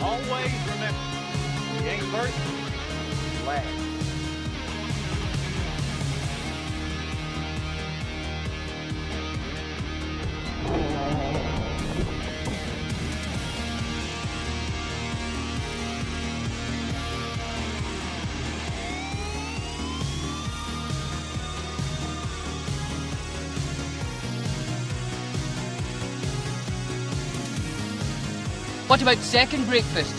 Always remember, game first, last. What about second breakfast?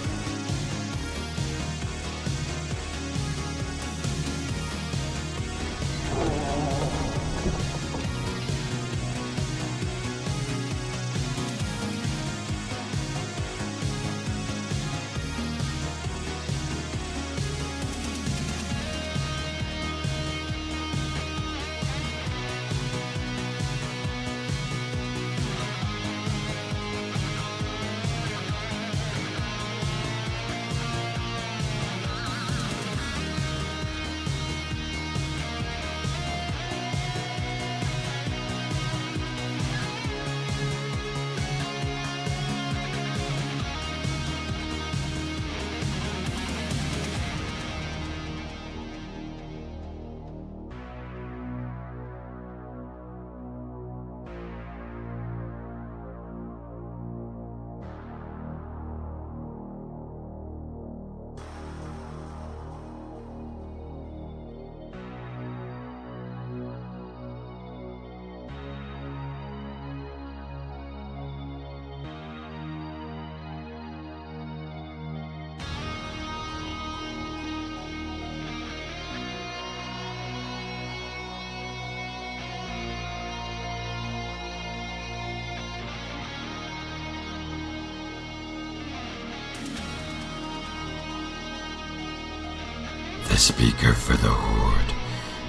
The speaker for the Horde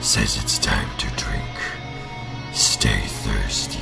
says it's time to drink. Stay thirsty.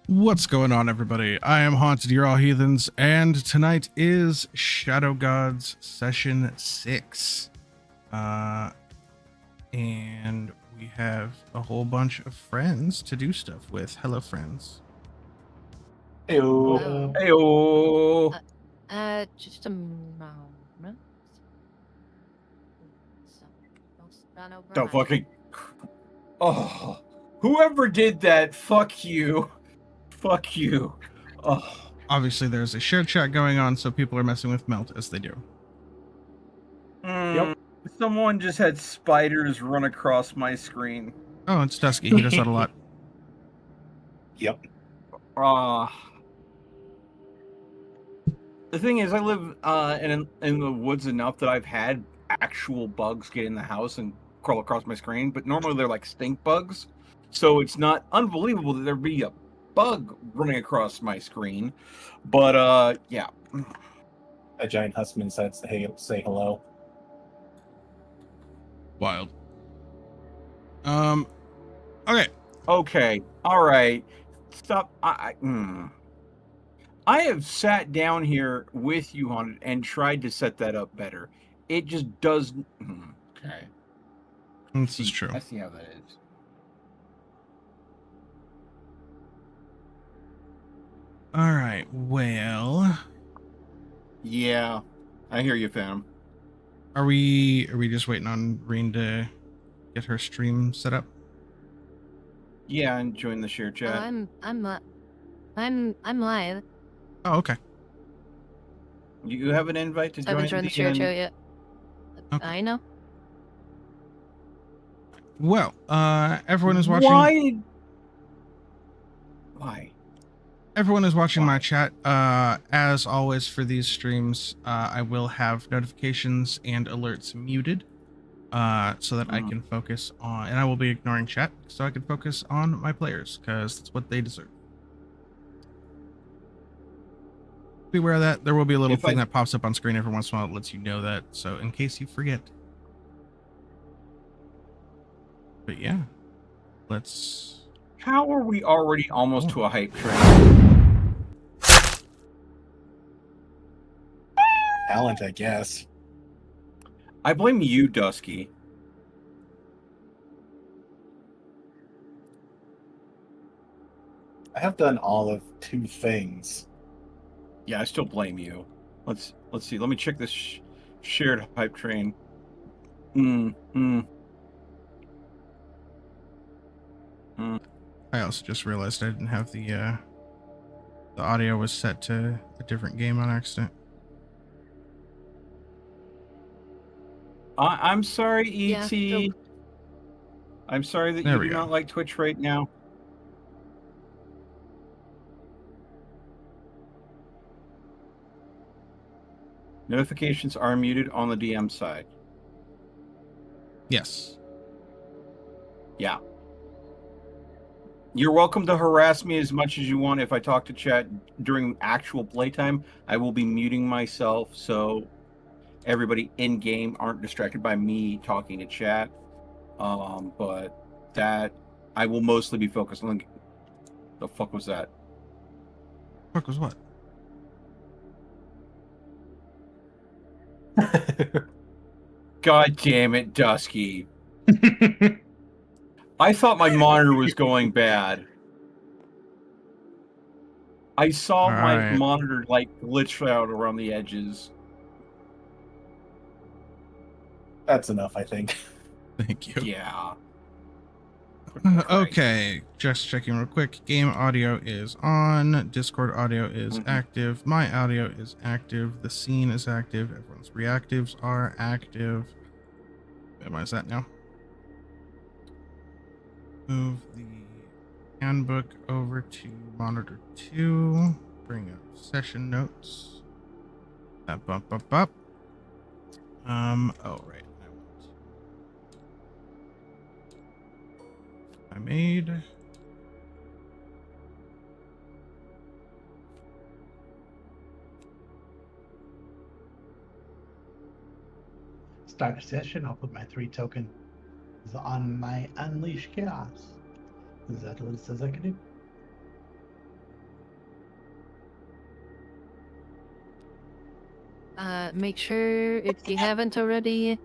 What's going on, everybody? I am Haunted, you're all heathens, and tonight is Shadow Gods Session 6. And we have a whole bunch of friends to do stuff with. Hello, friends. Heyo. Heyo. Just a moment. Don't fucking. Oh, whoever did that, fuck you. Fuck you. Oh. Obviously, there's a shared chat going on, so people are messing with Melt as they do. Yep. Someone just had spiders run across my screen. Oh, it's Dusky. He does that a lot. Yep. The thing is, I live in the woods enough that I've had actual bugs get in the house and crawl across my screen, but normally they're like stink bugs, so it's not unbelievable that there'd be a bug running across my screen. But yeah. A giant husband said, "Hey, say hello." Wild. Okay. All right. Stop. I have sat down here with you on it and tried to set that up better. It just doesn't. Okay. This is true. I see how that is. All right. Well, Yeah, I hear you, fam. are we just waiting on Reen to get her stream set up? Yeah, and join the share chat. I'm live. Oh, okay. You have an invite to I haven't join joined the share chat yet. Okay. I know. Well, everyone is watching. Why? Everyone is watching Why? my chat. As always for these streams, I will have notifications and alerts muted, so that I can focus on, and I will be ignoring chat so I can focus on my players, because that's what they deserve. Beware of that. There will be a little thing that pops up on screen every once in a while that lets you know that, so in case you forget. But yeah, let's... How are we already almost to a hype train? Talent, I guess. I blame you, Dusky. I have done all of 2 things. Yeah, I still blame you. Let's see. Let me check this shared hype train. I also just realized I didn't have the audio was set to a different game on accident. I'm sorry, ET. Yeah, I'm sorry that There you we do go. not like Twitch right now. Notifications are muted on the DM side. Yes. Yeah. You're welcome to harass me as much as you want. If I talk to chat during actual playtime, I will be muting myself so everybody in game aren't distracted by me talking to chat. But that I will mostly be focused on. The fuck was that? Fuck was what? God damn it, Dusky. I thought my monitor was going bad. I saw my monitor like glitch out around the edges. That's enough, I think. Thank you. Yeah. Okay, just checking real quick. Game audio is on. Discord audio is active. My audio is active. The scene is active. Everyone's reactives are active. Minimize that now. Move the handbook over to monitor 2. Bring up session notes. Up. Oh, right. I made. Start a session. I'll put my 3 tokens on my Unleash Chaos. Is that what it says I can do? Make sure if you haven't already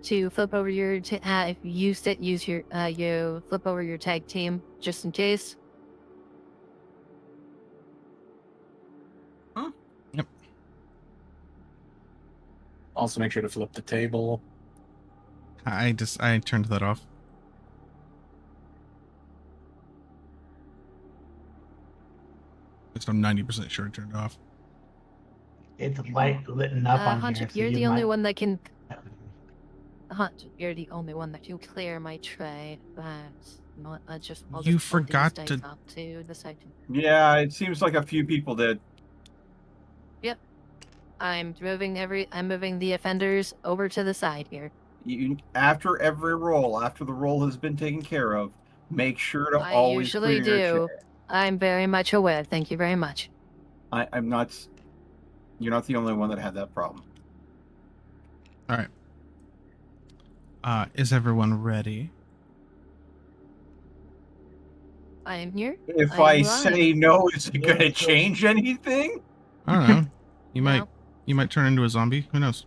to flip over your if you used it, use your you flip over your tag team just in case. Yep. Also, make sure to flip the table. I turned that off. I'm 90% sure I turned it off. It's light lit up on Hunter, here, so you're you the only might... one that can. Hunter, you're the only one that can clear my tray. But I'll just You hold these forgot dice to- up to the side. Yeah, it seems like a few people did. Yep. I'm moving the offenders over to the side here. After every roll, after the roll has been taken care of, make sure to I always usually clear your do. chair. I'm very much aware. Thank you very much. I'm not. You're not the only one that had that problem. All right. Is everyone ready? I'm here. If I'm I live. say no, is it Yeah, going to so- change anything? I don't know. You No. might turn into a zombie. Who knows?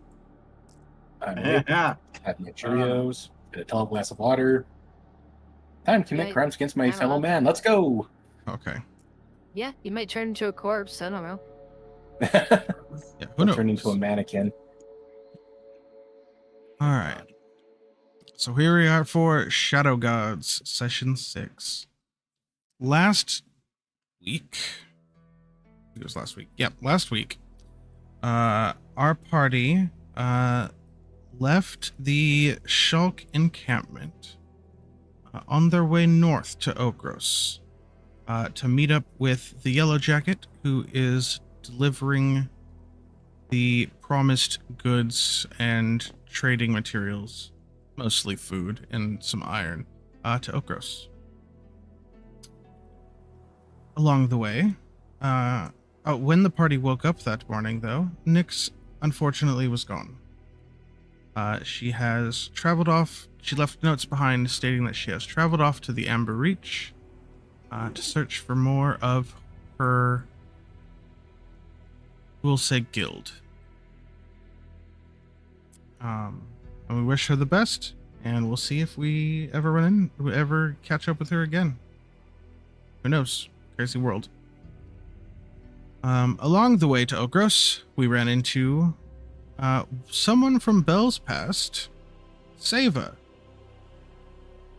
I'm awake, Yeah. have my Cheerios, get a tall glass of water. Time to commit Right. crimes against my I don't fellow know. man. Let's go! Okay. Yeah, you might turn into a corpse. I don't know. Yeah. Who I'll knows? turn into a mannequin. All right. So here we are for Shadow Gods, Session 6. Last week... I think it was last week. Yep, last week. Our party left the Shulk encampment on their way north to Okros to meet up with the Yellow Jacket, who is delivering the promised goods and trading materials, mostly food and some iron, to Okros. Along the way, when the party woke up that morning, though, Nyx unfortunately was gone. She has traveled off. She left notes behind stating that she has traveled off to the Amber Reach to search for more of her, we'll say, guild. And we wish her the best, and we'll see if we ever catch up with her again. Who knows? Crazy world. Along the way to Okros, we ran into someone from Bell's past, Seva,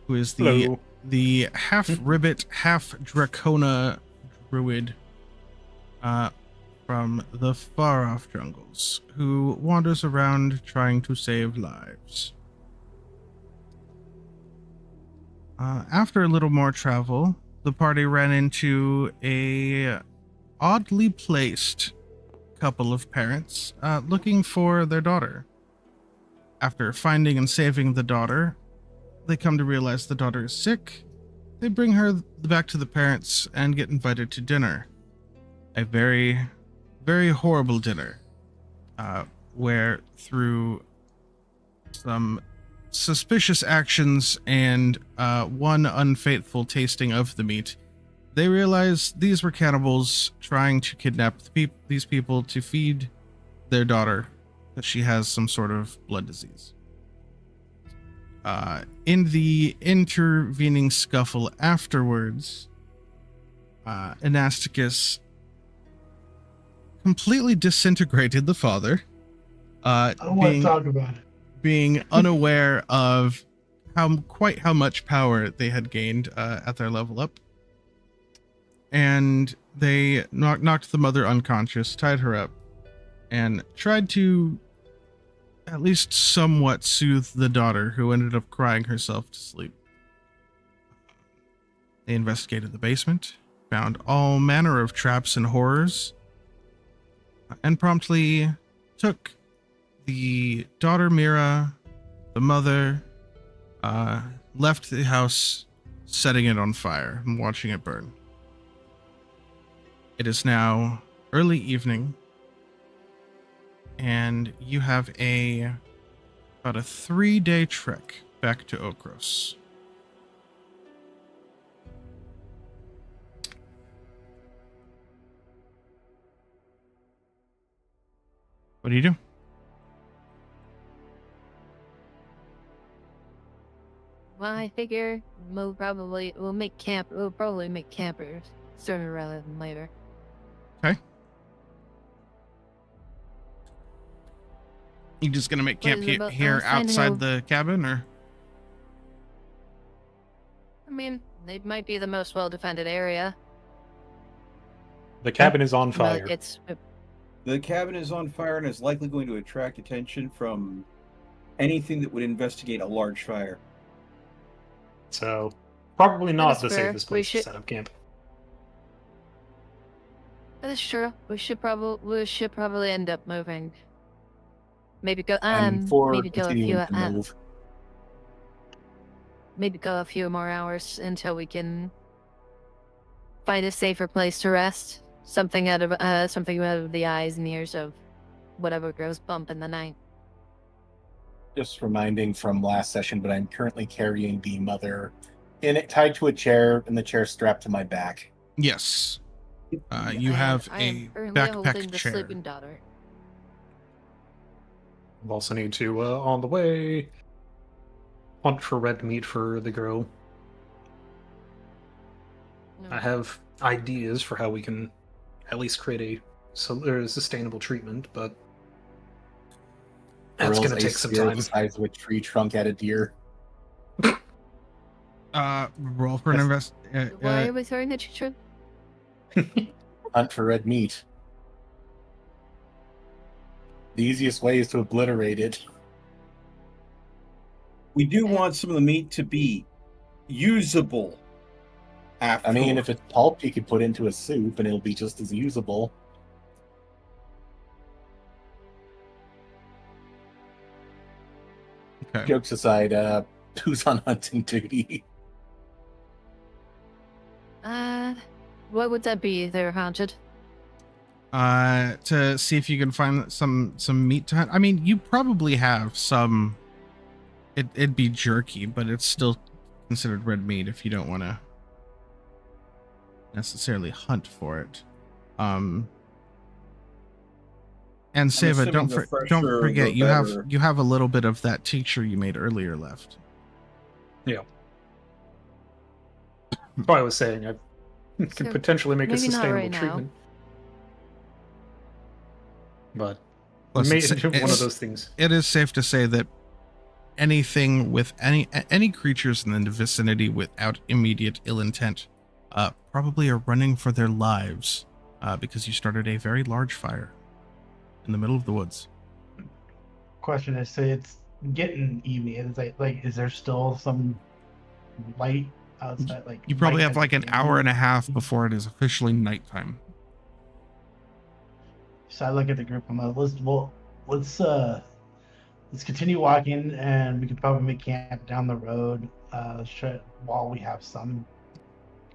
who is Hello. the half ribbit, half dracona druid from the far off jungles, who wanders around trying to save lives. After a little more travel, the party ran into a oddly placed couple of parents looking for their daughter. After finding and saving the daughter, they come to realize the daughter is sick. They bring her back to the parents and get invited to dinner. A very, very horrible dinner, where through some suspicious actions and one unfaithful tasting of the meat, they realize these were cannibals trying to kidnap these people to feed their daughter, that she has some sort of blood disease. In the intervening scuffle afterwards, Anasticus completely disintegrated the father, I don't want to talk about it. being unaware of how much power they had gained at their level up. And they knocked the mother unconscious, tied her up, and tried to at least somewhat soothe the daughter, who ended up crying herself to sleep. They investigated the basement, found all manner of traps and horrors, and promptly took the daughter Mira, the mother, left the house, setting it on fire and watching it burn. It is now early evening, and you have about a 3-day trek back to Okros. What do you do? Well, I figure we'll probably make campers sooner rather than later. Okay. You just gonna make camp here outside the cabin, or? I mean, it might be the most well-defended area. The cabin is on But fire. The cabin is on fire and is likely going to attract attention from anything that would investigate a large fire. So, probably That not is the fair. safest We place to should- set up camp. That's true. We should probably end up moving. Maybe go And for maybe go a few continuing to move, maybe go a few more hours until we can find a safer place to rest. Something out of the eyes and ears of whatever goes bump in the night. just reminding from last session, but I'm currently carrying the mother in it tied to a chair, and the chair strapped to my back. Yes. You have I a am currently holding backpack the chair. sleeping daughter. We'll also need to, on the way, hunt for red meat for the girl. No. I have ideas for how we can at least create a sustainable treatment, but that's going to take some time. The size of a tree trunk at a deer. Roll for an invest. Why are we throwing the children? Hunt for red meat. The easiest way is to obliterate it. We do want some of the meat to be usable. After. I mean, if it's pulp, you could put into a soup and it'll be just as usable. Okay. Jokes aside, who's on hunting duty? What would that be there, Haunted? To see if you can find some meat to hunt. I mean, you probably have some. It'd be jerky, but it's still considered red meat if you don't want to necessarily hunt for it. And Seva, assuming don't the don't fresher, forget the you better. have a little bit of that tincture you made earlier left. Yeah. That's what I was saying. I could So, potentially make a maybe not sustainable right now. treatment. But Plus, made it's- into one of it's- those things. It is safe to say that anything with any creatures in the vicinity without immediate ill intent probably are running for their lives because you started a very large fire in the middle of the woods. Question is, say it's getting evening. Is is there still some light outside? Like You probably light have at like the an beginning? hour and a half before it is officially nighttime. So I look at the group. I'm like, let's continue walking, and we could probably make camp down the road while we have some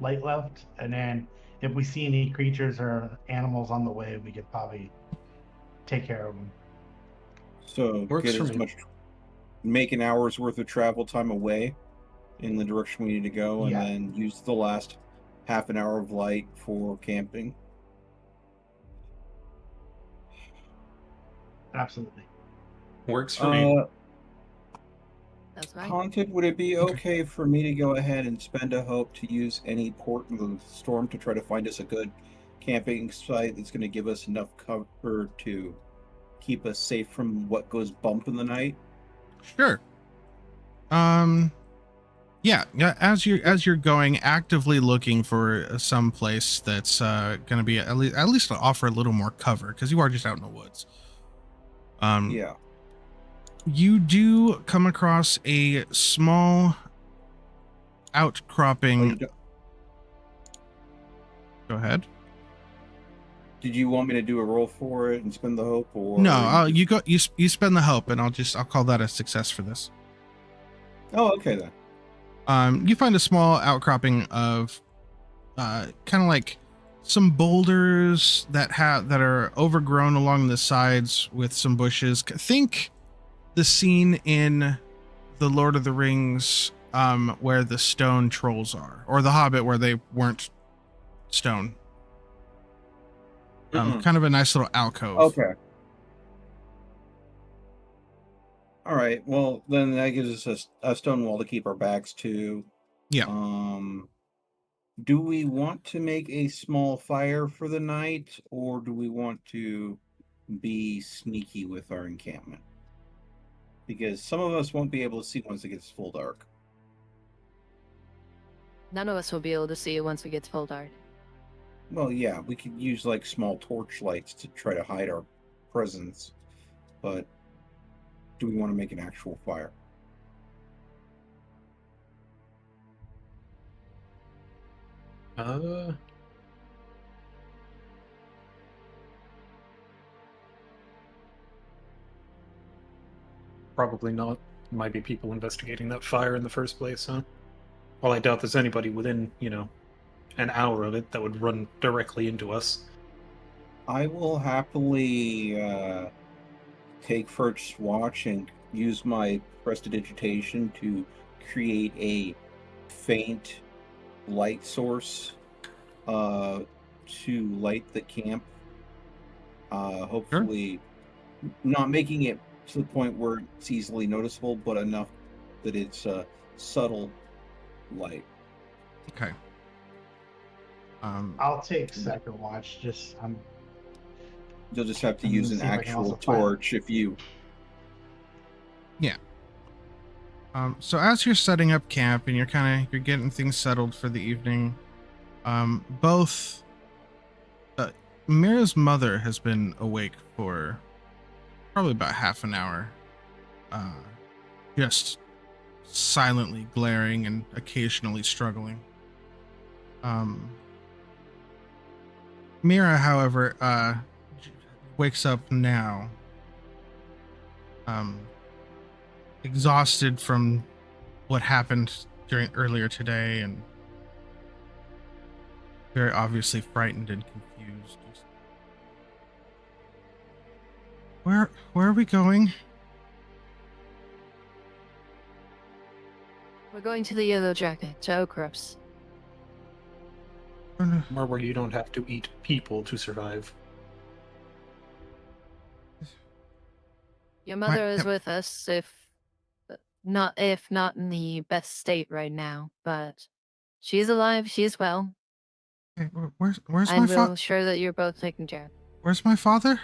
light left. And then if we see any creatures or animals on the way, we could probably take care of them. So Works get for as me. much, make an hour's worth of travel time away in the direction we need to go, and Yeah. then use the last half an hour of light for camping. Absolutely. Works for me. That's right. Haunted, would it be okay for me to go ahead and spend a hope to use any port in the storm to try to find us a good camping site that's going to give us enough cover to keep us safe from what goes bump in the night? Sure. Yeah. As you're going, actively looking for some place that's going to be at least offer a little more cover because you are just out in the woods. Yeah. You do come across a small outcropping. Go ahead. Did you want me to do a roll for it and spend the hope, or No, just- you spend the hope, and I'll call that a success for this. Oh, okay then. You find a small outcropping of kind of like some boulders that are overgrown along the sides with some bushes. Think the scene in the Lord of the Rings where the stone trolls are, or the Hobbit where they weren't stone. Kind of a nice little alcove. Okay. All right. Well, then that gives us a stone wall to keep our backs to. Yeah. Do we want to make a small fire for the night, or do we want to be sneaky with our encampment? Because some of us won't be able to see once it gets full dark. None of us will be able to see it once we get to full dark. Well, yeah, we could use like small torch lights to try to hide our presence, but do we want to make an actual fire? Probably not. Might be people investigating that fire in the first place, huh? Well, I doubt there's anybody within, an hour of it that would run directly into us. I will happily take first watch and use my prestidigitation to create a faint light source to light the camp. Hopefully, not making it to the point where it's easily noticeable, but enough that it's a subtle light. Okay. I'll take second watch. You'll just have to I'm use gonna an see if I can actual also find- torch if you. Yeah. So as you're setting up camp and you're getting things settled for the evening, both Mira's mother has been awake for probably about half an hour, just silently glaring and occasionally struggling. Mira, however, wakes up now, exhausted from what happened earlier today, and very obviously frightened and confused. Where are we going? We're going to the Yellow Jacket, to Oakrups. Somewhere where you don't have to eat people to survive. Your mother is with us, if not in the best state right now, but she's alive, she's well. Hey, where's my And father? we'll ensure that you're both taken care of. Where's my father?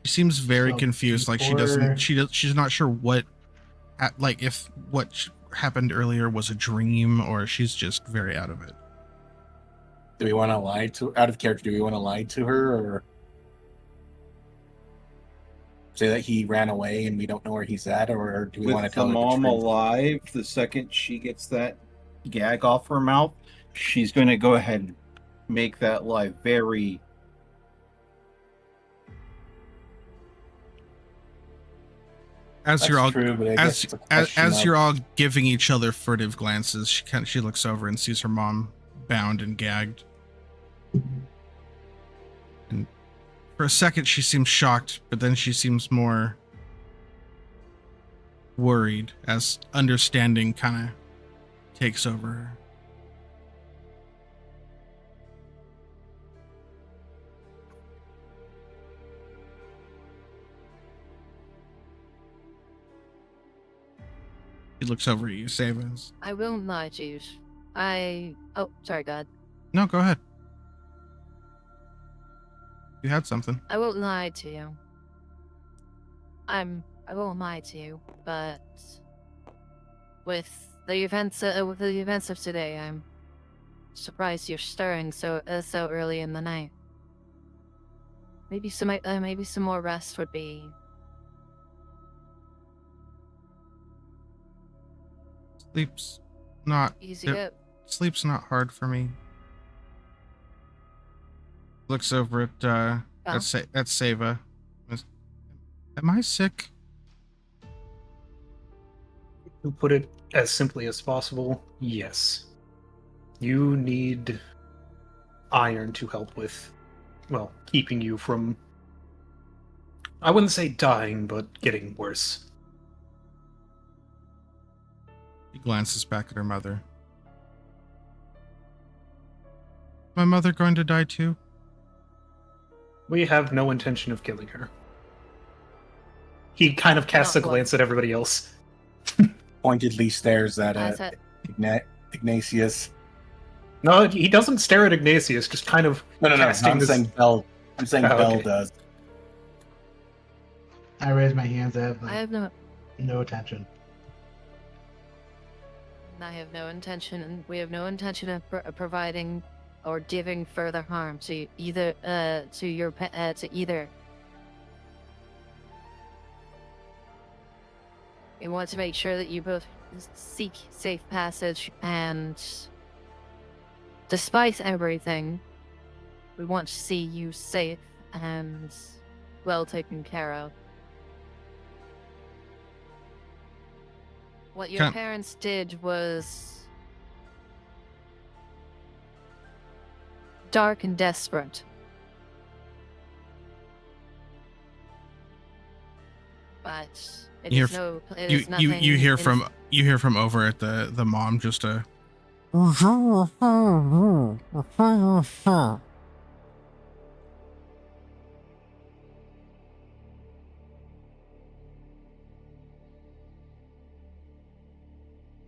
She seems very So confused. Like she's not sure what, if what happened earlier was a dream, or she's just very out of it. Do we want to lie to out of character? Do we want to lie to her, or say that he ran away and we don't know where he's at, or do we want to With the tell her mom the truth? alive, the second she gets that gag off her mouth, she's going to go ahead and make that lie very. As That's you're all true, but I guess it's a question as of- you're all giving each other furtive glances, she looks over and sees her mom bound and gagged. And for a second she seems shocked, but then she seems more worried as understanding kind of takes over her. He looks over at you, Savens. I will lie to you. Oh, sorry, God. No, go ahead. You had something. I won't lie to you. I won't lie to you, but with the events of today, I'm surprised you're stirring so early in the night. Maybe some more rest would be. Sleep's not hard for me. Looks over at Seva. Am I sick? To put it as simply as possible, yes. You need iron to help with, well, keeping you from, I wouldn't say dying, but getting worse. She glances back at her mother. My mother going to die too? We have no intention of killing her. He kind of casts a Not glance at everybody else. Pointedly stares at As a- Ignatius. No, he doesn't stare at Ignatius, just kind of No. casting I'm this... saying Bell. I'm saying Oh, Bell okay. does. I raise my hands. I have no attention. and we have no intention of providing or giving further harm to either to either. We want to make sure that you both seek safe passage, and despite everything, we want to see you safe and well taken care of. What your Can- parents did was dark and desperate. But it You is hear no. It You is nothing. you hear it is- from over at the mom just a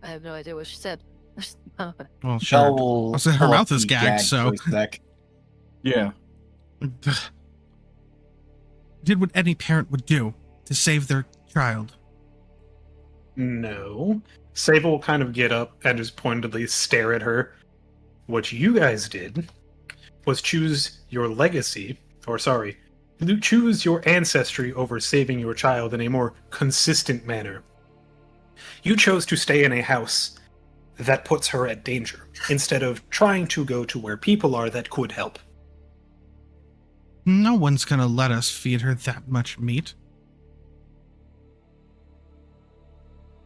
I have no idea what she said. well Bell sure. will Also, her pull up mouth is the gagged, gag so- for a sec. Yeah. Did what any parent would do to save their child. No. Sable will kind of get up and just pointedly stare at her. What you guys did was choose your legacy, choose your ancestry over saving your child in a more consistent manner. You chose to stay in a house that puts her at danger, instead of trying to go to where people are that could help. No one's gonna let us feed her that much meat.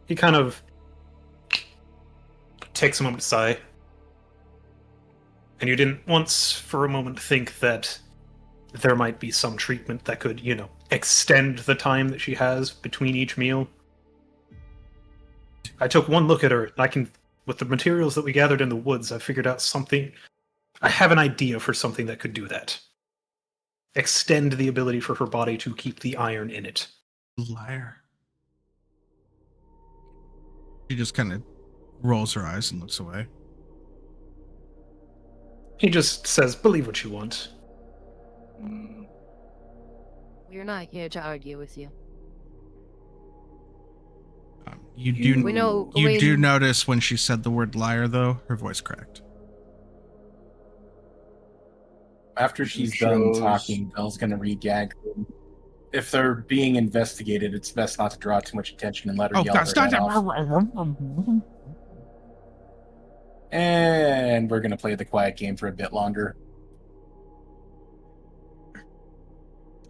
He kind of takes a moment to sigh. And you didn't once for a moment think that there might be some treatment that could, extend the time that she has between each meal? I took one look at her, and with the materials that we gathered in the woods, I figured out something. I have an idea for something that could do that. Extend the ability for her body to keep the iron in it. Liar. She just kind of rolls her eyes and looks away. He just says, believe what you want. We're not here to argue with you. You do We know. you do notice when she said the word liar, though, her voice cracked. After she's Shows- done talking, Bell's gonna re-gag them. If they're being investigated, it's best not to draw too much attention and let her Oh, yell God, her head off. And we're gonna play the quiet game for a bit longer.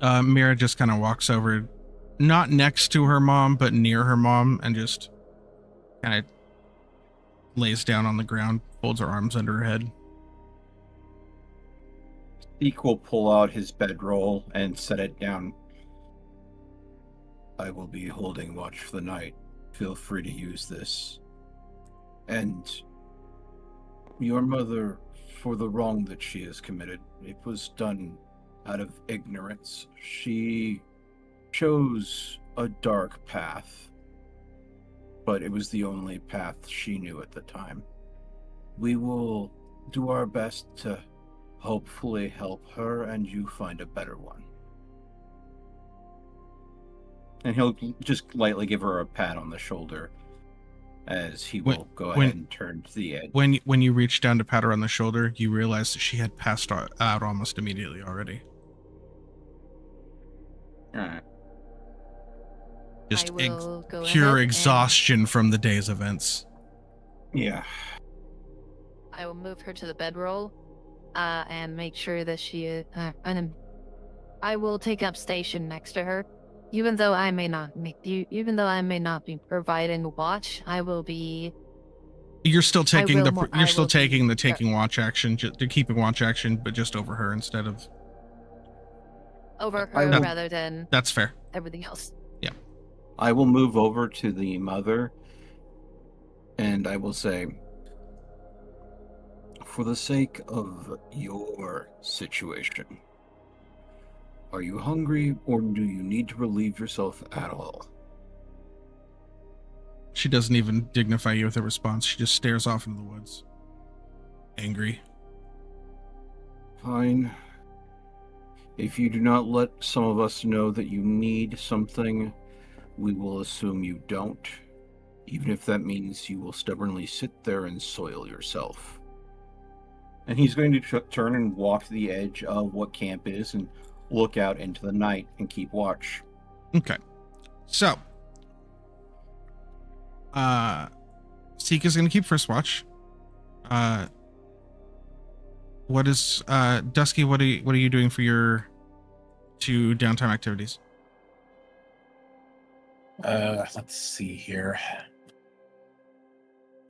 Mira just kind of walks over, not next to her mom, but near her mom, and just kind of lays down on the ground, folds her arms under her head. Zeke will pull out his bedroll and set it down. I will be holding watch for the night. Feel free to use this. And your mother, for the wrong that she has committed, it was done out of ignorance. She chose a dark path, but it was the only path she knew at the time. We will do our best to hopefully help her and you find a better one. And he'll just lightly give her a pat on the shoulder as he will go ahead and turn to the edge. When you reach down to pat her on the shoulder, you realize that she had passed out almost immediately already. Alright. Just I will go pure ahead and- exhaustion from the day's events. Yeah. I will move her to the bedroll, and make sure that she. And I will take up station next to her, even though I may not be providing a watch. I will be. You're still taking taking taking watch action, the keeping watch action, but just over her instead of. over I her will- rather than That's fair. everything else. I will move over to the mother and I will say, for the sake of your situation, Are you hungry, or do you need to relieve yourself at all? She doesn't even dignify you with a response. She just stares off into the woods. Angry. Fine. If you do not let some of us know that you need something, we will assume you don't, even if that means you will stubbornly sit there and soil yourself. And he's going to turn and walk to the edge of what camp is and look out into the night and keep watch. Okay. So, Sika's going to keep first watch. What is Dusky? What are you doing for your 2 downtime activities? Let's see here.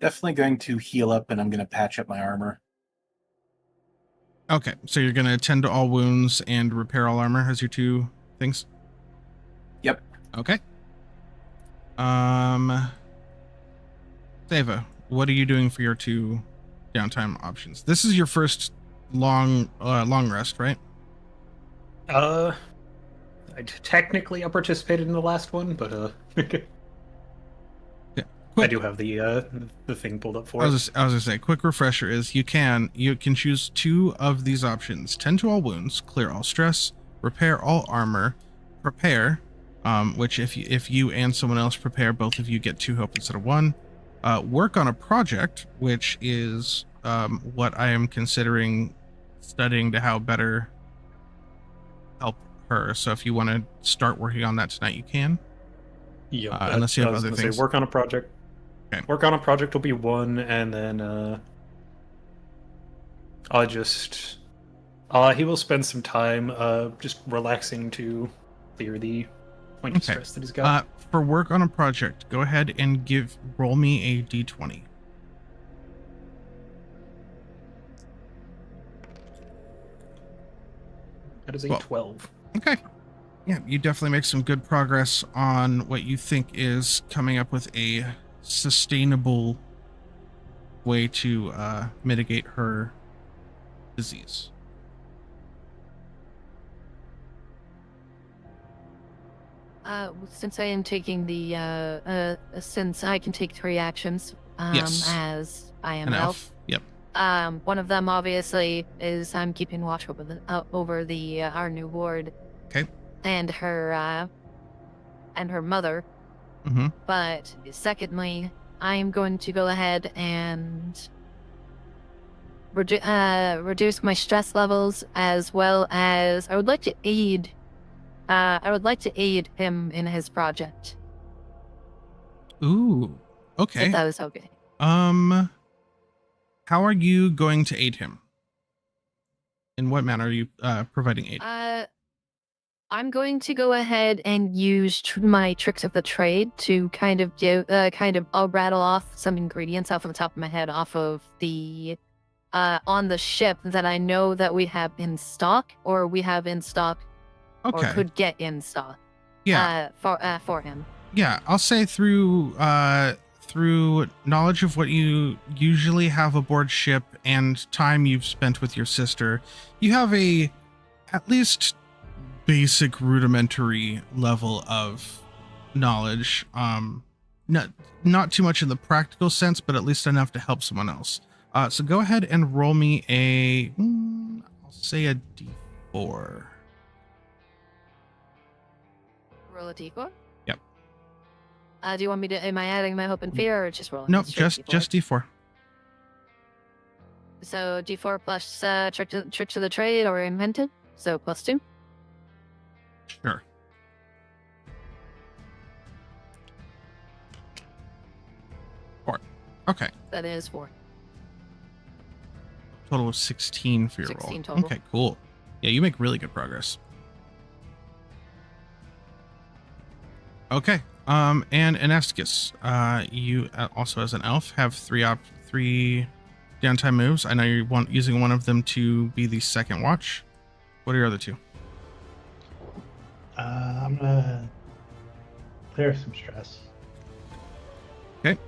Definitely going to heal up, and I'm going to patch up my armor. Okay, so you're going to attend to all wounds and repair all armor as your 2 things? Yep. Okay. Theva, what are you doing for your 2 downtime options? This is your first long rest, right? Technically I participated in the last one, but Yeah. I do have the thing pulled up for I it. was gonna say, quick refresher is you can choose 2 of these options: tend to all wounds, clear all stress, repair all armor, prepare, which if you and someone else prepare, both of you get 2 hope instead of 1. Work on a project, which is what I am considering studying to how better help her. So if you want to start working on that tonight, you can. Yeah, unless you have other things. Work on a project. Okay. Work on a project will be 1, and then I'll just he will spend some time just relaxing to clear the point of stress that he's got. For work on a project, go ahead and roll me a d20. That is a 12. Okay. Yeah, you definitely make some good progress on what you think is coming up with a sustainable way to mitigate her disease. Since I am taking the since I can take 3 actions, Yes. as I am An an elf. Yep. one of them obviously is I'm keeping watch over our new ward. Okay. And her mother. Mm-hmm. But secondly, I am going to go ahead and reduce my stress levels, as well as I would like to aid him in his project. Ooh. Okay. If that was okay. How are you going to aid him? In what manner are you providing aid? I'm going to go ahead and use my tricks of the trade to kind of I'll rattle off some ingredients off of the top of my head off of the on the ship that I know that we have in stock, or we have in stock, Okay. or could get in stock. Yeah. For him. Yeah, I'll say through knowledge of what you usually have aboard ship and time you've spent with your sister, you have a at least basic rudimentary level of knowledge. Not too much in the practical sense, but at least enough to help someone else. So go ahead and roll me I'll say a d4. Roll a d4? Yep. Do you want me to? Am I adding my hope and fear, or just rolling? No, straight just d4. So d4 plus trick to the trade or invented, so +2. Sure. Four. Okay. That is 4. Total of 16 for your 16 roll. total. Okay, cool. Yeah, you make really good progress. Okay. And Anesticus, you also as an elf have 3 downtime moves. I know you're using one of them to be the second watch. What are your other 2? I'm gonna clear some stress. Okay.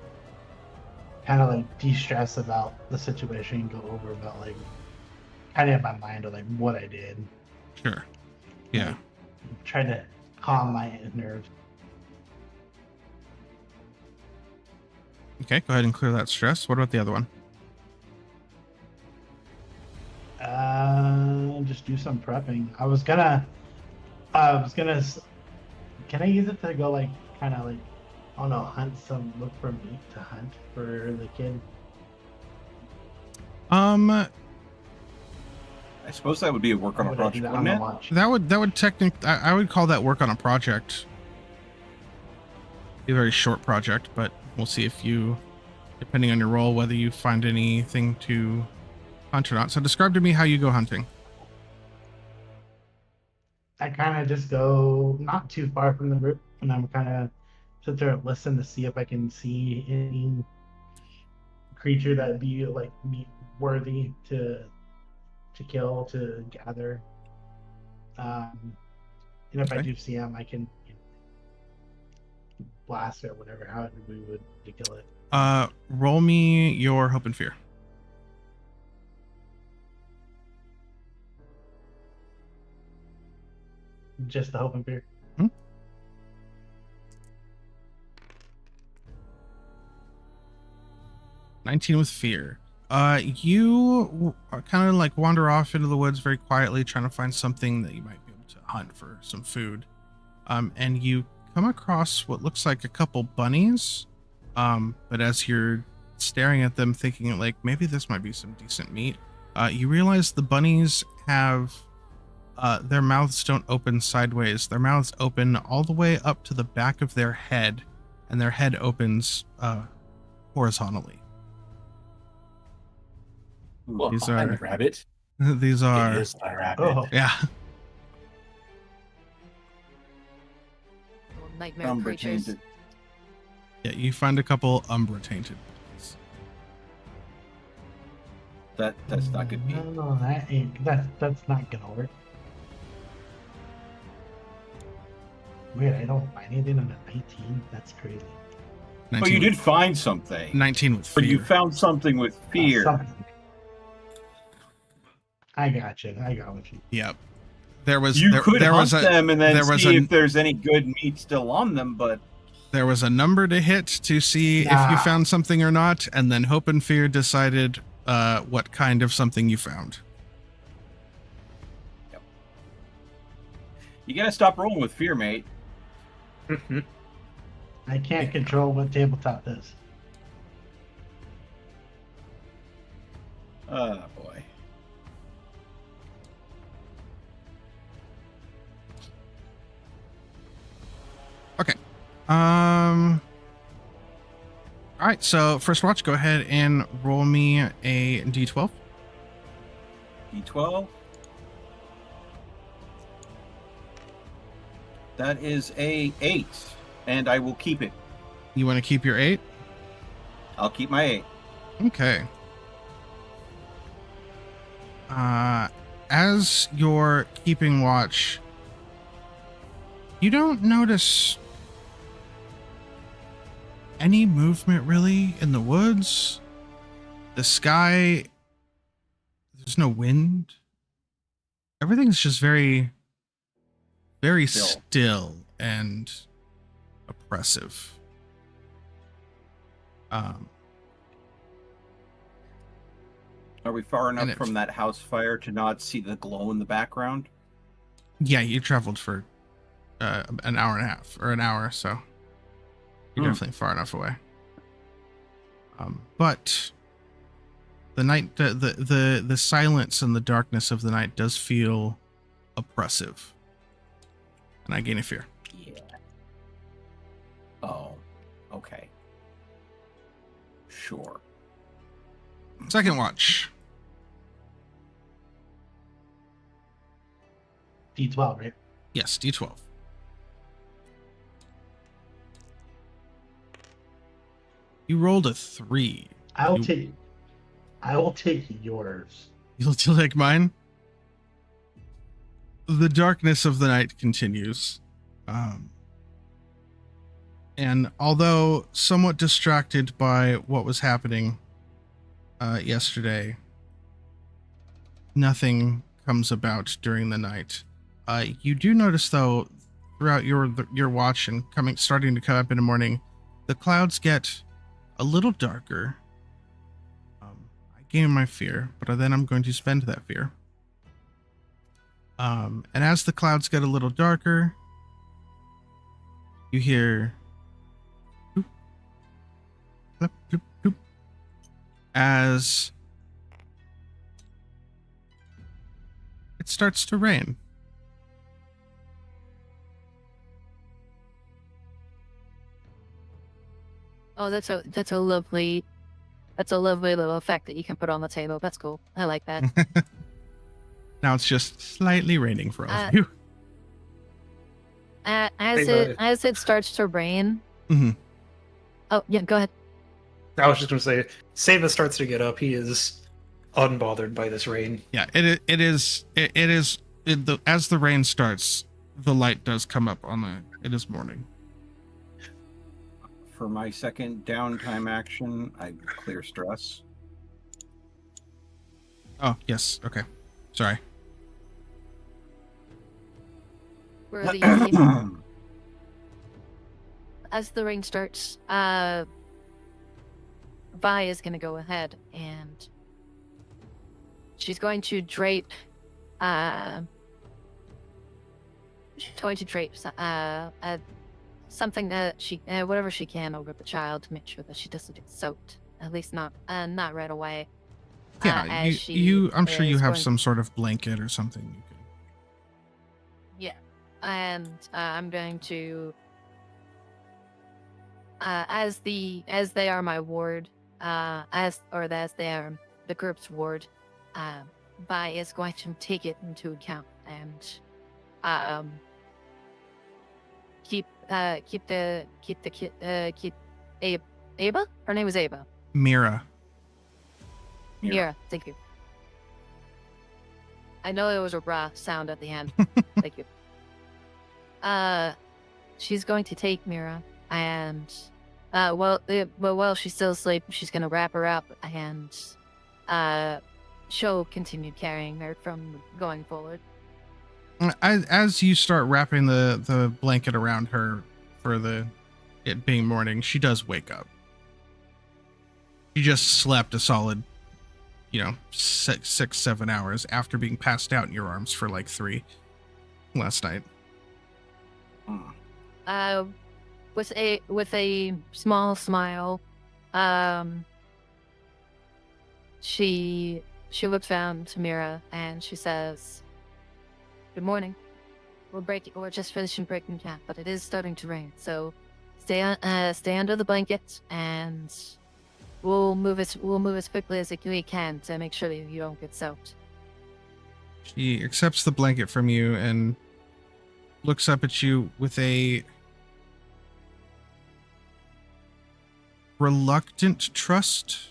Kind of like de-stress about the situation and go over about like kind of in my mind of like what I did. Sure. Yeah. Try to calm my nerves. Okay, go ahead and clear that stress. What about the other one? Just do some prepping. Can I use it to go like kind of like, I don't know, look for meat to hunt for the kid? I suppose that would be a work on a Would I do project, that wouldn't on it? the launch? That would technically, I would call that work on a project. Be a very short project, but we'll see if you, depending on your role, whether you find anything to hunt or not. So describe to me how you go hunting. I kind of just go not too far from the group, and I'm kind of sit there and listen to see if I can see any creature that'd be like meat worthy to kill, to gather. And if I Okay. do see him, I can blast it or whatever, however we would to kill it. Roll me your hope and fear. Just the hope and fear. 19 with fear. You kind of like wander off into the woods very quietly, trying to find something that you might be able to hunt for some food. And you come across what looks like a couple bunnies. But as you're staring at them, thinking like maybe this might be some decent meat, you realize the bunnies have their mouths don't open sideways. Their mouths open all the way up to the back of their head, and their head opens horizontally. Well, These I'm are- a rabbit. These It are, is a rabbit. Oh, yeah. Little nightmare Umbra creatures. tainted. Yeah, you find a couple Umbra tainted bunnies. That's not good meat. No, that's not gonna work. Weird, I don't find anything on a 19. That's crazy. 19 But you with- did find something. 19 with But you fear. found something with fear. Something. I got you. I got what you. Yep. There was You there, could there hunt was a them and then there was see a if there's any good meat still on them, but there was a number to hit to see if you Nah. found something or not, and then hope and fear decided what kind of something you found. you gotta stop rolling with fear, mate. I can't control what tabletop does. Oh boy. Okay. All right. So first watch, go ahead and roll me a d12. D12. That is a 8, and I will keep it. You want to keep your 8? I'll keep my 8. Okay. As you're keeping watch, you don't notice any movement really in the woods. The sky, there's no wind. Everything's just very, very still and oppressive. Are we far enough And it- from that house fire to not see the glow in the background? Yeah, you traveled for an hour and a half or an hour, so you're definitely far enough away. But the night, the silence and the darkness of the night does feel oppressive, and I gain a fear. Yeah. Oh, okay. Sure. Second watch. D12, right? Yes, D12. You rolled a 3. I will take yours. You'll take mine? The darkness of the night continues. And although somewhat distracted by what was happening yesterday, nothing comes about during the night. You do notice, though, throughout your watch and starting to come up in the morning, the clouds get a little darker. I gain my fear, but then I'm going to spend that fear. And as the clouds get a little darker, you hear bloop, bloop, bloop, bloop, as it starts to rain. Oh, that's a lovely little effect that you can put on the table. That's cool. I like that. Now it's just slightly raining for all of you. As it starts to rain. Mm-hmm. Oh yeah, go ahead. I was just going to say, Sava starts to get up. He is unbothered by this rain. Yeah, it is. As the rain starts, the light does come up on the. It is morning. For my second downtime action, I clear stress. Oh yes. Okay. Sorry. Where the as the rain starts, Vi is going to go ahead and she's going to drape. Something that she, whatever she can, over the child to make sure that she doesn't get soaked. At least not right away. Yeah, I'm sure you have some sort of blanket or something you can. Yeah, and I'm going to, as they are my ward, as they are the group's ward, Vi is going to take it into account and keep Ava. Her name was Ava. Mira. Mira, thank you. I know it was a rah sound at the end. Thank you. She's going to take Mira and while she's still asleep, she's gonna wrap her up and she'll continue carrying her from going forward. As you start wrapping the blanket around her for it being morning, she does wake up. She just slept a solid, 6-7 hours after being passed out in your arms for like 3 last night. With a small smile, she looks down to Mira and she says, "Good morning. We're just finishing breaking camp, but it is starting to rain, so stay under the blanket, and we'll move as quickly as we can to make sure that you don't get soaked." She accepts the blanket from you and looks up at you with a reluctant trust.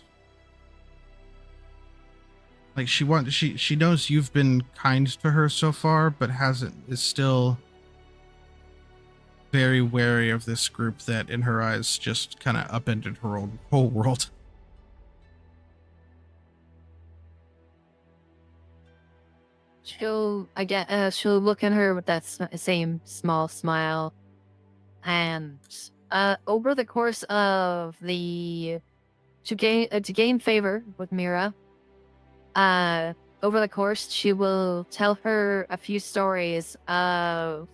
Like she knows you've been kind to her so far, but is still very wary of this group that in her eyes just kind of upended her whole world. She'll look at her with that same small smile, and over the course of to gain favor with Mira, over the course she will tell her a few stories of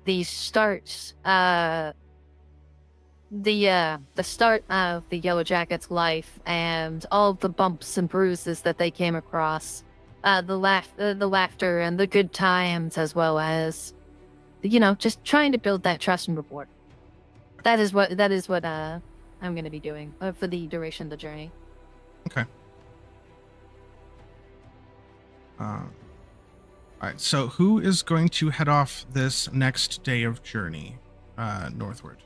the start of the Yellow Jackets' life and all of the bumps and bruises that they came across. The laughter and the good times, as well as, just trying to build that trust and rapport. That is what I'm going to be doing for the duration of the journey. Okay. All right. So, who is going to head off this next day of journey northward?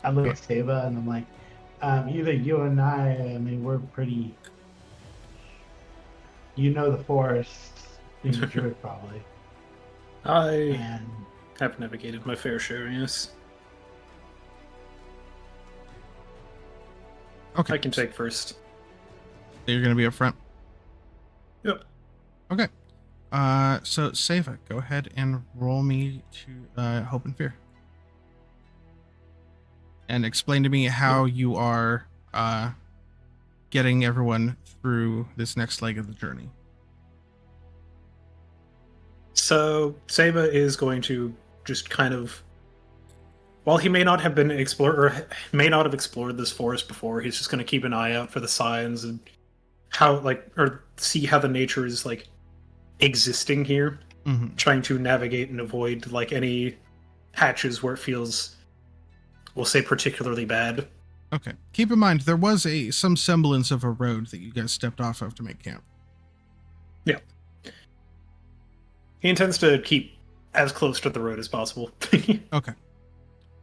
I look at Sava and I'm like, either you and I mean, we're pretty. The forest in Druid, probably. I have navigated my fair share, yes. Okay. I can take first. So you're going to be up front? Yep. Okay. So Seva, go ahead and roll me to Hope and Fear. And explain to me how you are getting everyone through this next leg of the journey. So Seba is going to just kind of, while he may not have been may not have explored this forest before, he's just going to keep an eye out for the signs and how, like, or see how the nature is, like, existing here, trying to navigate and avoid, like, any patches where it feels, we'll say, particularly bad. Okay. Keep in mind, there was some semblance of a road that you guys stepped off of to make camp. Yeah. He intends to keep as close to the road as possible. Okay. All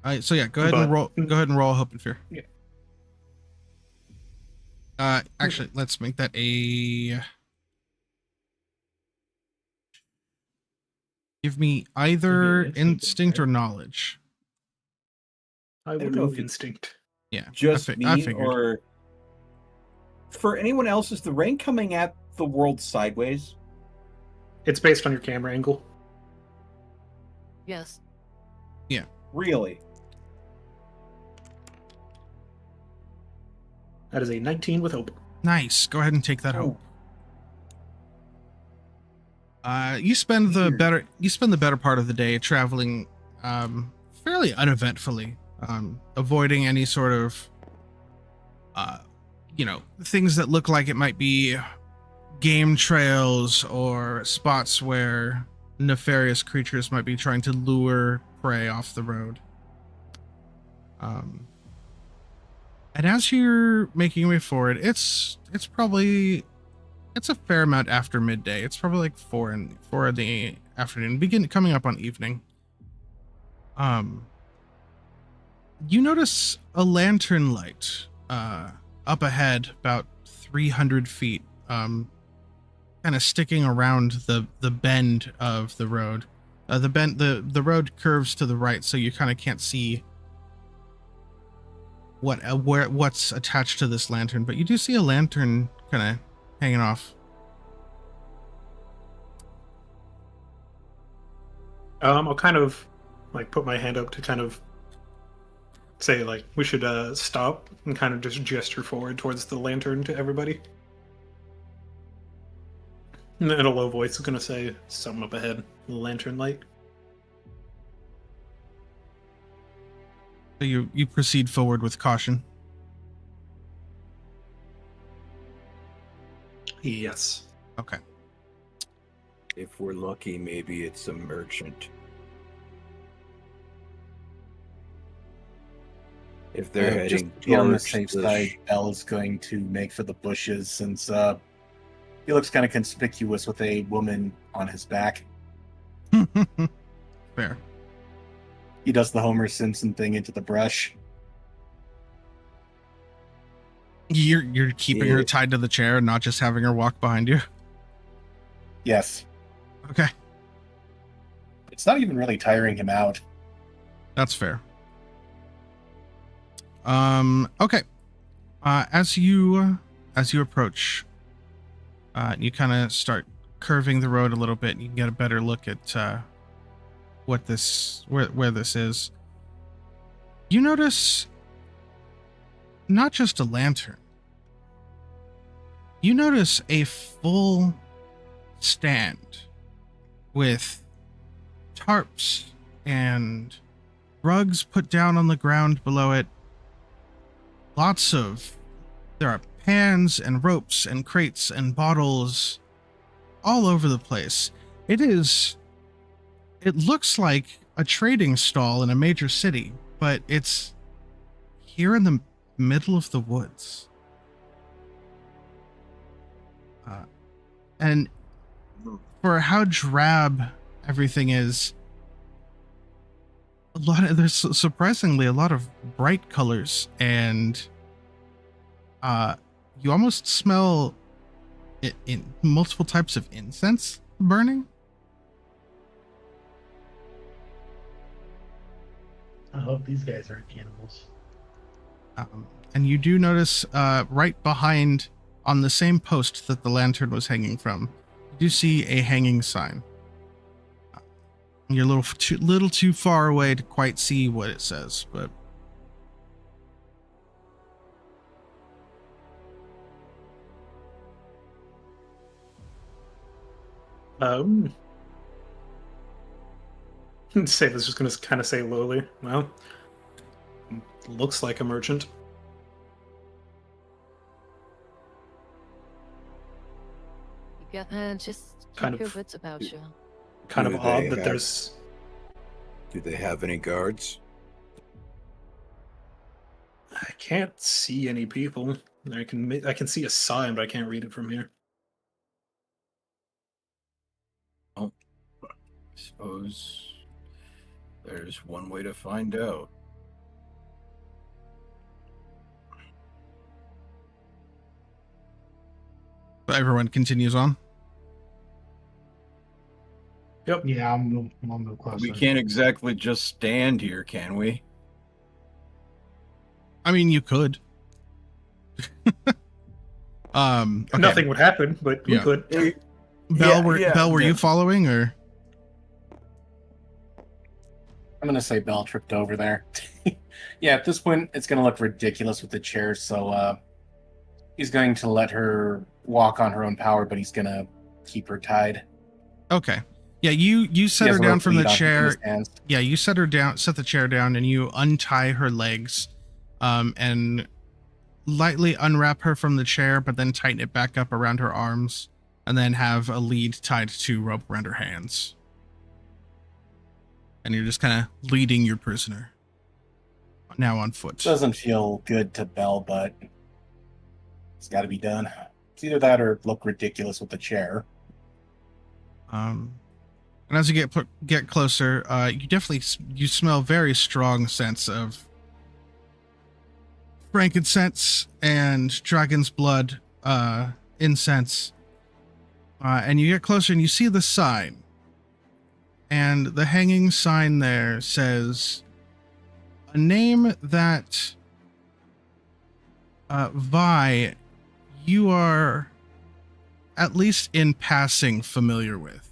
right. So yeah, go ahead and roll. Go ahead and roll Hope and Fear. Yeah. Actually, let's make that a. Give me either instinct or knowledge. I will don't know do if it's instinct. Yeah. Just I me, figured. or for anyone else, is the rain coming at the world sideways? It's based on your camera angle. Yes. Really? That is a 19 with hope. Nice. Go ahead and take that hope. You spend the better part of the day traveling fairly uneventfully, avoiding any sort of things that look like it might be game trails or spots where nefarious creatures might be trying to lure prey off the road. And as you're making your way forward, it's a fair amount after midday. It's probably like 4 in the afternoon, coming up on evening. You notice a lantern light up ahead, about 300 feet, kind of sticking around the bend of the road. The road curves to the right, so you kind of can't see what's attached to this lantern, but you do see a lantern kind of hanging off. I'll kind of like put my hand up to kind of say, like, we should stop, and kind of just gesture forward towards the lantern to everybody. And in a low voice, it's going to say something up ahead, lantern light. So you proceed forward with caution. Yes. Okay. If we're lucky, maybe it's a merchant. If they're heading just be on the towards safe side, Elle's going to make for the bushes since he looks kind of conspicuous with a woman on his back. Fair. He does the Homer Simpson thing into the brush. You're keeping her tied to the chair and not just having her walk behind you? Yes. Okay. It's not even really tiring him out. That's fair. Okay. As you approach, you kind of start curving the road a little bit. You can get a better look at where this is. You notice not just a lantern. You notice a full stand with tarps and rugs put down on the ground below it. There are pans and ropes and crates and bottles all over the place. It looks like a trading stall in a major city, but it's here in the middle of the woods. And for how drab everything is, there's surprisingly a lot of bright colors, and you almost smell it in multiple types of incense burning. I hope these guys aren't cannibals. And you do notice right behind, on the same post that the lantern was hanging from, you do see a hanging sign. You're a little too far away to quite see what it says, but Say this just gonna kind of say lowly. Well, looks like a merchant. You got just Kind keep your of- wits about you. Kind Do of odd they that have- there's. Do they have any guards? I can't see any people. I can see a sign, but I can't read it from here. I suppose there's one way to find out. but everyone continues on. Yep. Yeah, I'm gonna move closer. We can't exactly just stand here, can we? I mean, you could. Okay. Nothing would happen, but we Yeah. could. Bell, were you following, or? I'm gonna say Bell tripped over there. Yeah, at this point, it's gonna look ridiculous with the chair, so he's going to let her walk on her own power, but he's gonna keep her tied. Okay. Yeah, you He set has her a down rope from the lead on chair. his hands. Yeah, you set the chair down, and you untie her legs, and lightly unwrap her from the chair, but then tighten it back up around her arms, and then have a lead tied to rope around her hands. And you're just kind of leading your prisoner. Now on foot. Doesn't feel good to Bell, but it's got to be done. It's either that or look ridiculous with the chair. And as you get closer, you smell very strong sense of frankincense and dragon's blood incense. And you get closer and you see the sign. And the hanging sign there says a name that Vi, you are at least in passing familiar with.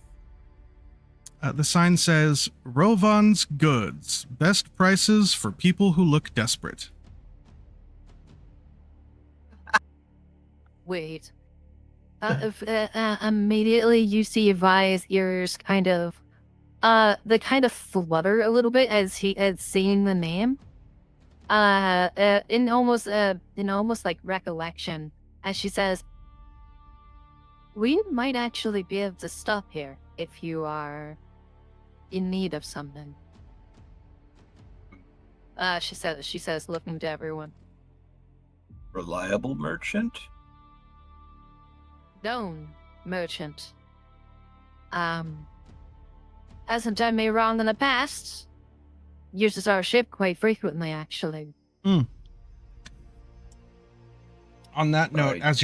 The sign says, Rovan's Goods, best prices for people who look desperate. Wait. Immediately you see Vi's ears they kind of flutter a little bit as seeing the name. In almost like recollection, as she says, "We might actually be able to stop here if you are in need of something." She says, looking to everyone. Reliable merchant? Known merchant. Hasn't done me wrong in the past. Uses our ship quite frequently, actually. On that note, Right, as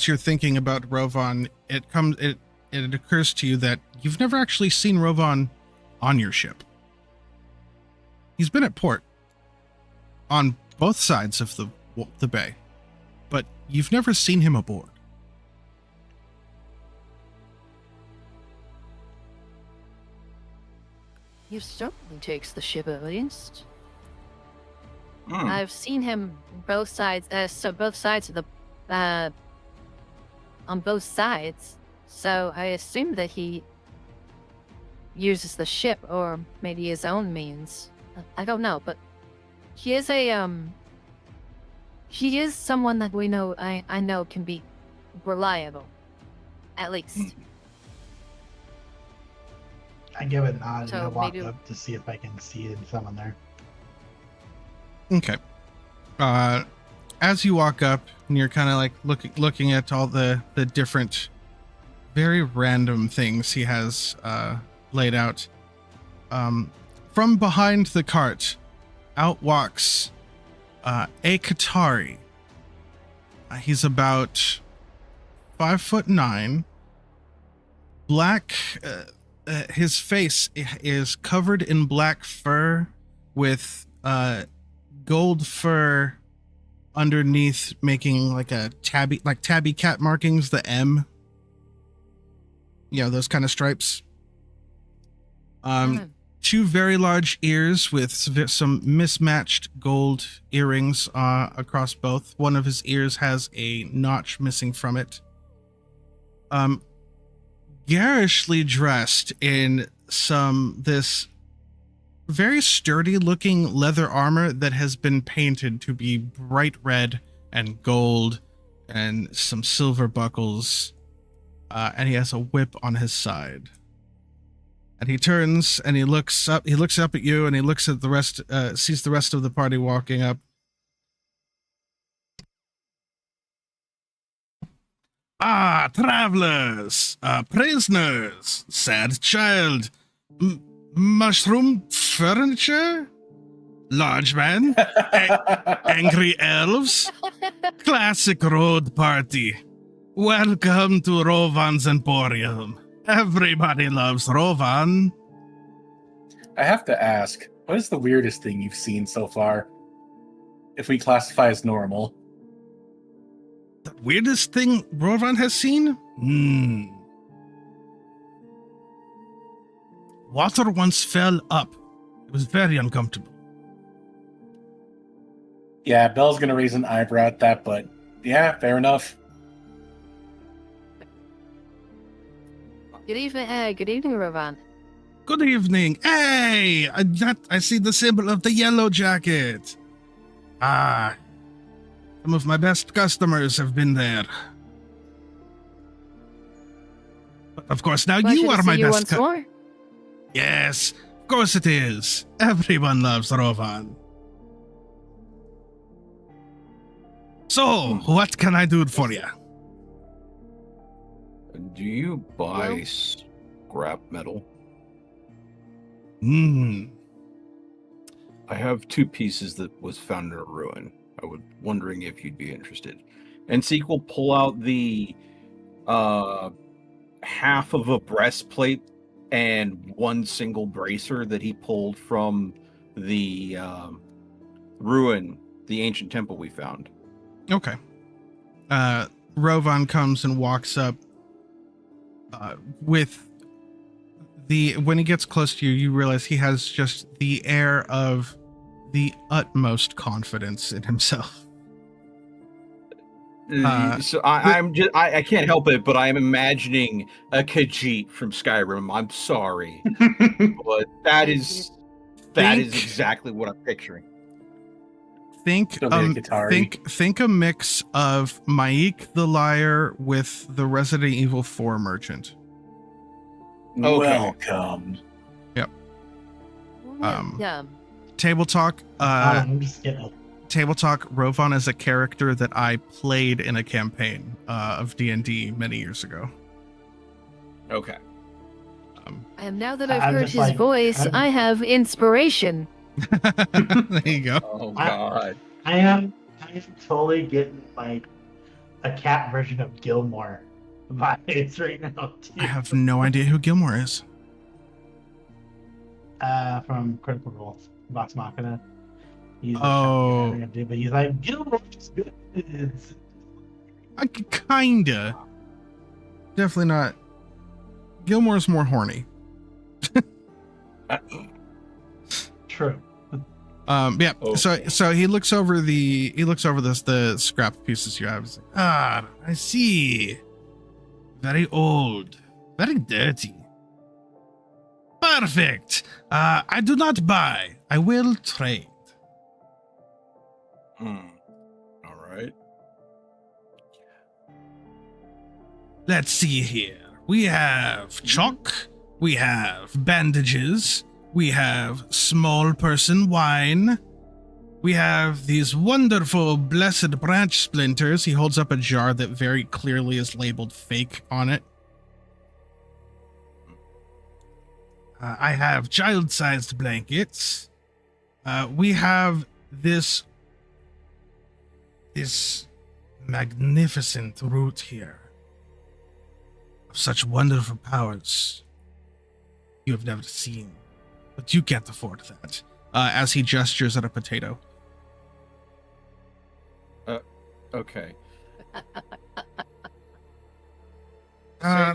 you're thinking about Rovan, it occurs to you that you've never actually seen Rovan on your ship. He's been at port on both sides of the bay, but you've never seen him aboard. He certainly takes the ship at least. Hmm. I've seen him both sides of the on both sides. So I assume that he uses the ship or maybe his own means. I don't know, but he is someone that we know I know can be reliable. At least. I give it a nod and So I walk maybe- up to see if I can see someone there. Okay. As you walk up and you're kind of like looking at all the different very random things he has laid out, from behind the cart out walks a Qatari. He's about 5'9", black. His face is covered in black fur with gold fur underneath, making like a tabby cat markings, the M. You know, those kind of stripes. Two very large ears with some mismatched gold earrings across both. One of his ears has a notch missing from it. Garishly dressed in this very sturdy looking leather armor that has been painted to be bright red and gold and some silver buckles. And he has a whip on his side. And he turns and he looks up at you, and he looks at the rest, sees the rest of the party walking up. Ah, travelers, prisoners, sad child, mushroom furniture, large man, angry elves, classic road party. Welcome to Rovan's Emporium. Everybody loves Rovan. I have to ask, what is the weirdest thing you've seen so far? If we classify as normal. The weirdest thing Rovan has seen? Water once fell up. It was very uncomfortable. Yeah, Belle's gonna raise an eyebrow at that, but yeah, fair enough. Good evening, Rovan. Good evening. Hey, I see the symbol of the yellow jacket. Ah, some of my best customers have been there. But of course, now Pleasure you to are see my you best once more. Yes, of course it is. Everyone loves Rovan. So, what can I do for you? Do you buy scrap metal? I have 2 pieces that was found in a ruin. I was wondering if you'd be interested. And Seek will pull out the half of a breastplate and 1 single bracer that he pulled from the ruin, the ancient temple we found. Okay. Rovan comes and walks up with when he gets close to you, you realize he has just the air of the utmost confidence in himself. So I can't help it, but I'm imagining a Khajiit from Skyrim. I'm sorry, but that is exactly what I'm picturing. Think a mix of Maik the Liar with the Resident Evil 4 merchant. Okay. Welcome. Yep. Yeah. Table Talk. I'm just kidding. Table Talk. Rovan is a character that I played in a campaign of D&D many years ago. Okay. And now that I've I'm heard just his like- voice, I'm- I have inspiration. There you go. Oh God. I am totally getting like a cat version of Gilmore vibes right now too. I have no idea who Gilmore is. From Critical Role, Vox Machina. He's Oh. but he's like Gilmore is good. Kinda. Definitely not. Gilmore's more horny. True. Yeah. Okay. So he looks over the scrap pieces you have. He's like, I see. Very old, very dirty. Perfect. I do not buy. I will trade. All right. Let's see here. We have chalk. We have bandages. We have small person wine. We have these wonderful blessed branch splinters. He holds up a jar that very clearly is labeled fake on it. I have child-sized blankets. We have this magnificent root here of such wonderful powers you have never seen. But you can't afford that. As he gestures at a potato. Okay. Uh,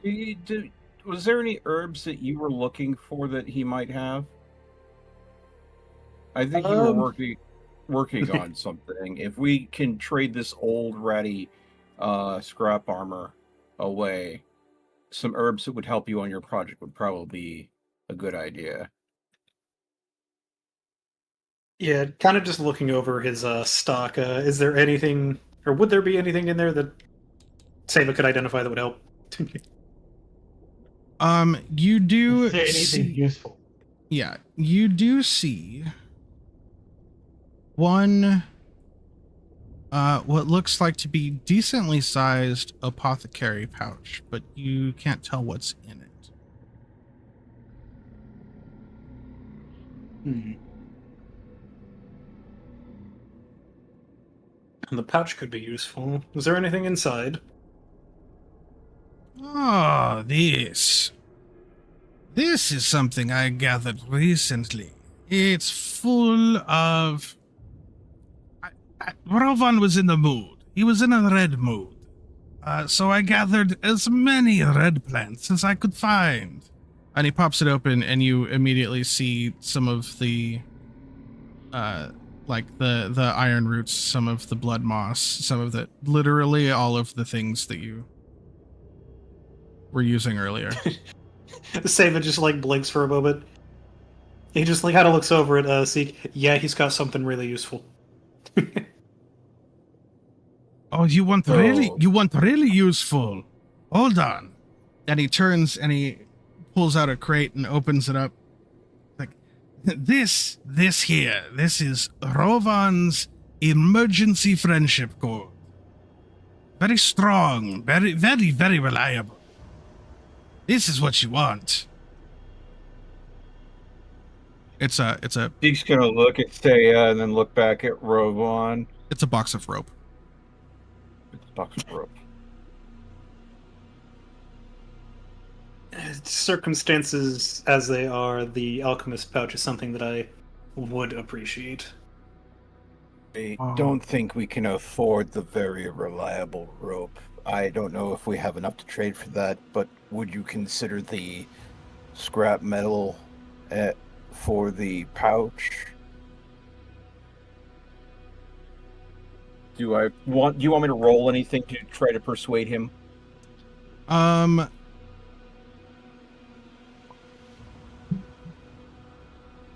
Sadia, was there any herbs that you were looking for that he might have? I think you were working on something. If we can trade this old ratty scrap armor away, some herbs that would help you on your project would probably be a good idea. Yeah, kind of just looking over his stock. Is there anything, or would there be anything in there that Seva could identify that would help? You do Is there anything see, useful? yeah, you do see one what looks like to be decently sized apothecary pouch, but you can't tell what's in it. And the pouch could be useful. Is there anything inside? Oh, this is something I gathered recently. It's full of Rovan was in the mood. He was in a red mood. So I gathered as many red plants as I could find. And he pops it open, and you immediately see some of the, like the iron roots, some of the blood moss, some of the, literally all of the things that you were using earlier. Seva just like blinks for a moment. He just like kind of looks over at Seek. Yeah, he's got something really useful. Oh, you want really useful. Hold on. And he turns and he pulls out a crate and opens it up. Like, this here, this is Rovan's emergency friendship code. Very strong, very, very, very reliable. This is what you want. It's a Deke's gonna look at Saya and then look back at Rovan. it's a box of rope. It's a box of rope. Circumstances as they are, the alchemist pouch is something that I would appreciate. I don't think we can afford the very reliable rope. I don't know if we have enough to trade for that, but would you consider the scrap metal for the pouch? Do you want me to roll anything to try to persuade him?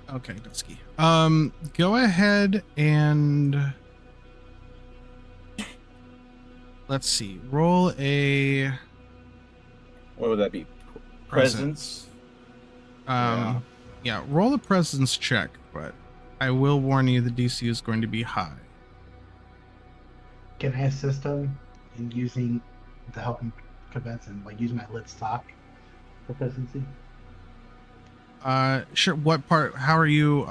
Okay, Dusky. Go ahead and let's see. Roll a What would that be? Presence? Yeah, roll a presence check, but I will warn you the DC is going to be high. Can I assist him in using to help him convince and like using my lit stock proficiency? Sure. What part? How are you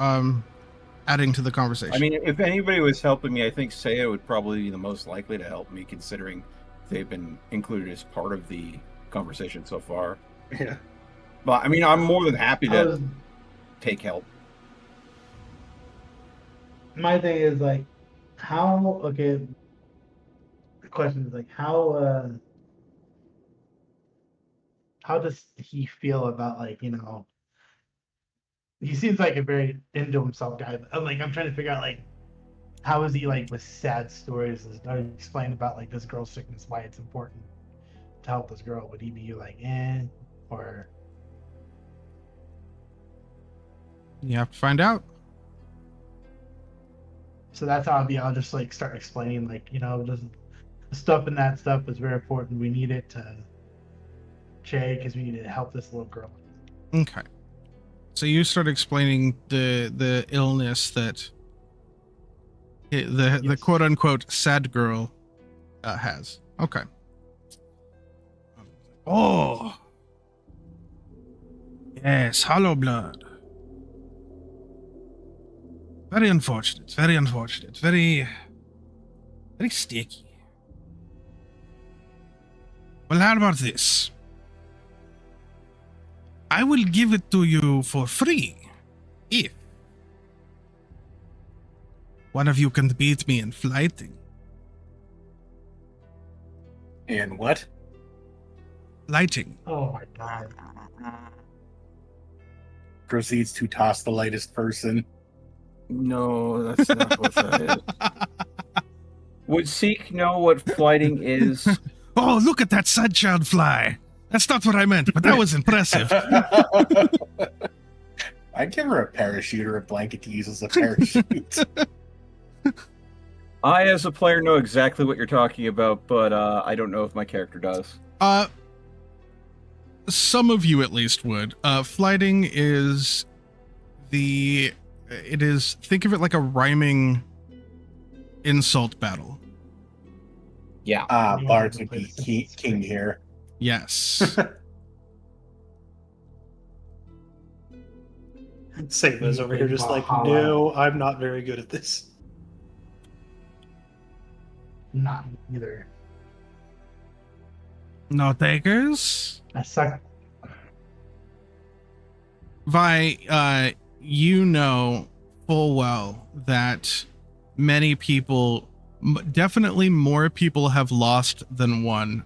adding to the conversation? I mean, if anybody was helping me, I think Saya would probably be the most likely to help me, considering they've been included as part of the conversation so far. Yeah. But I mean, I'm more than happy to take help. My thing is like, how? Okay. The question is like, how does he feel about like he seems like a very into himself guy. But I'm trying to figure out like how is he like with sad stories? Or explain about like this girl's sickness, why it's important to help this girl. Would he be like or? You have to find out. So that's how I'll just like start explaining like just the stuff and that stuff is very important. We need it to Che because we need to help this little girl. Okay. So you start explaining the illness that the quote unquote sad girl has. Okay. Oh. Yes, hollow blood. Very unfortunate. Very unfortunate. Very sticky. Well, how about this? I will give it to you for free if one of you can beat me in flighting. And what? Lighting. Oh my god. Proceeds to toss the lightest person. No, that's not what that is. Would Seek know what flighting is? Oh, look at that sunchild fly. That's not what I meant, but that was impressive. I'd give her a parachute or a blanket to use as a parachute. I, as a player, know exactly what you're talking about, but I don't know if my character does. Some of you at least would. Flighting is think of it like a rhyming insult battle. Yeah. Bards would be king here. Yes. Seva's over here just like, no, I'm not very good at this. Not either. No takers? I suck. Vi, you know full well that many people, definitely more people have lost than one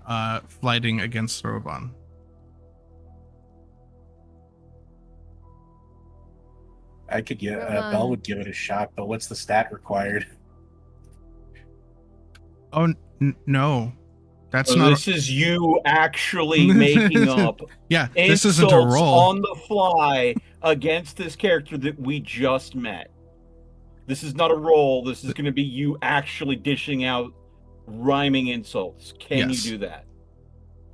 flighting against Rovan. I could get Bell would give it a shot, but what's the stat required? Oh, no. That's So not. this is you actually making up Yeah, this isn't a insults roll. on the fly against this character that we just met. This is not a roll. This is going to be you actually dishing out rhyming insults. Can Yes. you do that?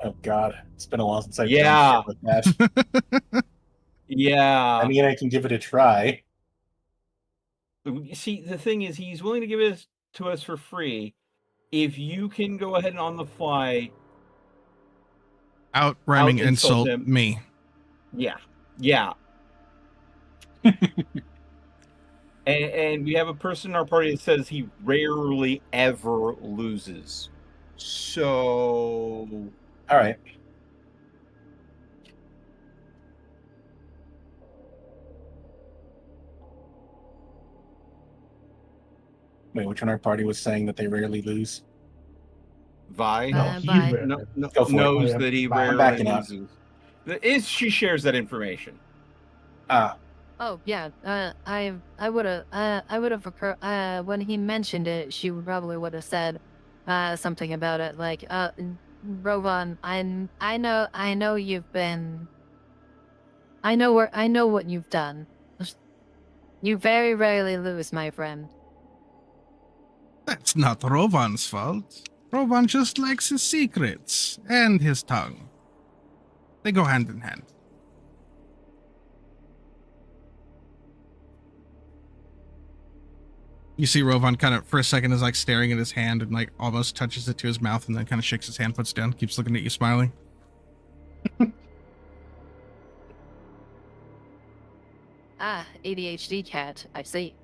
Oh God, it's been a while since I've Yeah. done shit like that. Yeah. I mean, I can give it a try. See, the thing is, he's willing to give it to us for free. If you can go ahead and on the fly Out rhyming insult insult him. me. Yeah. and we have a person in our party that says he rarely ever loses. So, All right. Wait, which one our party was saying that they rarely lose? Vi No, Vi. he rarely. Go for it. knows Oh, yeah. that he I'm rarely backing up. loses. She shares that information. Oh yeah, I would have when he mentioned it, she probably would have said something about it like Rovan, I know you've been I know what you've done. You very rarely lose, my friend. That's not Rovan's fault. Rovan just likes his secrets and his tongue. They go hand in hand. You see Rovan kind of, for a second, is like staring at his hand and like almost touches it to his mouth and then kind of shakes his hand, puts it down, keeps looking at you, smiling. ADHD cat, I see.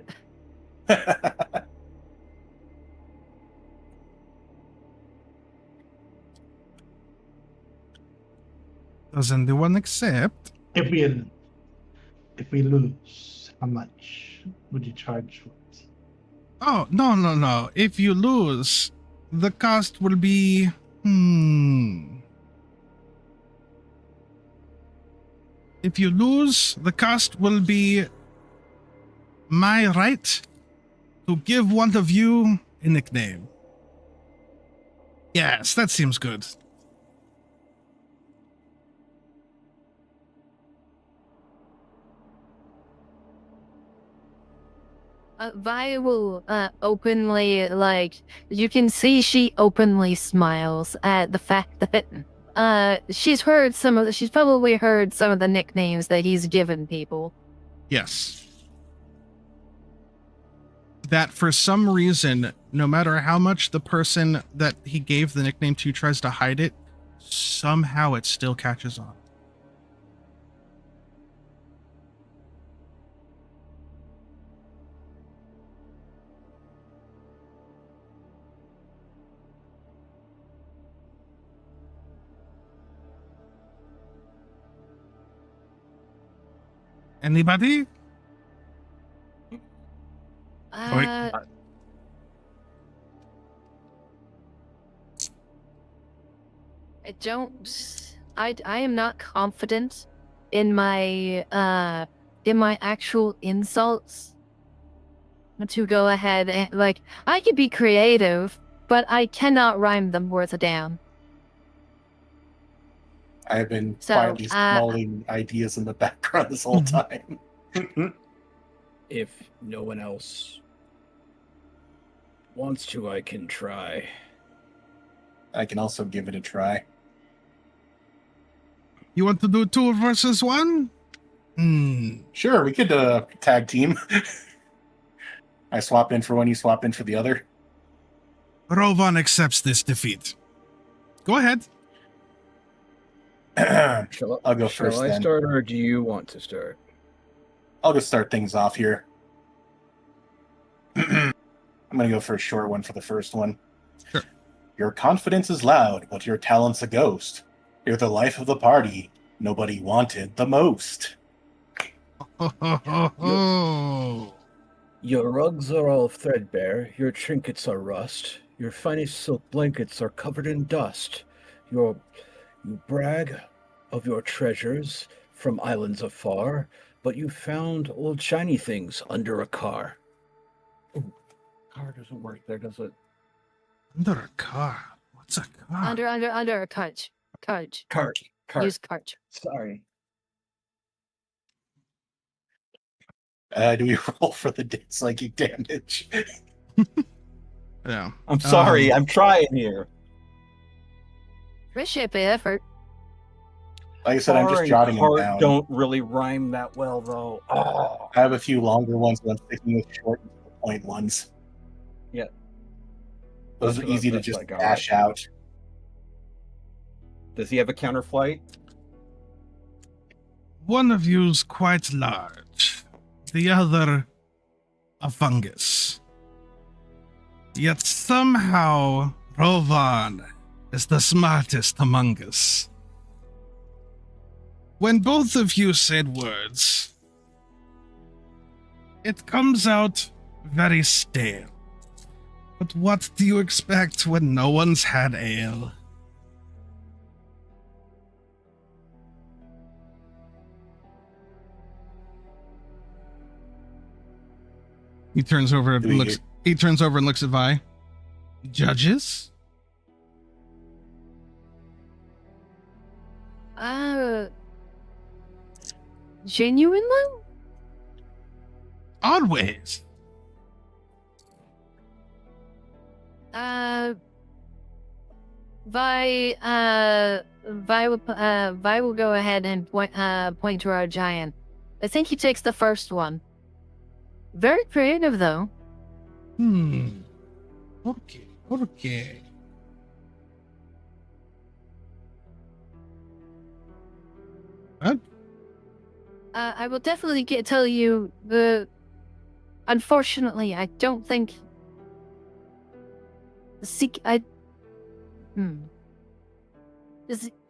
Does anyone accept? If we lose, how much would you charge for it? Oh, no. If you lose, the cost will be... If you lose, the cost will be my right to give one of you a nickname. Yes, that seems good. Vi will openly, like, you can see she openly smiles at the fact that she's probably heard some of the nicknames that he's given people. Yes. That for some reason, no matter how much the person that he gave the nickname to tries to hide it, somehow it still catches on. Anybody? don't. I am not confident in my actual insults to go ahead and like I could be creative, but I cannot rhyme them worth a damn. I have been So, quietly mulling ideas in the background this whole time. If no one else wants to, I can try. I can also give it a try. You want to do 2 versus 1? Sure, we could tag team. I swap in for one, you swap in for the other. Rovan accepts this defeat. Go ahead. I'll go first Shall I then. start, or do you want to start? I'll just start things off here. I'm going to go for a short one for the first one. Sure. Your confidence is loud, but your talent's a ghost. You're the life of the party. Nobody wanted the most. Your rugs are all threadbare, your trinkets are rust, your finest silk blankets are covered in dust. You brag of your treasures from islands afar, but you found old shiny things under a car. Ooh, car doesn't work there, does it? Under a car? What's a car? under a cart. Cart. Use cart. Sorry. Do we roll for the psychic damage? Yeah. I'm sorry. I'm trying here. Appreciate the effort. Like I said, I'm Car just and jotting them cart down. don't really rhyme that well, though. Oh. I have a few longer ones, but I'm sticking with short point ones. Yeah. Those are easy to That's just what I got, dash right? out. Does he have a counterflight? One of you's quite large. The other, a fungus. Yet somehow, Rovan is the smartest among us. When both of you said words, it comes out very stale. But what do you expect when no one's had ale? He turns over and looks. He turns over and looks at Vi. Judges? Genuine though? Always. Vi will go ahead and point to our giant. I think he takes the first one. Very creative though. Okay. Okay. What? I will definitely tell you the. Unfortunately, I don't think.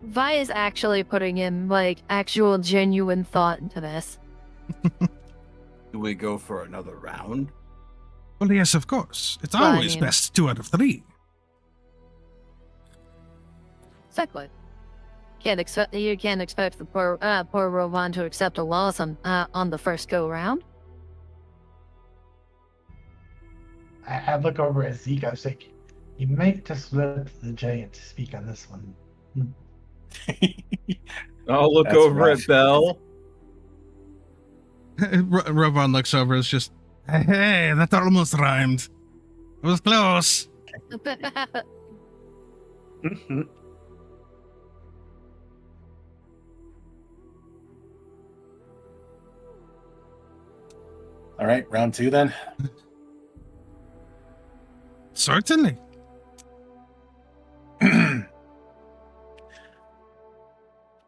Vi is actually putting in like actual genuine thought into this. Do we go for another round? Well, yes, of course. It's Well, I always mean- best 2 out of 3. Exactly. You can't expect the poor Rovan to accept a loss on the first go round. I look over at Zeke. I was like, you might just let the giant speak on this one. I'll look That's over rough. at Belle. Rovan looks over. It's just, hey, that almost rhymed. It was close. All right, round 2 then. Certainly.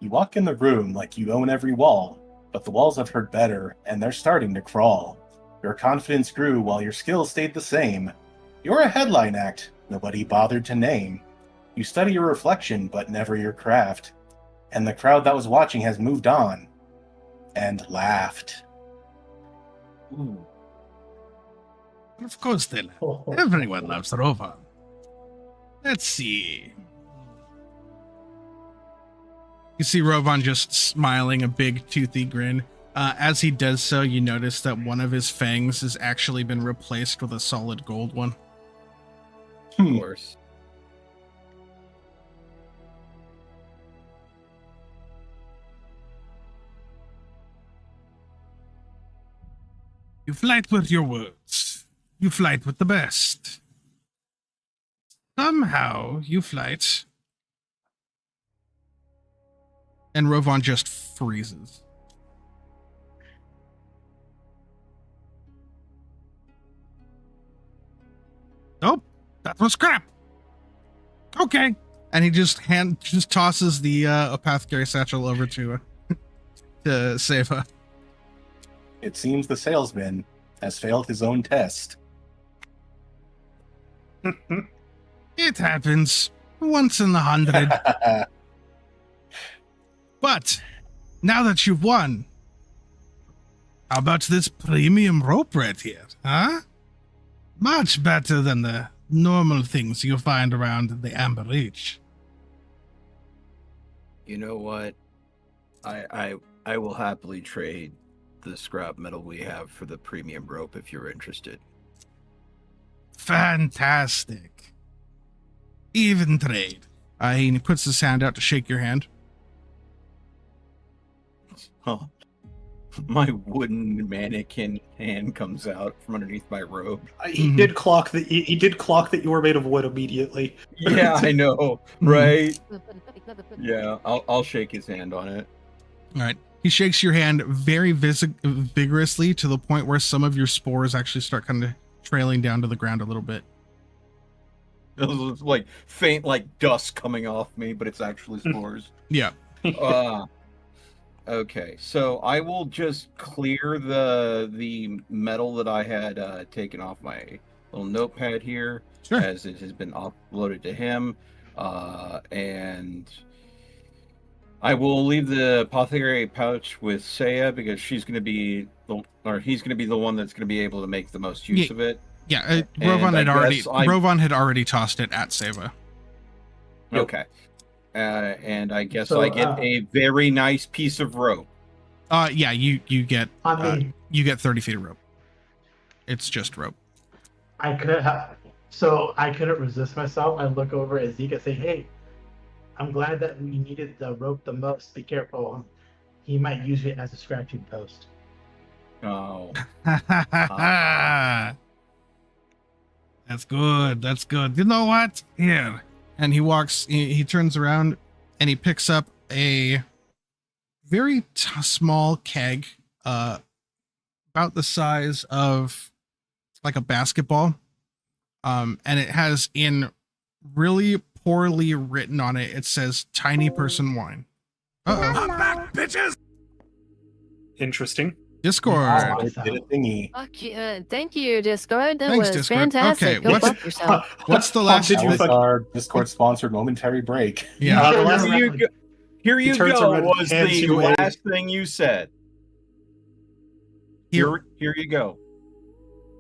You walk in the room like you own every wall, but the walls have heard better, and they're starting to crawl. Your confidence grew while your skills stayed the same. You're a headline act nobody bothered to name. You study your reflection, but never your craft. And the crowd that was watching has moved on and laughed. Ooh. Of course they laugh. Everyone loves Rovan. Let's see. You see Rovan just smiling a big toothy grin. As he does so, you notice that one of his fangs has actually been replaced with a solid gold one. Of course. You fight with your words. You fight with the best. Somehow you fight. And Rovan just freezes. Oh, that was crap. Okay. And he just tosses the apothecary satchel over to Seva. It seems the salesman has failed his own test. It happens once in 100. But now that you've won, how about this premium rope right here, huh? Much better than the normal things you find around the Amber Reach. You know what? I will happily trade the scrap metal we have for the premium rope if you're interested. Fantastic. Even trade. And he puts his hand out to shake your hand. Oh, my wooden mannequin hand comes out from underneath my robe. He did clock that. He did clock that you were made of wood immediately. Yeah, I know, right? Yeah, I'll shake his hand on it. All right. He shakes your hand very vigorously to the point where some of your spores actually start kind of trailing down to the ground a little bit. It was like faint, like dust coming off me, but it's actually spores. Yeah. Okay, so I will just clear the metal that I had taken off my little notepad here, Sure. as it has been uploaded to him, and I will leave the apothecary pouch with Saya because she's going to be he's going to be the one that's going to be able to make the most use of it. Yeah, Rovan had already tossed it at Seva. Okay. And I guess I get a very nice piece of rope. Yeah, you get you get 30 feet of rope. It's just rope. I couldn't resist myself. I look over at Zeke and say, "Hey, I'm glad that we needed the rope the most. Be careful. He might use it as a scratching post." Oh. That's good. That's good. You know what? Here. And he turns around and he picks up a very small keg, about the size of like a basketball. And it has in really poorly written on it, it says tiny person wine. Uh-oh. I'm back, bitches! Interesting. Discord. Did a thingy. Thank you, Discord. That Thanks, was Discord. fantastic. Okay, Go fuck yourself. What's the last? That was our Discord-sponsored momentary break. Yeah. Here you turns go. around and Was hands the you a- last thing you said? Here you go.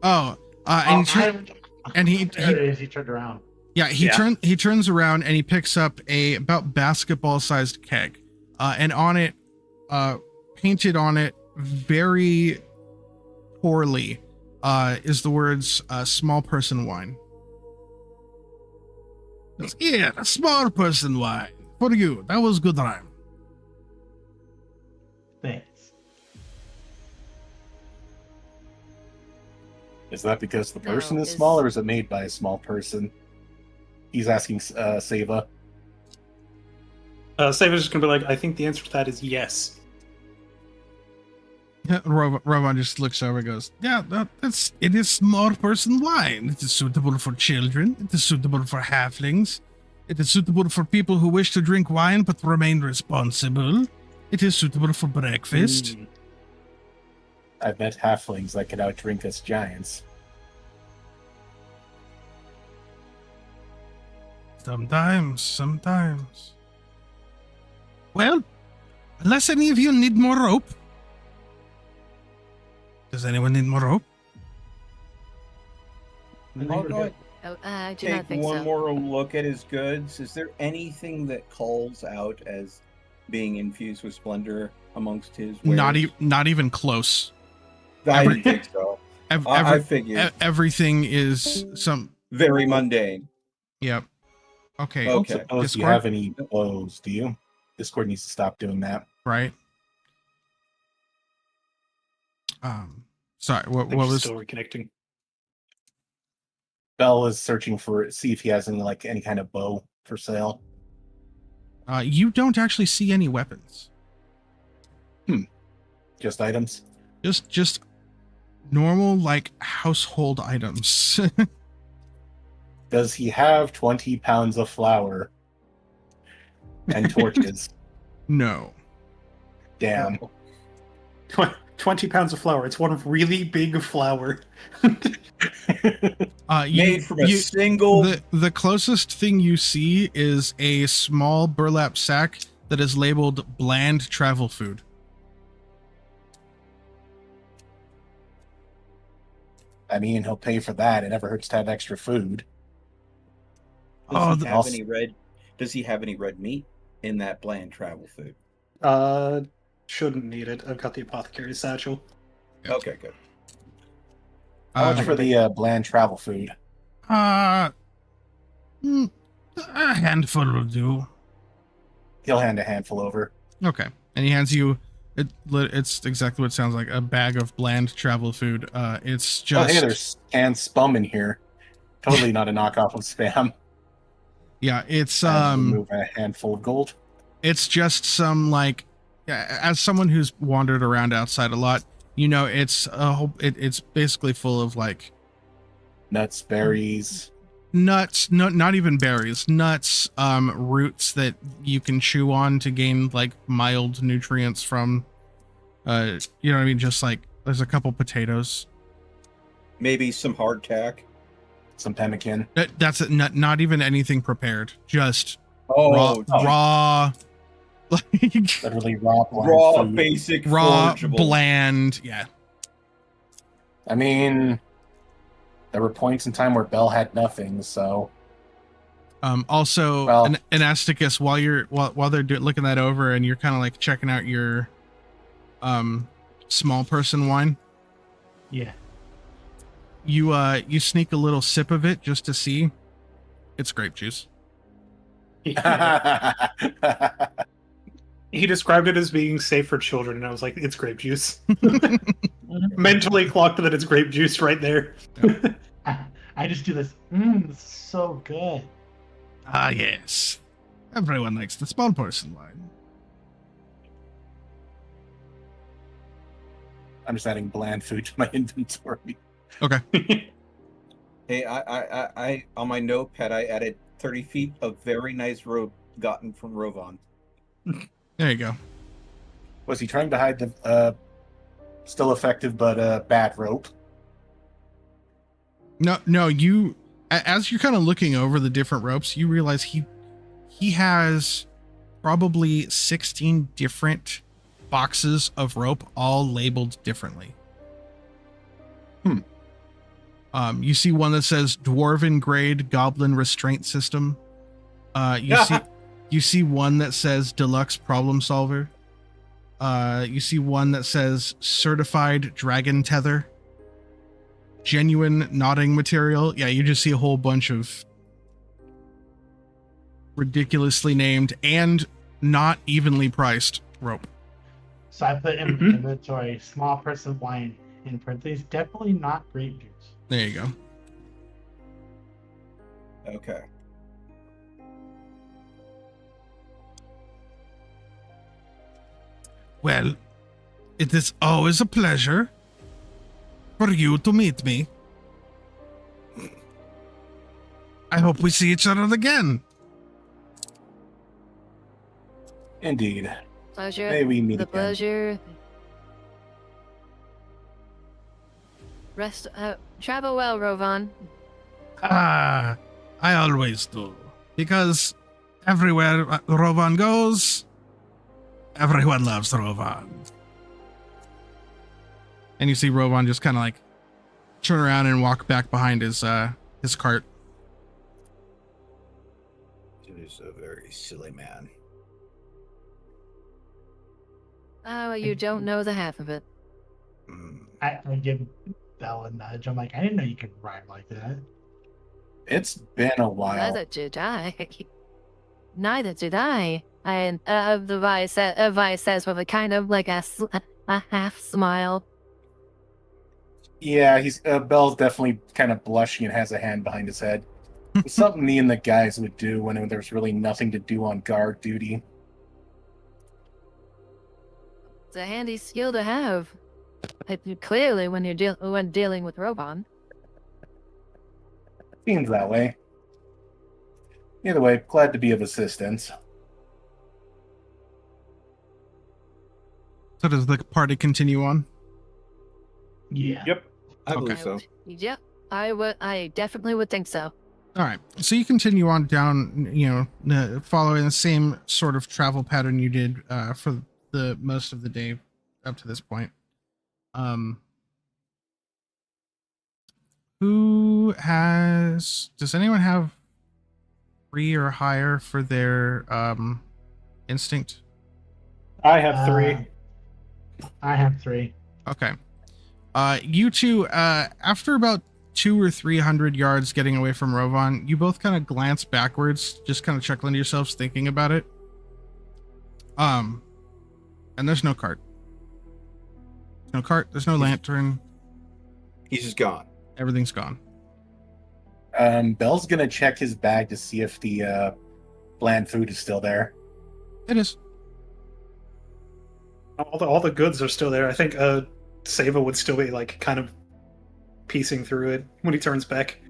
Oh, and he turned around. Yeah, he turns around and he picks up a about basketball-sized keg, and on it, painted on it very poorly, is the words "small person wine." Yeah, a small person wine for you. That was good rhyme. Thanks. Is that because the person No, is small, or is it made by a small person? He's asking Seva. Sava's just gonna be like, I think the answer to that is yes. Rovan just looks over and goes, "Yeah, it is small person wine. It is suitable for children. It is suitable for halflings. It is suitable for people who wish to drink wine but remain responsible. It is suitable for breakfast." I've met halflings that can outdrink us giants. Sometimes. Well, unless any of you need more rope. Does anyone need more rope? I do Take not think one so. more look at his goods. Is there anything that calls out as being infused with splendor amongst his Not wares? not even close. I didn't think so. I figured. Everything is some Very mundane. Yep. Okay. I don't Okay. suppose you Discord? have any bows, do you? Discord needs to stop doing that. Right. Sorry. I What think she's was? still reconnecting. Bell is searching see if he has any kind of bow for sale. You don't actually see any weapons. Just items. Just normal like household items. Does he have 20 pounds of flour and torches? No. Damn. 20 pounds of flour. It's one really big flour. Made from a single. The closest thing you see is a small burlap sack that is labeled bland travel food. I mean, he'll pay for that. It never hurts to have extra food. Does he have any red meat in that bland travel food? Shouldn't need it. I've got the apothecary's satchel. Okay, good. How much for the bland travel food? A handful will do. He'll hand a handful over. Okay, and he hands you. It's exactly what it sounds like, a bag of bland travel food. It's just. Oh, hey, there's canned spum in here. Totally not a knockoff of Spam. Yeah, it's remove a handful of gold. It's just some like, as someone who's wandered around outside a lot, you know, it's a whole. It's basically full of like nuts, berries, nuts. No, not even berries. Nuts, roots that you can chew on to gain like mild nutrients from. You know what I mean? Just like there's a couple potatoes. Maybe some hardtack. Some pemmican. That's it. Not even anything prepared. Just raw. Like Literally raw food. Basic, raw, forageable. bland. Yeah. I mean, there were points in time where Bell had nothing, so. Also, well, an Asticus, while they're looking that over, and you're kind of like checking out your, small person wine. Yeah. You sneak a little sip of it just to see. It's grape juice. He described it as being safe for children, and I was like, it's grape juice. Mentally clocked that it's grape juice right there. I just do this. This is so good. Ah, yes. Everyone likes the small person wine. I'm just adding bland food to my inventory. Okay. Hey, I on my notepad I added 30 feet of very nice rope gotten from Rovan. There you go. Was he trying to hide the still effective but bad rope? No, you as you're kind of looking over the different ropes, you realize he has probably 16 different boxes of rope, all labeled differently. You see one that says Dwarven Grade Goblin Restraint System. You see one that says Deluxe Problem Solver. You see one that says Certified Dragon Tether. Genuine Knotting Material. Yeah, you just see a whole bunch of ridiculously named and not evenly priced rope. So I put in inventory small person wine in parentheses. Definitely not grape juice. There you go. Okay. Well, it is always a pleasure for you to meet me. I hope we see each other again. Indeed. Pleasure. May we meet The again. pleasure. Travel well, Rovan. Ah, I always do. Because everywhere Rovan goes, everyone loves Rovan. And you see Rovan just kind of like turn around and walk back behind his cart. He is a very silly man. Oh, you don't know the half of it. I give Belle a nudge. I'm like, I didn't know you could rhyme like that. It's been a while. Neither did I. Neither did I. And the vice says with a kind of like a half smile. Yeah, he's Belle's definitely kind of blushing and has a hand behind his head. It's something me and the guys would do when there's really nothing to do on guard duty. It's a handy skill to have. Clearly, when you're when dealing with Roban. Seems that way. Either way, glad to be of assistance. So does the party continue on? Yeah. Yep. I Okay. believe so. Yep, I definitely would think so. All right. So you continue on down, following the same sort of travel pattern you did for the most of the day up to this point. Does anyone have 3 or higher for their instinct? I have 3. I have 3. Okay. You two, after about 200 or 300 yards getting away from Rovan, you both kind of glance backwards, just kind of chuckling to yourselves, thinking about it. And there's no cart. No cart, there's no lantern. He's just gone. Everything's gone. Belle's gonna check his bag to see if the bland food is still there. It is. All the goods are still there. I think Sava would still be like kind of piecing through it when he turns back.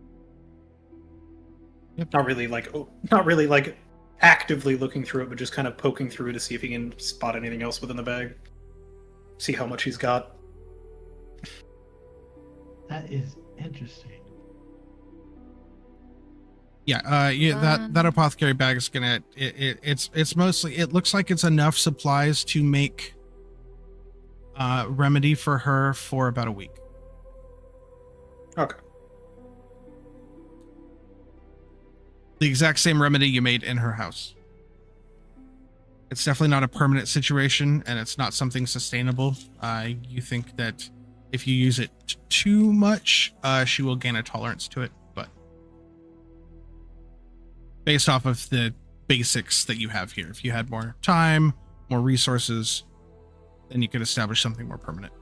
Yep. Not really like actively looking through it, but just kind of poking through to see if he can spot anything else within the bag. See how much he's got. That is interesting. Yeah, that apothecary bag is gonna it's mostly, it looks like it's enough supplies to make remedy for her for about a week. Okay. The exact same remedy you made in her house. It's definitely not a permanent situation, and it's not something sustainable. You think that if you use it too much, she will gain a tolerance to it, but based off of the basics that you have here, if you had more time, more resources, then you could establish something more permanent.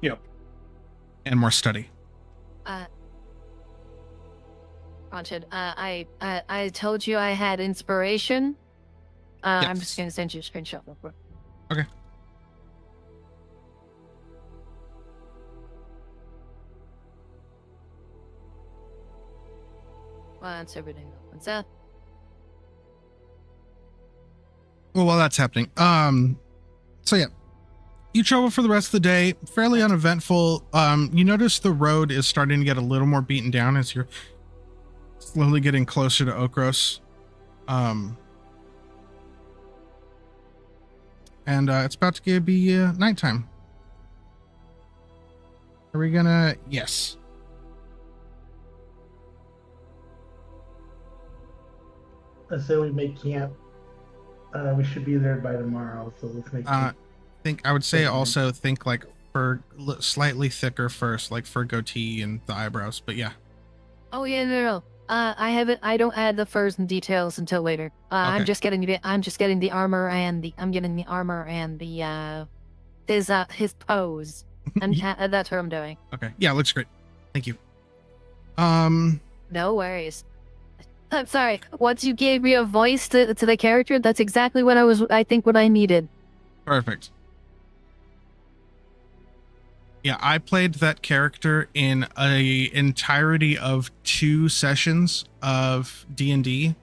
Yep. And more study. Haunted, I told you I had inspiration. I'm Yes. just gonna send you a screenshot real quick. Okay. Once everything opens up. Well, while that's happening, so yeah, you travel for the rest of the day, fairly uneventful. You notice the road is starting to get a little more beaten down as you're slowly getting closer to Okros. And it's about to be nighttime. Are we gonna? Yes. Let's say we make camp. We should be there by tomorrow, so let's make camp. I would say also think like for slightly thicker first, like for goatee and the eyebrows. But yeah. Oh yeah, no. I don't add the furs and details until later. I'm Okay. just getting the armor and the his pose. And that's what I'm doing. Okay. Yeah, looks great. Thank you. No worries. I'm sorry. Once you gave me a voice to the character, that's exactly what I think what I needed. Perfect. Yeah, I played that character in a entirety of 2 sessions of D&D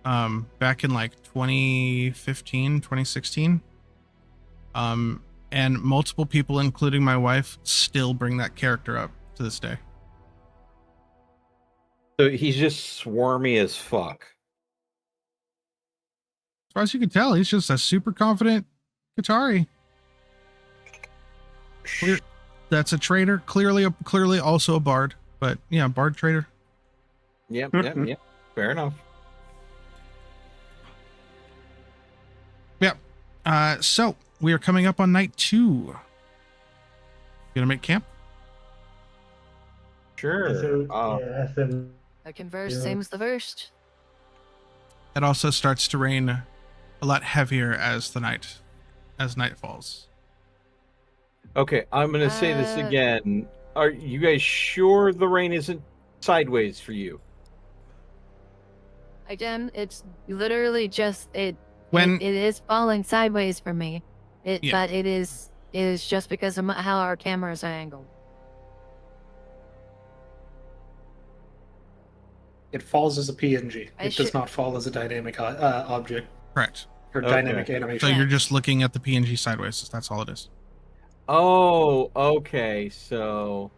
back in like 2015, 2016. And multiple people, including my wife, still bring that character up to this day. So he's just swarmy as fuck. As far as you can tell, he's just a super confident Qatari. That's a trader, clearly also a bard, but yeah, bard trader. Yep. Fair enough. Yep. So we are coming up on night 2. Gonna make camp? Sure. Second verse, same as the first. It also starts to rain a lot heavier as night falls. Okay, I'm gonna say this again. Are you guys sure the rain isn't sideways for you? Again, it's literally just it When is falling sideways for me. Yeah. But it is just because of how our cameras are angled. It falls as a PNG. I It does not fall as a dynamic object correct. or Okay. dynamic So animation. you're just looking at the PNG sideways. That's all it is. Oh, okay. So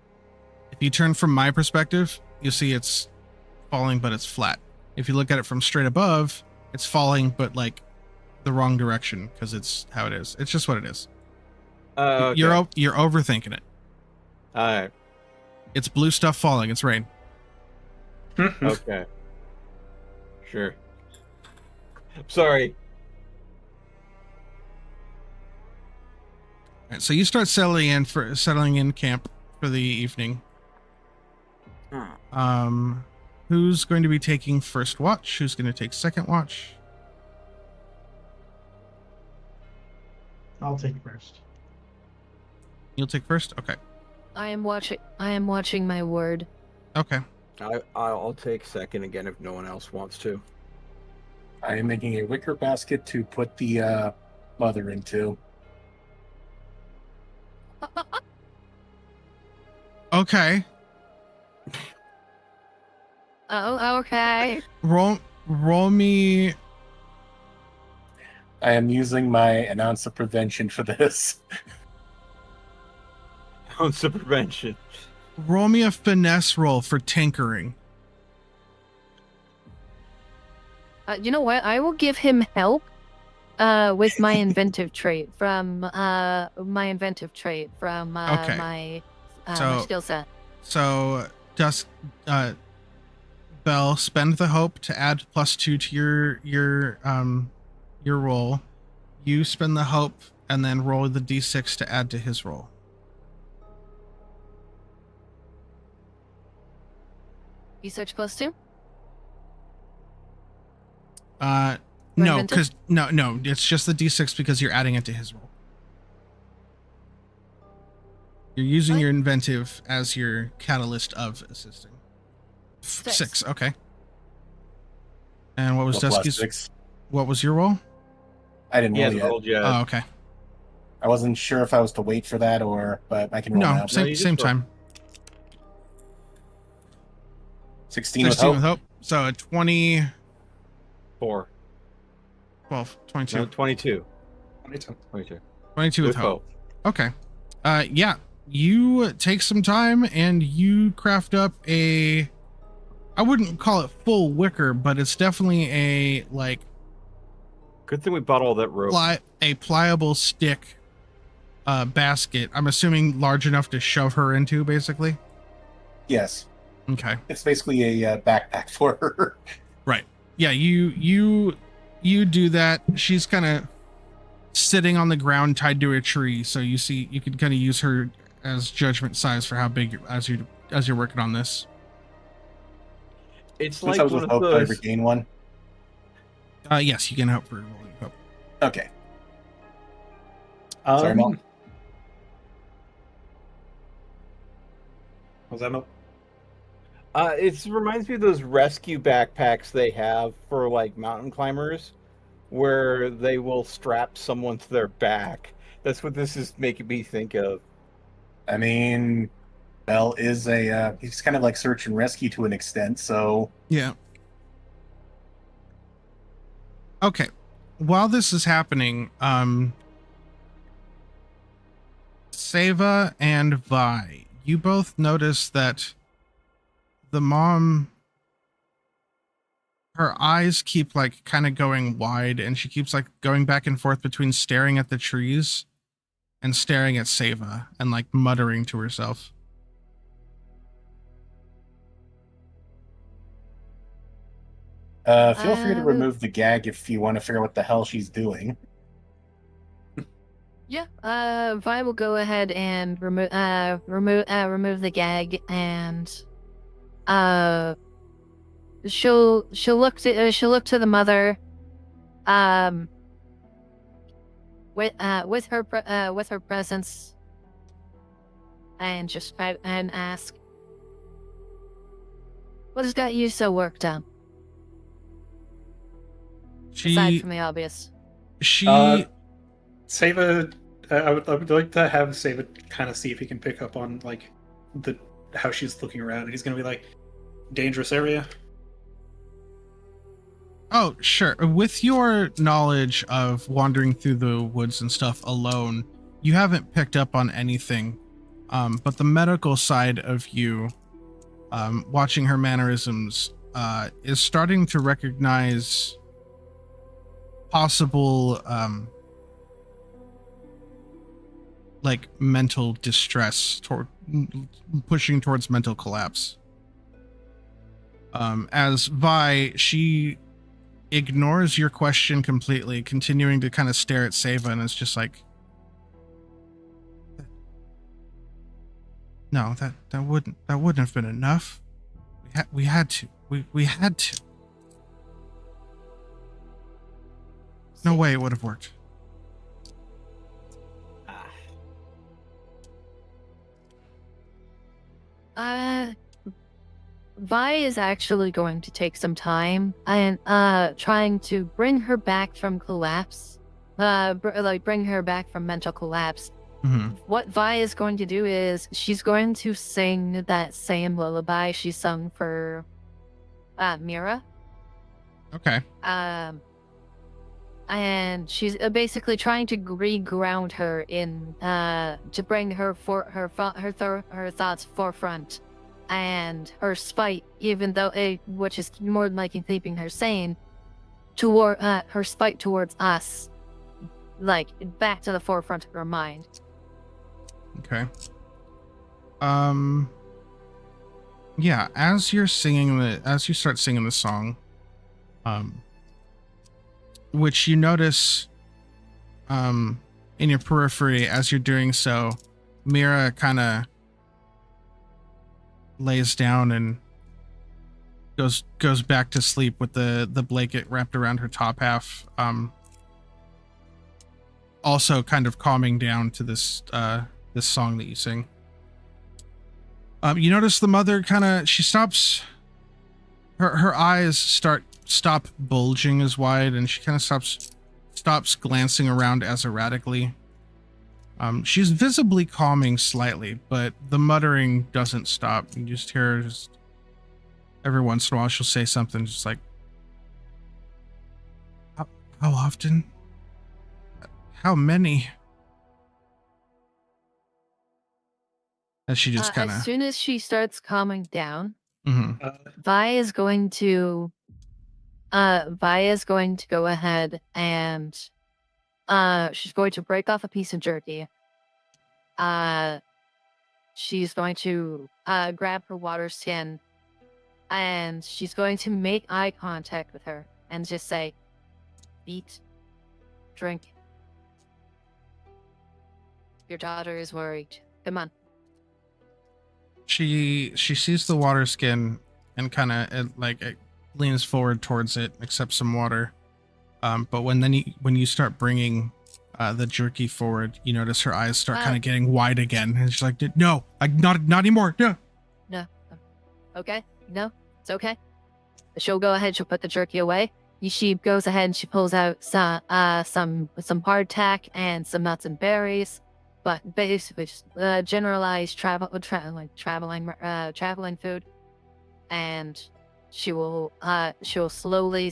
If you turn from my perspective, you'll see it's falling, but it's flat. If you look at it from straight above, it's falling, but like the wrong direction because it's how it is. It's just what it is. okay. You're overthinking it. All right. It's blue stuff falling. It's rain. Okay. Sure. Sorry. All right, so you start settling in camp for the evening. Who's going to be taking first watch? Who's going to take second watch? I'll take first. You'll take first? Okay. I am watching my word. Okay. I'll take second again if no one else wants to. I am making a wicker basket to put the mother into. Okay. Oh, okay. Roll me. I am using my ounce of prevention for this. Ounce of prevention. Roll me a finesse roll for tinkering. You know what? I will give him help with my inventive trait from my my skill set. So Belle, spend the hope to add +2 to your roll. You spend the hope and then roll the d6 to add to his roll. Research +2? No, inventive? because no, it's just the d6 because you're adding it to his roll. You're using your inventive as your catalyst of assisting. 6, okay. And what was Dusky's? +6. What was your roll? I didn't roll yet. Rolled yet. Oh, okay. I wasn't sure if I was to wait for that but I can roll No, now. same time. 16 with 16 hope. with hope. So a 20, 4. 12, 22. No, 22. 22. 22 with hope. Okay. Yeah. You take some time and you craft up I wouldn't call it full wicker, but it's definitely a like Good thing we bought all that rope. a pliable stick basket. I'm assuming large enough to shove her into, basically. Yes. Okay. It's basically a backpack for her. Right. Yeah, you do that. She's kind of sitting on the ground tied to a tree, so you can kind of use her as judgment size for how big as you're working on this. It's Since like I was one with of hope, do I those. regain one? Yes, you can help for rolling hope. Okay. Sorry, Mom. Was that no? It reminds me of those rescue backpacks they have for like mountain climbers, where they will strap someone to their back. That's what this is making me think of. I mean, Bell is he's kind of like search and rescue to an extent, so... Yeah. Okay. While this is happening, Seva and Vi, you both notice that the mom, her eyes keep like kind of going wide, and she keeps like going back and forth between staring at the trees and staring at Seva and like muttering to herself. Feel free to remove the gag if you want to figure out what the hell she's doing. Yeah. Vi will go ahead and remove the gag, and she'll look to the mother, with her presence, and just and ask, "What has got you so worked up?" Aside from the obvious. Sava, I would like to have Sava kind of see if he can pick up on like how she's looking around, and he's gonna be like, dangerous area. Oh, sure. With your knowledge of wandering through the woods and stuff alone, you haven't picked up on anything. But the medical side of you, watching her mannerisms, is starting to recognize possible, like mental distress, pushing towards mental collapse. As Vi, she ignores your question completely, continuing to kind of stare at Sava, and it's just like, no, that wouldn't have been enough. We had to. No way it would have worked. Vi is actually going to take some time and trying to bring her back from collapse, bring her back from mental collapse. Mm-hmm. What Vi is going to do is she's going to sing that same lullaby she sung for Mira. Okay. And she's basically trying to reground her in to bring her thoughts forefront, and her spite, even though which is more than likely keeping her sane, toward her spite towards us, like back to the forefront of her mind. Okay. Yeah, as you start singing the song, which you notice in your periphery as you're doing so, Mira kind of lays down and goes back to sleep with the blanket wrapped around her top half, also kind of calming down to this song that you sing. You notice the mother she stops, her eyes stop bulging as wide, and she kind of stops glancing around as erratically. She's visibly calming slightly, but the muttering doesn't stop. You just hear her every once in a while she'll say something just like, how often? How many? As she just kind of... As soon as she starts calming down, Mm-hmm. Vi is going to go ahead and she's going to break off a piece of jerky. She's going to grab her water skin, and she's going to make eye contact with her and just say, "Eat, drink. Your daughter is worried. Come on." She sees the water skin and kind of leans forward towards it, accepts some water. But when you start bringing the jerky forward, you notice her eyes start kind of getting wide again, and she's like, "No, not anymore. No." No. Okay. No, it's okay. She'll go ahead. She'll put the jerky away. She goes ahead and she pulls out some hardtack and some nuts and berries, but basically just generalized traveling food, and she'll slowly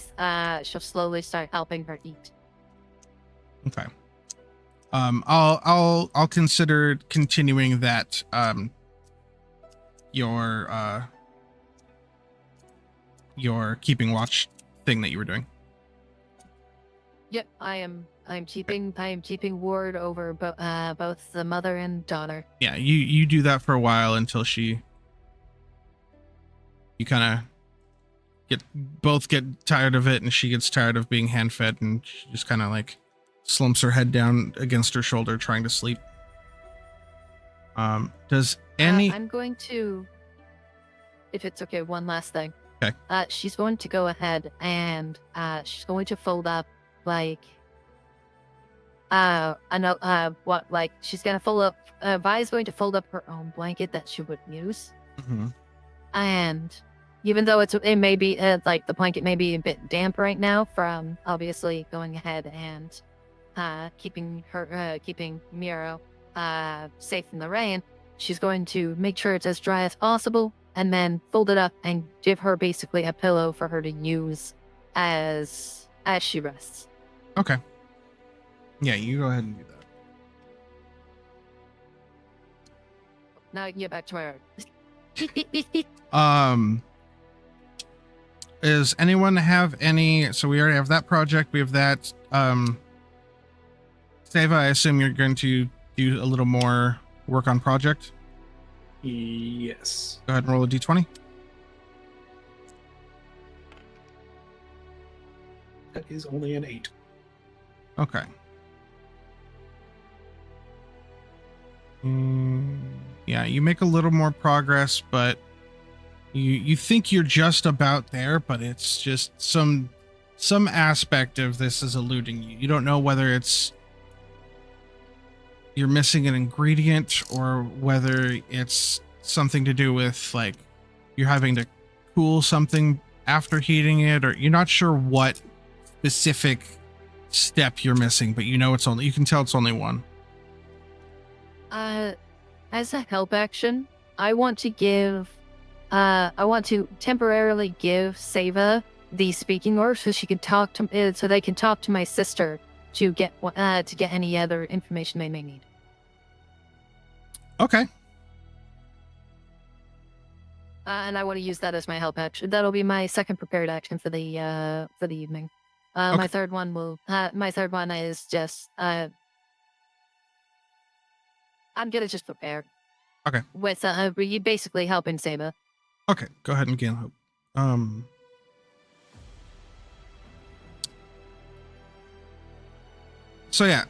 start helping her eat. Okay. I'll consider continuing that your keeping watch thing that you were doing. Yep, I'm keeping ward over both the mother and daughter. Yeah, you do that for a while until you kind of get tired of it, and she gets tired of being hand fed, and she just kind of like slumps her head down against her shoulder, trying to sleep. Does any? I'm going to, if it's okay, one last thing. Okay. She's going to go ahead and she's going to fold up like she's gonna fold up. Vi's going to fold up her own blanket that she would use, and even though it may be like the blanket may be a bit damp right now from obviously going ahead and keeping Miro safe from the rain, she's going to make sure it's as dry as possible and then fold it up and give her basically a pillow for her to use as she rests. Okay. Yeah, you go ahead and do that. Now I can get back to my art. Does anyone have any? So we already have that project. We have that. Seva, I assume you're going to do a little more work on project. Yes. Go ahead and roll a d20. That is only an 8. Okay. Yeah, you make a little more progress, but you think you're just about there, but it's just some aspect of this is eluding you. You don't know whether it's you're missing an ingredient or whether it's something to do with like you're having to cool something after heating it, or you're not sure what specific step you're missing, but you know you can tell it's only one. As a help action, I want to temporarily give Seva the speaking orb so she can talk to, so they can talk to my sister to get any other information they may need. Okay. And I want to use that as my help action. That'll be my second prepared action for the evening. Okay. My third one is just I'm gonna just prepare. Okay. With you basically helping Seva. Okay, go ahead and gain hope. So yeah,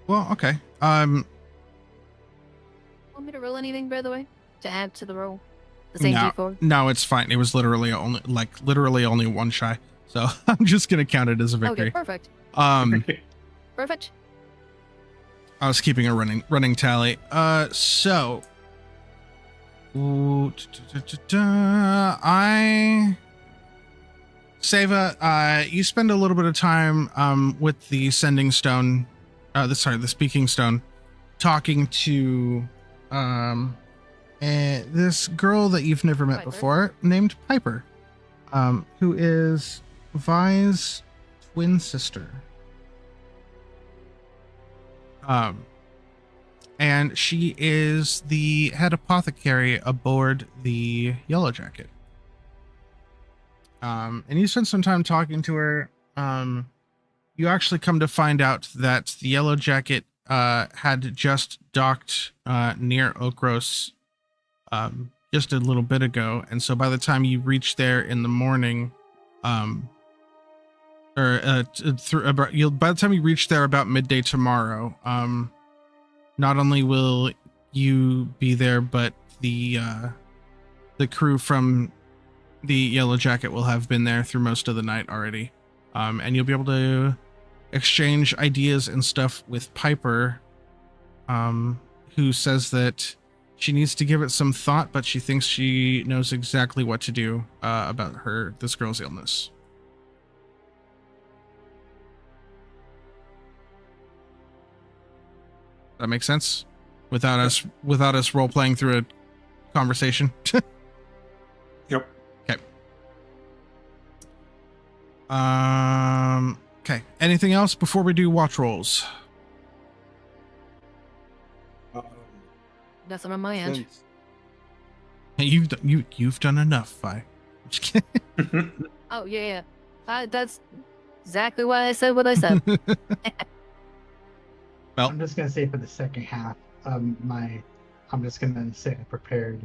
well, okay. Want me to roll anything, by the way, to add to the roll? The same D4? No, it's fine. It was literally only one shy, so I'm just gonna count it as a victory. Okay, perfect. Perfect. I was keeping a running tally. So Seva, you spend a little bit of time with the sending stone, the speaking stone, talking to this girl that you've never met before named Piper, who is Vi's twin sister. And she is the head apothecary aboard the Yellow Jacket. And you spend some time talking to her. You actually come to find out that the Yellow Jacket had just docked near Okros just a little bit ago, and so by the time you reach there in the morning, by the time you reach there about midday tomorrow, not only will you be there, but the crew from the Yellow Jacket will have been there through most of the night already, and you'll be able to exchange ideas and stuff with Piper, who says that she needs to give it some thought, but she thinks she knows exactly what to do about this girl's illness. That makes sense? Without us role playing through a conversation. Yep. Okay. Okay. Anything else before we do watch rolls? Nothing on my end. Hey, you've done enough, Vi. Oh yeah. That's exactly why I said what I said. Well, I'm just gonna say for the second half, I'm just gonna say prepared.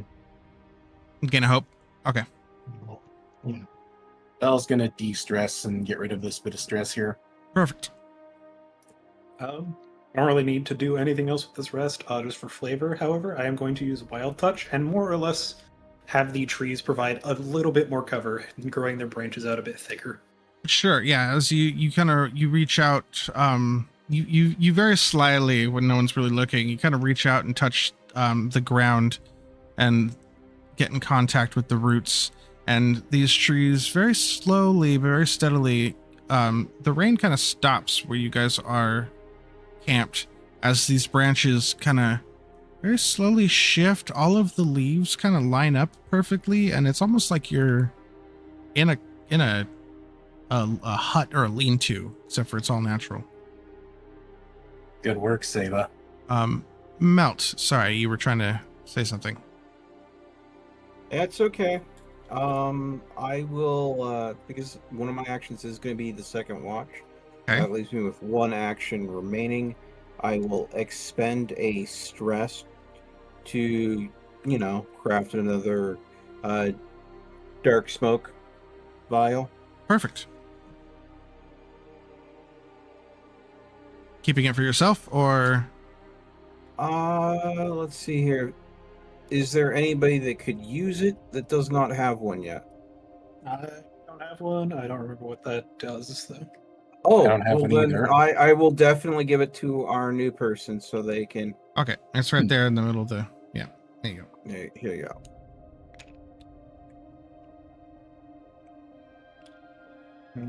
Gain a hope. Okay. Yeah. Belle's gonna de-stress and get rid of this bit of stress here. Perfect. I don't really need to do anything else with this rest, just for flavor. However, I am going to use Wild Touch and more or less have the trees provide a little bit more cover and growing their branches out a bit thicker. Sure. Yeah. As you kind of reach out, you very slyly, when no one's really looking, you kind of reach out and touch the ground and get in contact with the roots. And these trees very slowly, very steadily, the rain kind of stops where you guys are camped as these branches kind of very slowly shift. All of the leaves kind of line up perfectly, and it's almost like you're in a hut or a lean-to, except for it's all natural. Good work, Seva. Melt, sorry, you were trying to say something. That's okay. I will, because one of my actions is going to be the second watch. Okay. That leaves me with one action remaining. I will expend a stress to, craft another dark smoke vial. Perfect. Keeping it for yourself, or? Let's see here. Is there anybody that could use it that does not have one yet? I don't have one. I don't remember what that does, though. Oh, I don't have one then either. I will definitely give it to our new person so they can. Okay, it's right there in the middle of the. Yeah, there you go. Here you go.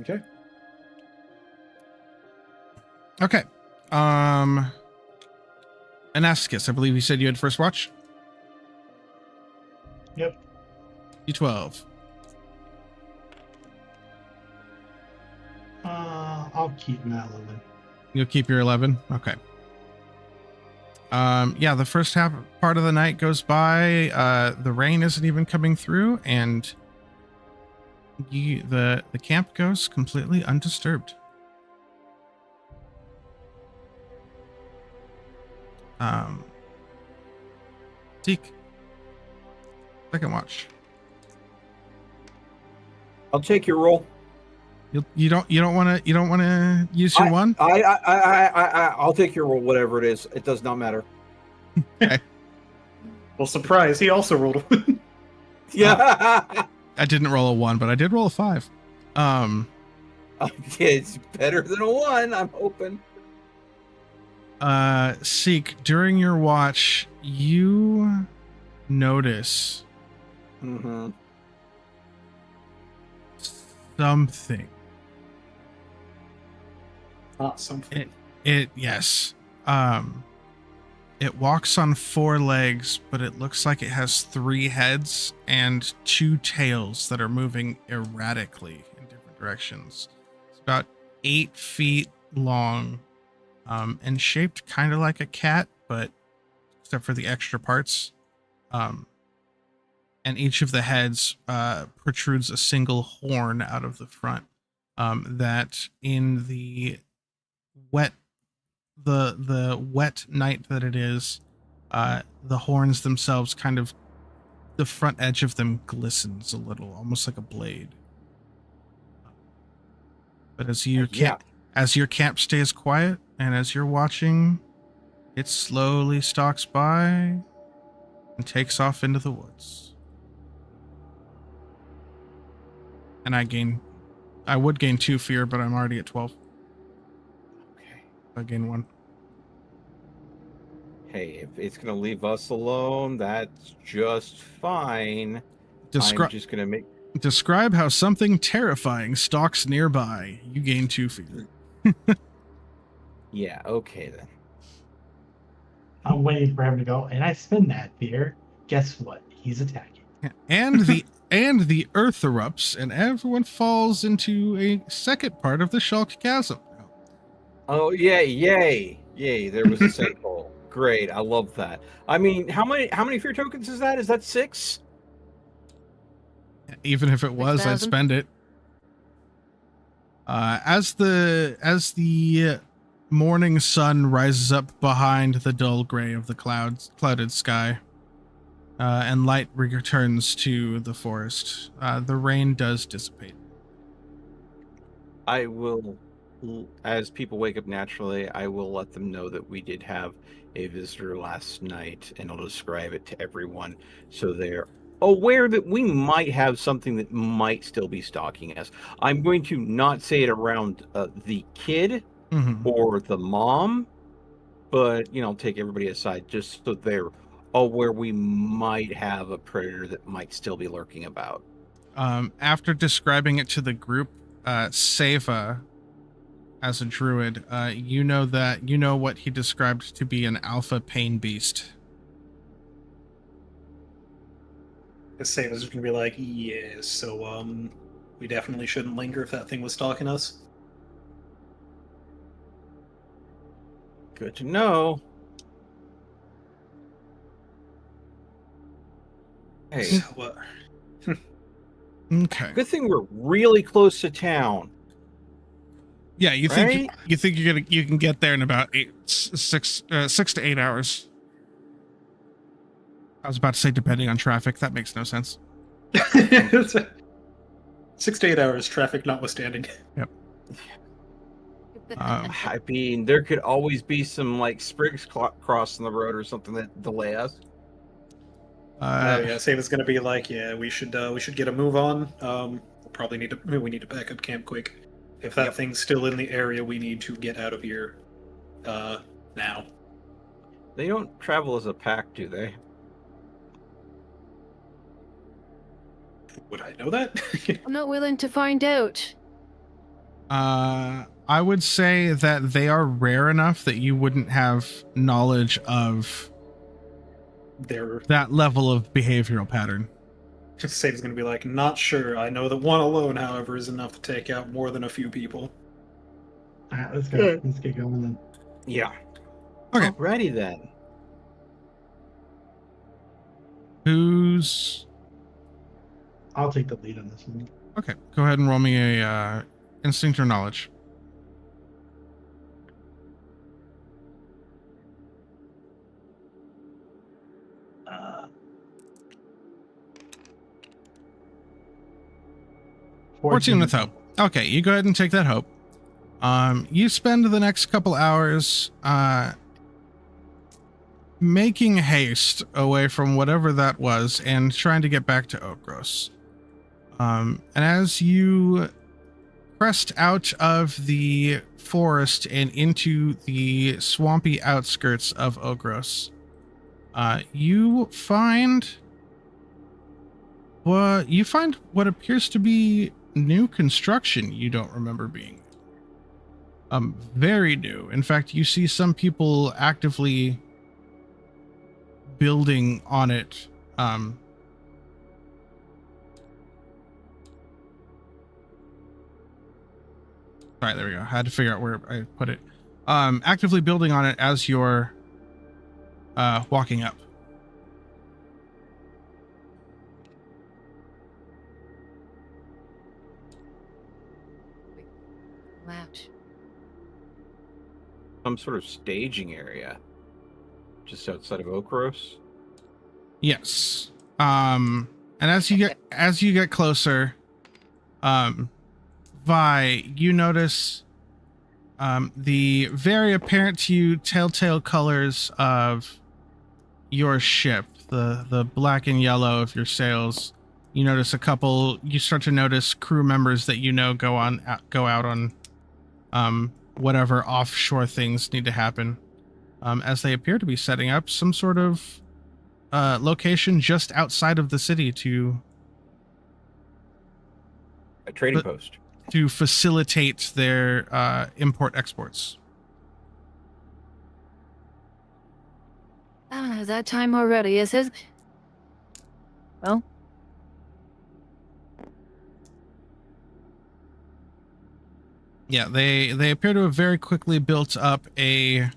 Okay. Okay. Anasticus, I believe you said you had first watch. Yep. D12. I'll keep my 11. You'll keep your 11. Okay. Yeah, the first part of the night goes by. The rain isn't even coming through, and the camp goes completely undisturbed. Zeke, second watch. I'll take your roll. You don't want to use your one? I'll take your roll, whatever it is. It does not matter. Okay. Well, surprise, he also rolled a 1. Yeah. I didn't roll a 1, but I did roll a 5. It's better than a 1, I'm hoping. Seek, during your watch, you notice something. Something. Yes. It walks on 4 legs, but it looks like it has 3 heads and 2 tails that are moving erratically in different directions. It's about 8 feet long, and shaped kind of like a cat, but except for the extra parts. And each of the heads protrudes a single horn out of the front. That in the wet night that it is, the horns themselves kind of, the front edge of them glistens a little, almost like a blade. But as your camp stays quiet and as you're watching, it slowly stalks by and takes off into the woods. And I would gain 2 fear, but I'm already at 12. Okay. I gain 1. Hey, if it's gonna leave us alone, that's just fine. I'm just gonna make. Describe how something terrifying stalks nearby. You gain 2 fear. Yeah. Okay then. I'm waiting for him to go, and I spin that fear. Guess what? He's attacking. And the earth erupts, and everyone falls into a second part of the Shulk Chasm. Oh yeah! Yay! There was a sinkhole. Great! I love that. I mean, how many fear tokens is that? Is that 6? Even if it was, I'd 6,000? spend it. As the morning sun rises up behind the dull gray of the clouded sky, and light returns to the forest, the rain does dissipate. I will, as people wake up naturally, I will let them know that we did have a visitor last night, and I'll describe it to everyone so they're aware that we might have something that might still be stalking us. I'm going to not say it around the kid Mm-hmm. or the mom, but take everybody aside just so they're aware we might have a predator that might still be lurking about. After describing it to the group, Seva, as a druid, you know what he described to be an alpha pain beast. Sava's gonna be like, yeah, so we definitely shouldn't linger if that thing was stalking us. Good to know. Hey, So, Okay. good thing we're really close to town. Yeah, you think Right? you think you can get there in about 6 to 8 hours. I was about to say depending on traffic. That makes no sense. 6 to 8 hours, traffic notwithstanding. Yep. I mean, there could always be some sprigs crossing the road or something that delay us. Yeah, Sava's gonna be like, yeah, we should get a move on. We need to back up camp quick. If that thing's still in the area, we need to get out of here now. They don't travel as a pack, do they? Would I know that? I'm not willing to find out. I would say that they are rare enough that you wouldn't have knowledge of that level of behavioral pattern. Sava's gonna be like, not sure. I know that one alone, however, is enough to take out more than a few people. All right, let's go. Let's get going then. Yeah. Okay. Alrighty then. I'll take the lead on this one. Okay, go ahead and roll me a instinct or knowledge. Uh, 14 with hope. Okay, you go ahead and take that hope. You spend the next couple hours making haste away from whatever that was and trying to get back to Oakgross. And as you crest out of the forest and into the swampy outskirts of Oakgross, you find what appears to be new construction you don't remember being. Very new. In fact, you see some people actively building on it. All right, there we go. I had to figure out where I put it. Actively building on it as you're walking up. Latch. Some sort of staging area just outside of Oakgross. Yes. And as you get closer, Vi, you notice the very apparent to you telltale colors of your ship, the black and yellow of your sails. You start to notice crew members that go out on whatever offshore things need to happen, as they appear to be setting up some sort of location just outside of the city to A trading post. to facilitate their import exports. That time already, is it? Well, Yeah, they appear to have very quickly built up a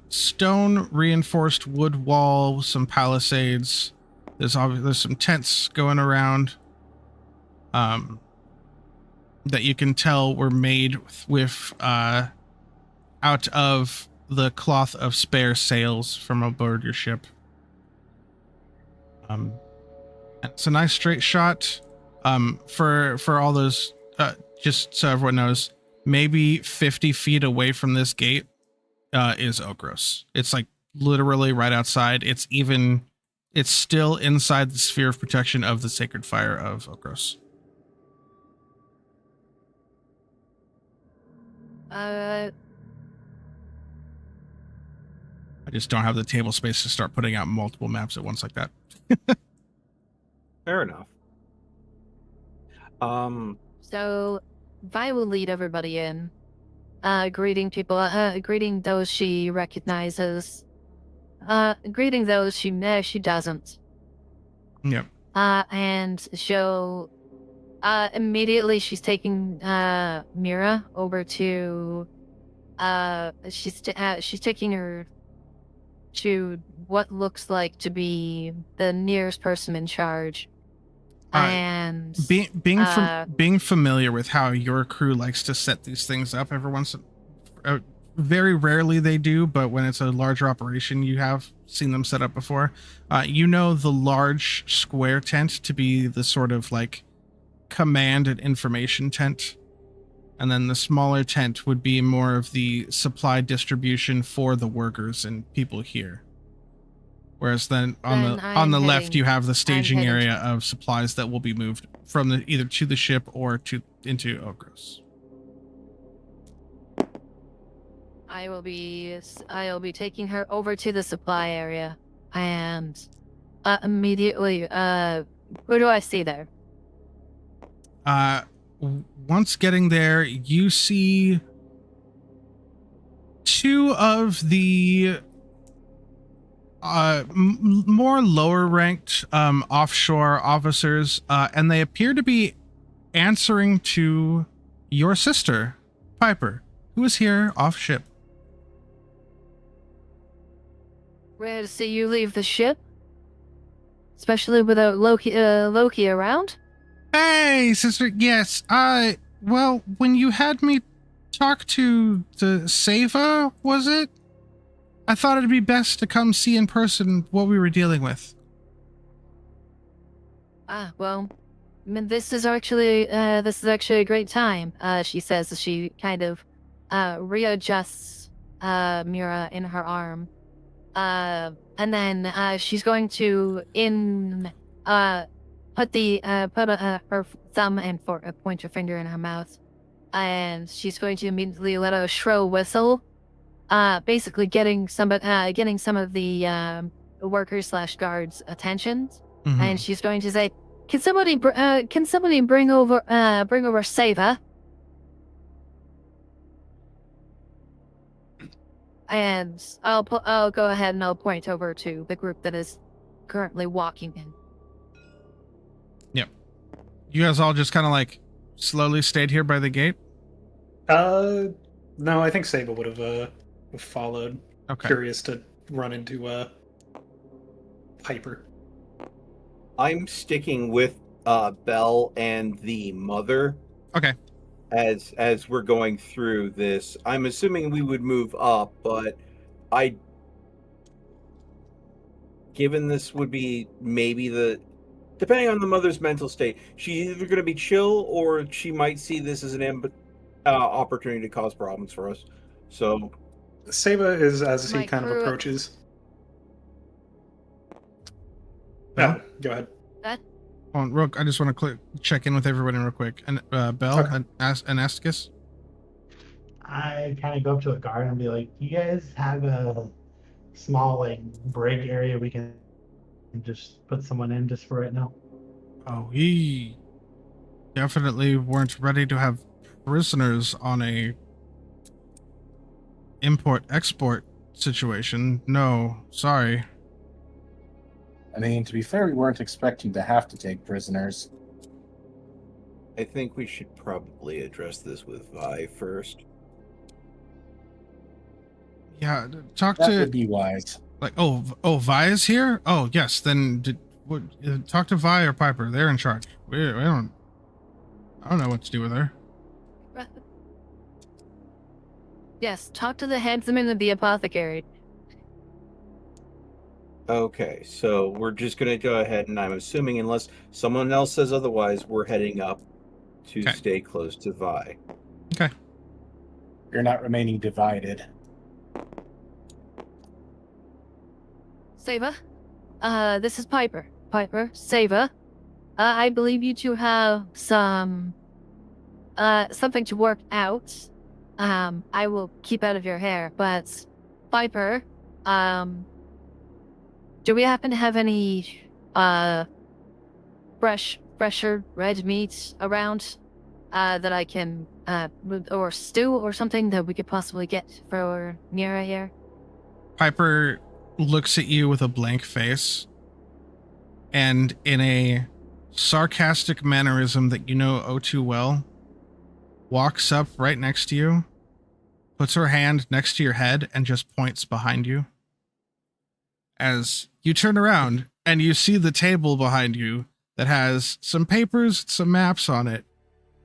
stone reinforced wood wall, some palisades. There's some tents going around that you can tell were made with out of the cloth of spare sails from aboard your ship. It's a nice straight shot. For all those, just so everyone knows, maybe 50 feet away from this gate is Okros. It's like literally right outside. It's still inside the sphere of protection of the Sacred Fire of Okros. I just don't have the table space to start putting out multiple maps at once like that. Fair enough. So, Vi will lead everybody in, greeting people, greeting those she recognizes, greeting those she doesn't. Yep. And she'll immediately she's taking Mira over to she's taking her to what looks like to be the nearest person in charge. And being familiar with how your crew likes to set these things up every once, very rarely they do, but when it's a larger operation, you have seen them set up before. The large square tent to be the sort of like command and information tent, and then the smaller tent would be more of the supply distribution for the workers and people here. Whereas then on the left you have the staging area of supplies that will be moved from either to the ship or into Okros. I will be taking her over to the supply area, and immediately who do I see there? Once getting there, you see two of the more lower ranked offshore officers, and they appear to be answering to your sister, Piper, who is here off ship. Rare to see you leave the ship, especially without Loki around. Hey, sister. Yes, well, when you had me talk to the Seva, was it? I thought it'd be best to come see in person what we were dealing with. Well, I mean, this is actually a great time, she says as she kind of readjusts Mira in her arm. And then she's going to put her thumb and point her finger in her mouth, and she's going to immediately let a shrill whistle, basically getting some of the workers/guards' attention. Mm-hmm. And she's going to say, "Can somebody bring over Seva?" And I'll go ahead and I'll point over to the group that is currently walking in. Yep. You guys all just kind of like slowly stayed here by the gate? No, I think Saba would have followed. Okay. Curious to run into Piper. I'm sticking with Belle and the mother. Okay. As we're going through this, I'm assuming we would move up, but given this would be maybe depending on the mother's mental state, she's either going to be chill or she might see this as an opportunity to cause problems for us. So Saba is as he kind of approaches. Belle? Go ahead. I just want to check in with everybody real quick. And Belle, Okay. and Asticus? I kind of go up to a guard and be like, "You guys have a small like break area we can just put someone in just for right now?" Oh, we definitely weren't ready to have prisoners on a import-export situation. No, sorry. I mean, to be fair, we weren't expecting to have to take prisoners. I think we should probably address this with Vi first. Yeah, That would be wise. Like, Vi is here? Oh, yes, then talk to Vi or Piper. They're in charge. I don't know what to do with her. Yes, talk to the headsman of the apothecary. Okay, so we're just going to go ahead, and I'm assuming, unless someone else says otherwise, we're heading up to Okay. stay close to Vi. Okay. You're not remaining divided. Seva, this is Piper. Piper, Seva, I believe you two have something to work out. I will keep out of your hair, but Piper, do we happen to have any, fresher red meat around, that I can, or stew or something that we could possibly get for Mira here? Piper looks at you with a blank face, and in a sarcastic mannerism that you know oh too well, walks up right next to you, puts her hand next to your head, and just points behind you. As you turn around and you see the table behind you that has some papers, some maps on it,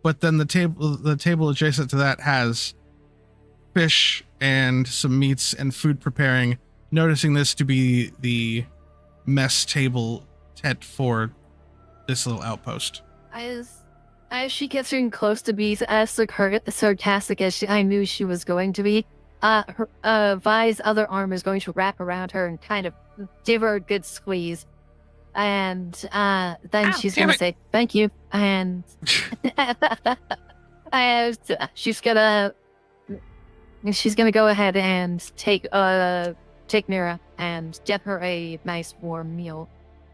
but then the table adjacent to that has fish and some meats and food preparing, noticing this to be the mess table tent for this little outpost. As she gets in close to be as sarcastic as I knew she was going to be, Vi's other arm is going to wrap around her and kind of give her a good squeeze. And then she's going to say, thank you. And she's going to go ahead and take Mira and get her a nice warm meal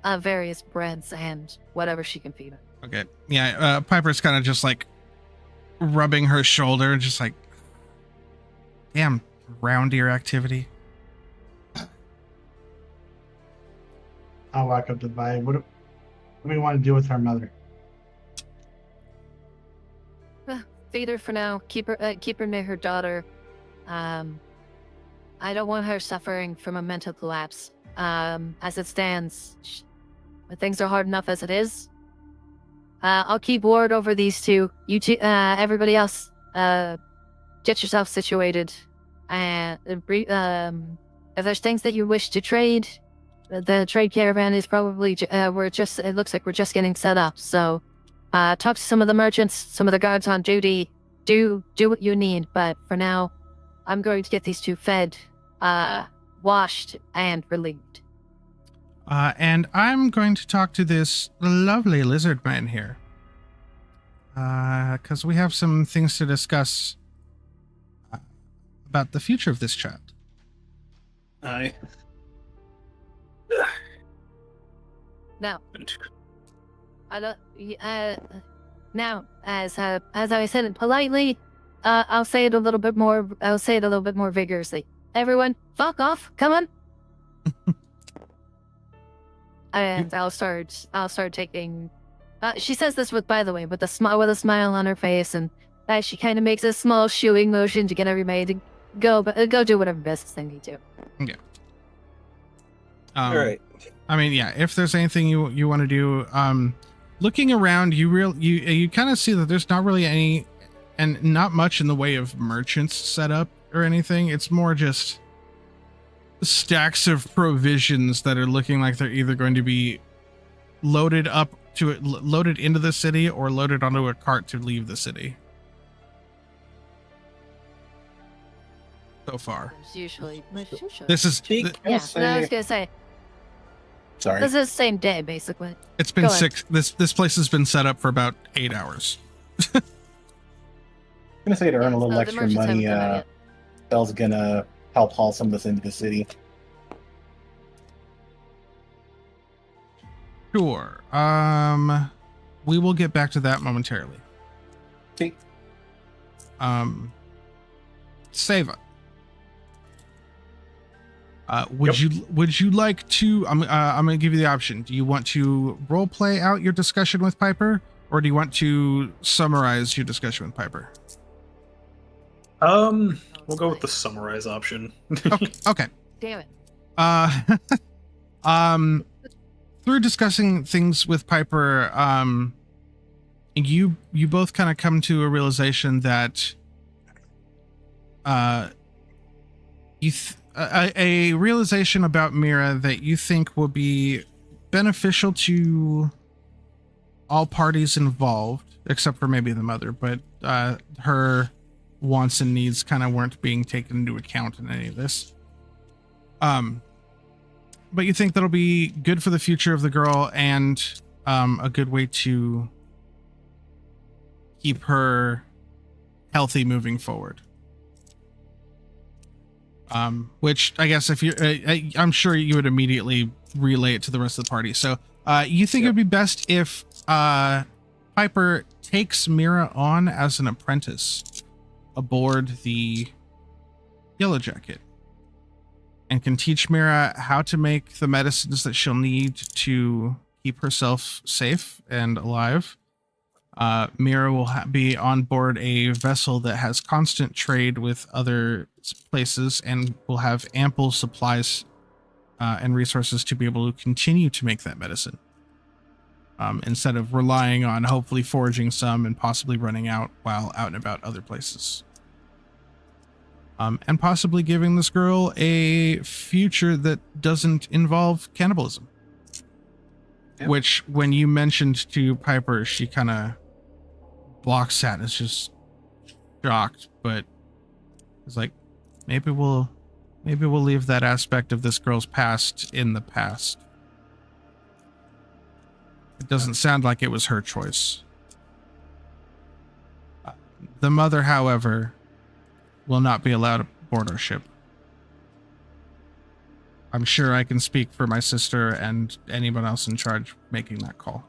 of various breads and whatever she can feed her. Okay. Yeah, Piper's kind of just like rubbing her shoulder, just like, damn, round ear activity. I'll walk up to Vi. What do we want to do with our mother? Feed her for now. Keep her near her daughter. I don't want her suffering from a mental collapse. As it stands, things are hard enough as it is. I'll keep ward over these two. You two, everybody else, get yourself situated. And if there's things that you wish to trade, the trade caravan is probably it looks like we're just getting set up. So, talk to some of the merchants, some of the guards on duty. Do what you need. But for now, I'm going to get these two fed, washed, and relieved. And I'm going to talk to this lovely lizard man here. Because we have some things to discuss about the future of this child. Aye. Now, now, as I said it politely, I'll say it a little bit more. I'll say it a little bit more vigorously. Everyone, fuck off! Come on. And I'll start taking. She says this with a smile on her face, and she kind of makes a small shooing motion to get everybody to go do whatever business they need to. Okay. All right. I mean, yeah. If there's anything you want to do, looking around, you kind of see that there's not really any, and not much in the way of merchants set up or anything. It's more just stacks of provisions that are looking like they're either going to be loaded into the city or loaded onto a cart to leave the city. So far, Usually. this is Yeah, I was gonna say. Sorry. This is the same day, basically. it's been Go ahead. this place has been set up for about 8 hours. I'm gonna say to earn a little the extra merchants money, haven't come out yet. Belle's gonna help haul some of this into the city. Sure. We will get back to that momentarily. Okay. Seva. Would you like to? I'm going to give you the option. Do you want to role play out your discussion with Piper, or do you want to summarize your discussion with Piper? We'll go with the summarize option. Okay. Damn it. Through discussing things with Piper, you both kind of come to a realization that a realization about Mira that you think will be beneficial to all parties involved, except for maybe the mother, but her wants and needs kind of weren't being taken into account in any of this. But you think that'll be good for the future of the girl and a good way to keep her healthy moving forward. Which I guess if you, I'm sure you would immediately relay it to the rest of the party. So you think it would be best if Piper takes Mira on as an apprentice aboard the Yellow Jacket and can teach Mira how to make the medicines that she'll need to keep herself safe and alive. Mira will be on board a vessel that has constant trade with other places and will have ample supplies and resources to be able to continue to make that medicine. Instead of relying on hopefully foraging some and possibly running out while out and about other places. And possibly giving this girl a future that doesn't involve cannibalism. Yep. Which, when you mentioned to Piper, she kind of blocks that and is just shocked, but it's like, maybe we'll leave that aspect of this girl's past in the past. It doesn't sound like it was her choice. The mother, however, will not be allowed aboard our ship. I'm sure I can speak for my sister and anyone else in charge making that call.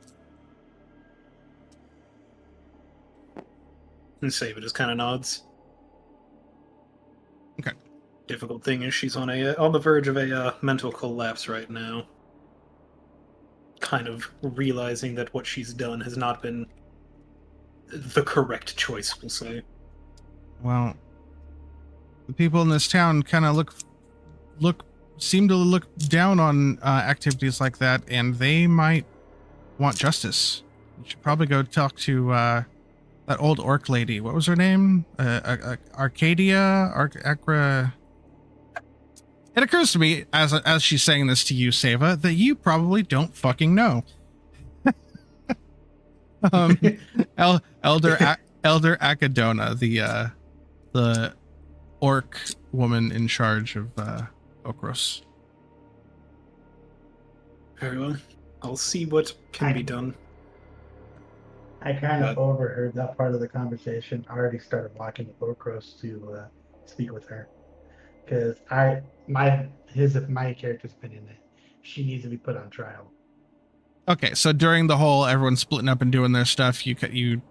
And Sava just kind of nods. Okay. Difficult thing is she's on the verge of a mental collapse right now. Kind of realizing that what she's done has not been the correct choice, we'll say. Well, the people in this town kind of seem to look down on activities like that, and they might want justice. You should probably go talk to that old orc lady. What was her name? Arcadia? Acra. It occurs to me as she's saying this to you, Sava, that you probably don't fucking know. Elder Acadona, the orc woman in charge of Okros. Very well. I'll see what can be done. I kind of overheard that part of the conversation. I already started walking to Okros to speak with her. Because my character's opinion, she needs to be put on trial. Okay, so during the whole everyone splitting up and doing their stuff, you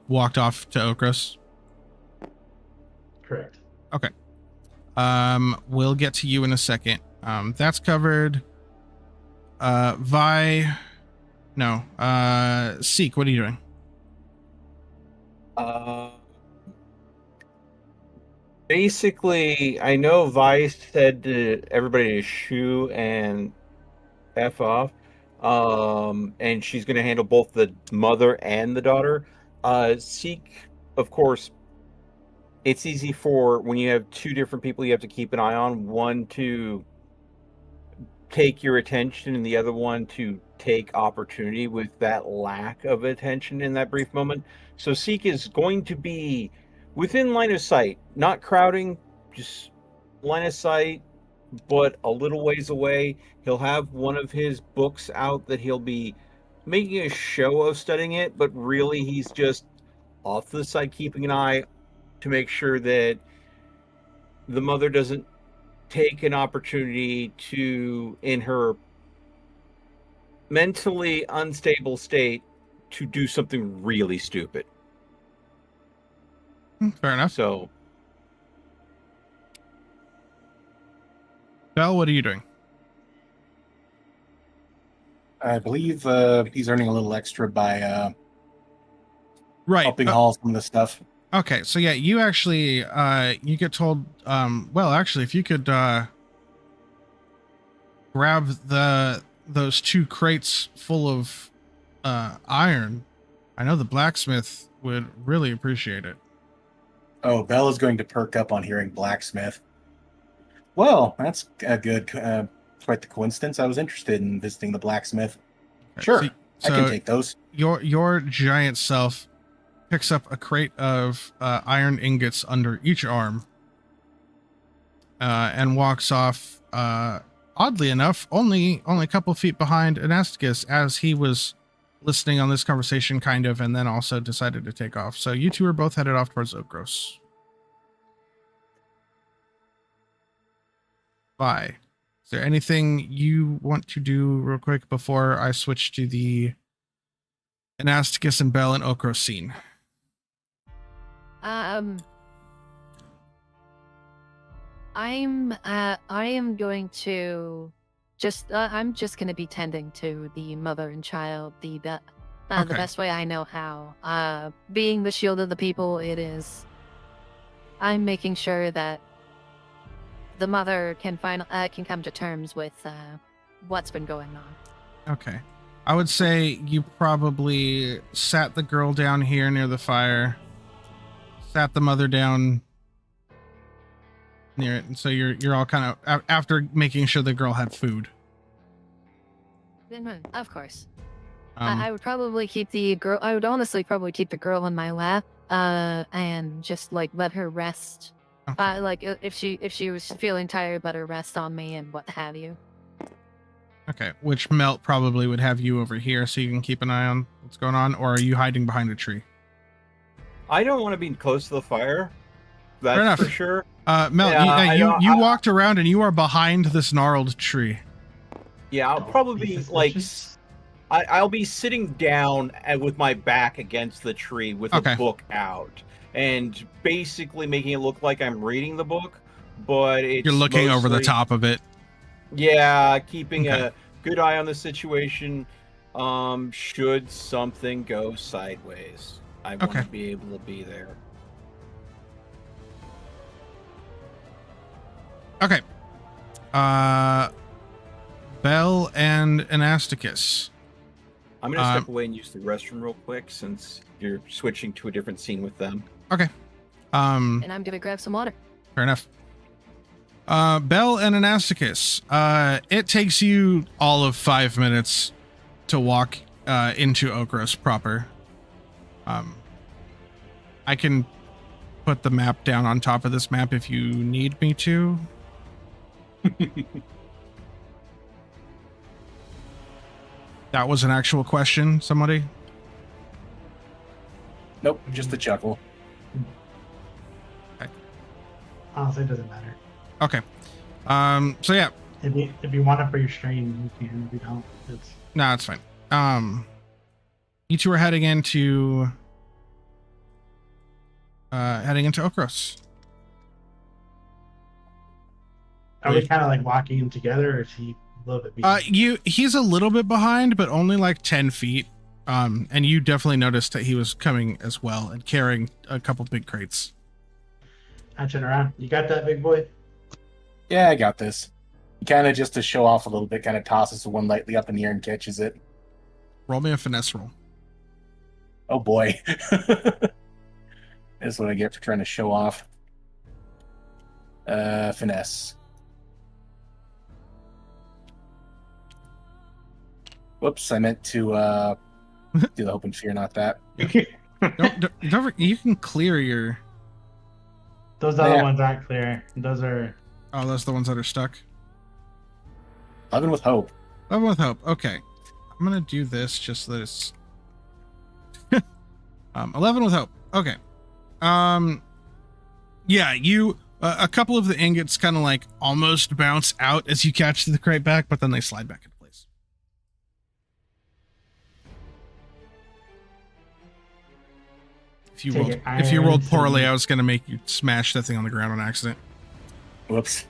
walked off to Okros? Correct. Okay. We'll get to you in a second. That's covered. Seek, what are you doing? Basically, I know Vice said to everybody to shoo and F off. And she's going to handle both the mother and the daughter. Seek, of course, it's easy for when you have two different people you have to keep an eye on. One to take your attention and the other one to take opportunity with that lack of attention in that brief moment. So Seek is going to be within line of sight, not crowding, just line of sight, but a little ways away. He'll have one of his books out that he'll be making a show of studying it, but really he's just off to the side, keeping an eye to make sure that the mother doesn't take an opportunity to, in her mentally unstable state, to do something really stupid. Fair enough. So, Belle, what are you doing? I believe he's earning a little extra by helping haul some of the stuff. Okay, so yeah, you actually you get told if you could grab those 2 crates full of iron, I know the blacksmith would really appreciate it. Oh, Bella's going to perk up on hearing blacksmith. Well, that's a good, quite the coincidence. I was interested in visiting the blacksmith. Sure, I can take those. Your giant self picks up a crate of iron ingots under each arm and walks off. Oddly enough, only a couple feet behind Anasticus, as he was listening on this conversation, kind of, and then also decided to take off. So you two are both headed off towards Okros. Bye. Is there anything you want to do real quick before I switch to the Anasticus and Bell and Okros scene? I am going to I'm just going to be tending to the mother and child the best way I know how. Being the shield of the people, I'm making sure that the mother can come to terms with what's been going on. Okay. I would say you probably sat the girl down here near the fire, sat the mother down near it, and so you're all kind of after making sure the girl had food. Of course. I would probably keep the girl. I would honestly probably keep the girl in my lap, and just like let her rest. Okay. Like if she was feeling tired, let her rest on me and what have you. Okay, which Melt probably would have you over here so you can keep an eye on what's going on, or are you hiding behind a tree? I don't want to be close to the fire. Fair That's enough. for sure. Mel, Yeah, you walked around and you are behind this gnarled tree. Yeah, I'll probably be like, I'll be sitting down and with my back against the tree with a book out, and basically making it look like I'm reading the book, but you're looking over the top of it. Yeah, keeping a good eye on the situation. Should something go sideways, I want to be able to be there. Okay. Bell and Anasticus. I'm going to step away and use the restroom real quick since you're switching to a different scene with them. Okay. And I'm going to grab some water. Fair enough. Bell and Anasticus. It takes you all of 5 minutes to walk into Okros proper. I can put the map down on top of this map if you need me to. That was an actual question, somebody? Nope, just a chuckle. Okay. Honestly, it doesn't matter. Okay. So yeah. If you want it for your stream, you can. If you don't, it's... No, it's fine. You two are heading into Okros. Are we kind of like walking in together, or is he a little bit behind? He's a little bit behind, but only like 10 feet. And you definitely noticed that he was coming as well and carrying a couple big crates. I turn around. You got that, big boy? Yeah, I got this. He kind of, just to show off a little bit, kind of tosses the one lightly up in the air and catches it. Roll me a finesse roll. Oh boy. That's what I get for trying to show off. Finesse. Whoops, I meant to do the hope and fear, not that. Don't, you can clear your... Those other ones aren't clear. Those are... Oh, those are the ones that are stuck? 11 with hope. 11 with hope. Okay. I'm going to do this just so that it's... 11 with hope. Okay. Yeah, you... a couple of the ingots kind of like almost bounce out as you catch the crate back, but then they slide back into place. If you rolled poorly, I was going to make you smash that thing on the ground on accident. Whoops.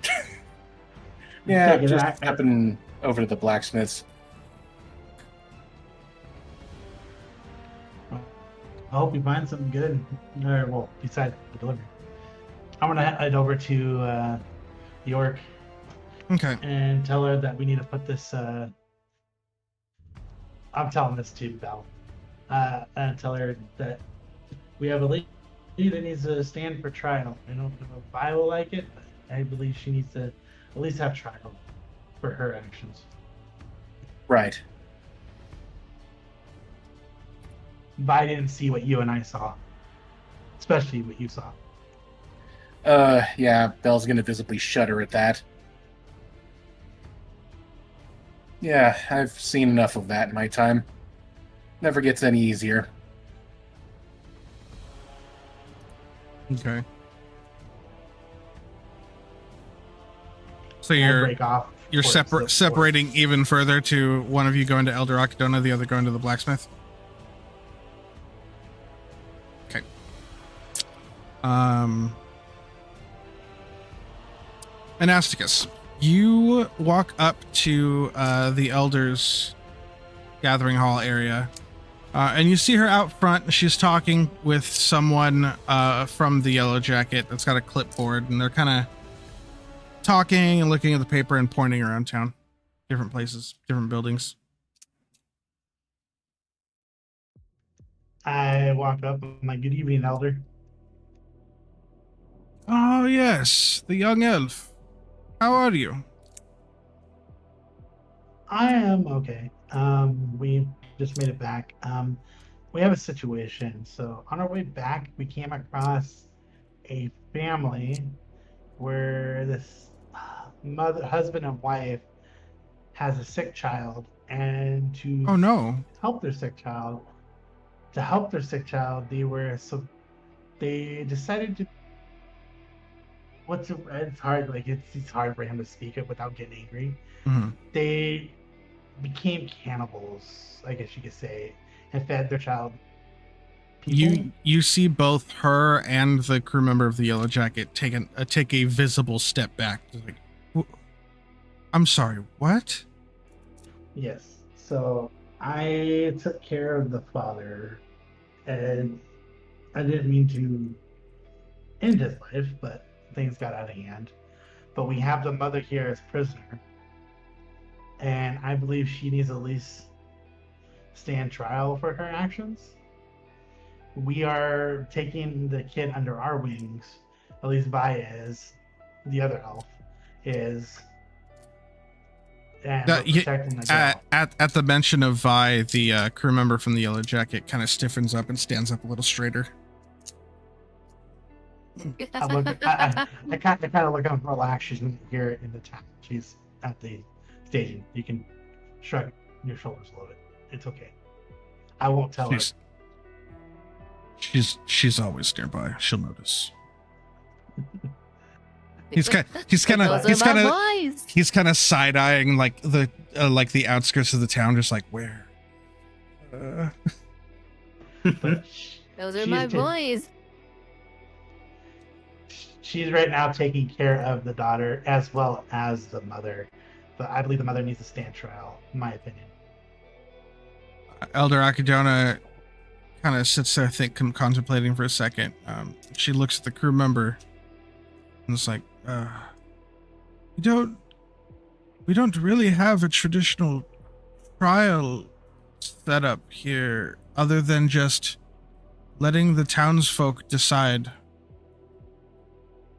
Yeah, just happened over to the blacksmiths. I hope you find something good. Or, well, besides the delivery. I'm going to head over to York. Okay. And tell her that we need to put this... I'm telling this to Belle. And tell her that we have a lady that needs to stand for trial. I don't know if I will like it, but I believe she needs to at least have trial for her actions. Right. But I didn't see what you and I saw, especially what you saw. Yeah, Belle's gonna visibly shudder at that. Yeah, I've seen enough of that in my time. Never gets any easier. Okay. So I'll you're break off. separating even further to one of you going to Elder Akadona, the other going to the blacksmith. Okay. Anasticus, you walk up to the elders' gathering hall area, and you see her out front. She's talking with someone from the Yellow Jacket that's got a clipboard, and they're kind of talking and looking at the paper and pointing around town, different places, different buildings. I walk up. I'm like, "Good evening, Elder." Oh yes, the young elf. How are you? I am okay. We just made it back. We have a situation. So on our way back, we came across a family where this husband and wife has a sick child, and to Oh no. help their sick child, they decided to. It's hard. Like it's hard for him to speak it without getting angry. Mm-hmm. They became cannibals, I guess you could say, and fed their child. You see both her and the crew member of the Yellow Jacket take a visible step back. Like, I'm sorry, what? Yes. So I took care of the father, and I didn't mean to end his life, but things got out of hand. But we have the mother here as prisoner, and I believe she needs at least stand trial for her actions. We are taking the kid under our wings, at least Baez, the other elf, is. And we're protecting the girl. At the mention of Vi, the crew member from the Yellow Jacket kind of stiffens up and stands up a little straighter. I kind of look up relaxed. She's here in the town. She's at the station. You can shrug your shoulders a little bit. It's okay. I won't tell her. She's always nearby. She'll notice. He's kind of side-eyeing like the outskirts of the town, just like where. Those are my boys. She's right now taking care of the daughter as well as the mother, but I believe the mother needs to stand trial, in my opinion. Elder Akadona kind of sits there, contemplating for a second. She looks at the crew member and it's like, we don't really have a traditional trial set up here other than just letting the townsfolk decide.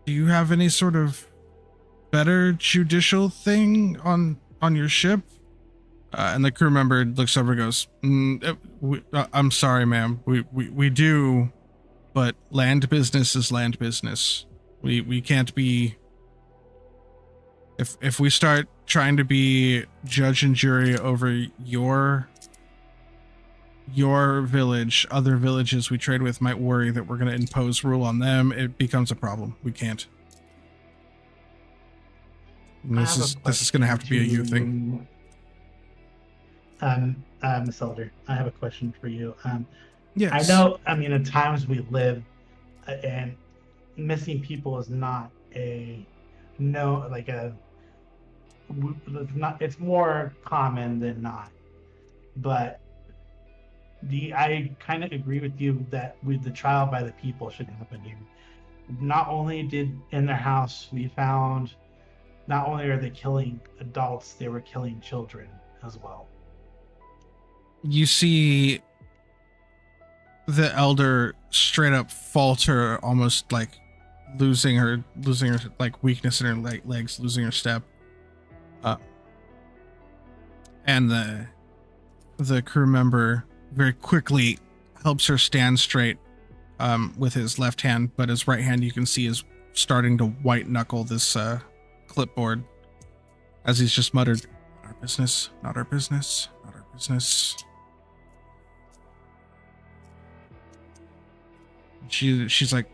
Do you have any sort of better judicial thing on your ship? And the crew member looks over and goes, I'm sorry, ma'am. We do, but land business is land business. We can't be... If we start trying to be judge and jury over your village, other villages we trade with might worry that we're going to impose rule on them. It becomes a problem. We can't. And this is going to have to be a you thing. Miss Elder, I have a question for you. Yes. I know, at times we live, and missing people is not it's more common than not. But I kind of agree with you that the trial by the people should happen here. Not only did in their house we found, not only are they killing adults, they were killing children as well. You see the elder straight up falter, almost like losing her like weakness in her legs, losing her step. And the crew member very quickly helps her stand straight with his left hand, but his right hand you can see is starting to white knuckle this clipboard as he's just muttered, "Not our business, not our business, not our business." She's like,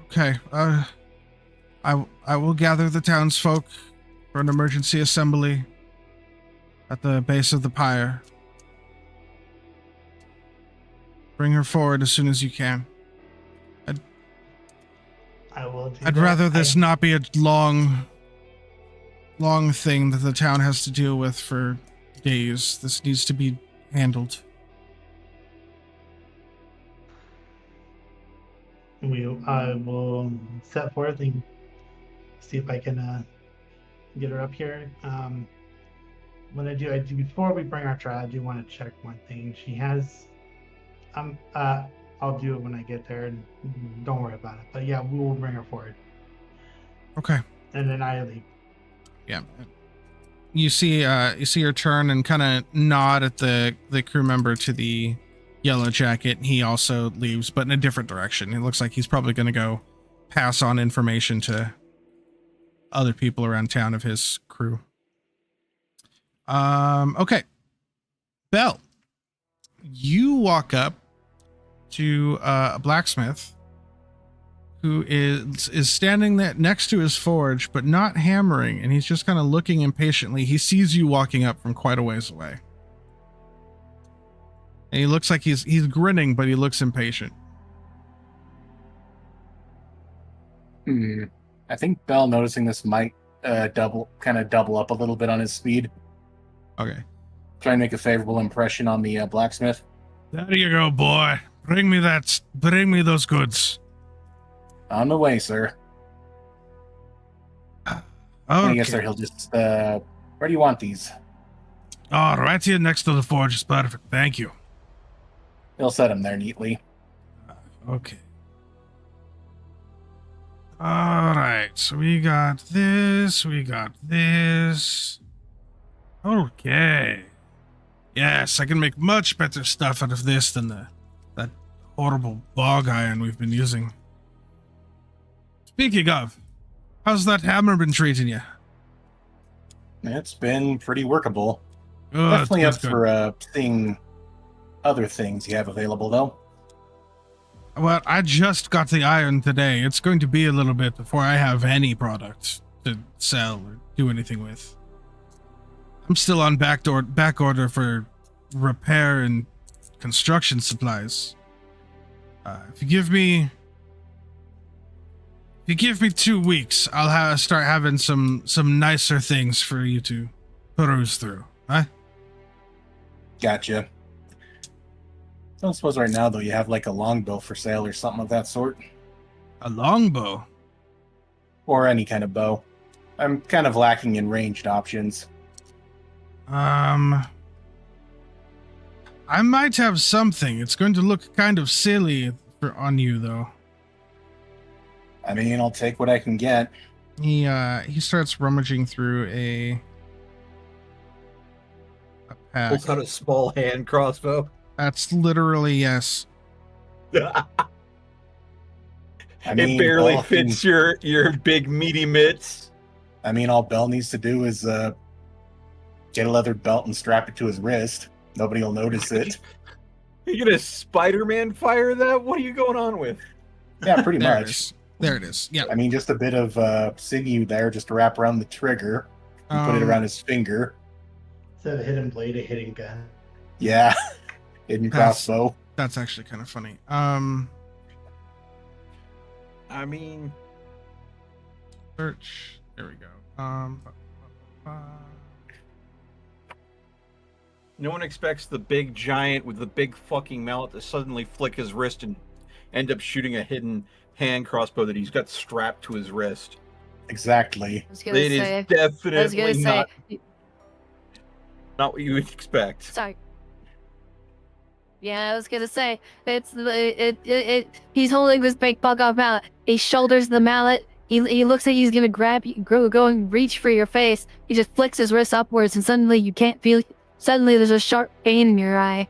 "Okay, I will gather the townsfolk for an emergency assembly at the base of the pyre. Bring her forward as soon as you can. I will do I'd that. rather this not be a long thing that the town has to deal with for days. This needs to be handled." I will set forth and see if I can get her up here. When I do before we bring our trial, I do want to check one thing. She has I'll do it when I get there, and don't worry about it. But yeah, we will bring her forward. Okay. And then I leave. Yeah. You see her turn and kind of nod at the crew member to the yellow jacket. He also leaves, but in a different direction. It looks like he's probably going to go pass on information to other people around town of his crew. Okay. Belle, you walk up to a blacksmith who is standing there next to his forge, but not hammering, and he's just kind of looking impatiently. He sees you walking up from quite a ways away. And he looks like he's grinning, but he looks impatient. I think Bell, noticing this, might double up a little bit on his speed. Okay. Try and make a favorable impression on the blacksmith. There you go, boy. Bring me those goods. On the way, sir. Okay. I guess he'll just. Where do you want these? Oh, right here next to the forge is perfect. Thank you. He'll set them there neatly. Okay. All right. So we got this. Okay. Yes, I can make much better stuff out of this than that horrible bog iron we've been using. Speaking of, how's that hammer been treating you? It's been pretty workable. Good, Definitely good, up good. for seeing other things you have available, though. Well, I just got the iron today. It's going to be a little bit before I have any product to sell or do anything with. I'm still on back order for repair and construction supplies. If you give me 2 weeks, I'll start having some nicer things for you to peruse through. Huh? Gotcha. I don't suppose right now, though, you have like a longbow for sale or something of that sort? A longbow? Or any kind of bow. I'm kind of lacking in ranged options. I might have something. It's going to look kind of silly on you, though. I mean, I'll take what I can get. He starts rummaging through a pack. Pulls out a small hand crossbow. That's literally yes. I It mean, barely Bell fits your big meaty mitts. I mean, all Bell needs to do is get a leather belt and strap it to his wrist. Nobody will notice it. You gonna Spider-Man fire that? What are you going on with? Yeah, pretty There it much. is. There it is. Yeah. I mean, just a bit of sinew there, just to wrap around the trigger and put it around his finger. Instead of a hidden blade, a hidden gun. Yeah, hidden That's- crossbow. That's actually kind of funny. I mean, Search. There we go. No one expects the big giant with the big fucking mallet to suddenly flick his wrist and end up shooting a hidden hand crossbow that he's got strapped to his wrist. Exactly. I was gonna It say. is definitely I was gonna say. not what you would expect. Sorry. Yeah, I was gonna say he's holding this big bug off mallet. He shoulders the mallet. He looks like he's gonna grab you, go and reach for your face. He just flicks his wrist upwards, and suddenly you can't feel. Suddenly, there's a sharp pain in your eye.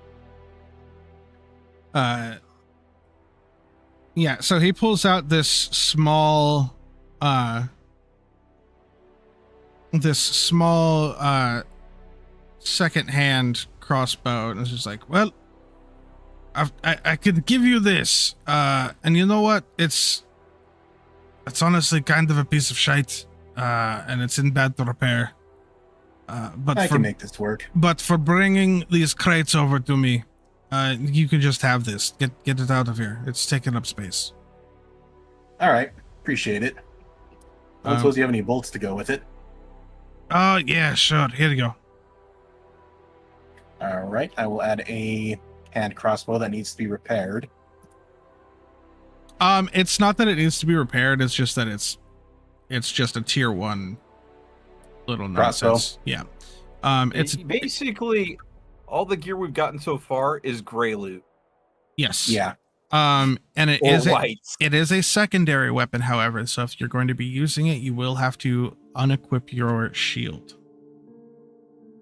Yeah. So he pulls out this small, second-hand crossbow, and it's just like, well, I could give you this, and you know what? It's honestly kind of a piece of shite, and it's in bad repair. But I can make this work. But for bringing these crates over to me, you can just have this. Get it out of here. It's taking up space. All right, appreciate it. I don't suppose you have any bolts to go with it. Oh yeah, sure. Here you go. All right, I will add a hand crossbow that needs to be repaired. It's not that it needs to be repaired. It's just that it's just a tier 1 little nonsense. Yeah. It's basically all the gear we've gotten so far is gray loot. Yes. Yeah. And it Or is white. it is a secondary weapon, however. So if you're going to be using it, you will have to unequip your shield.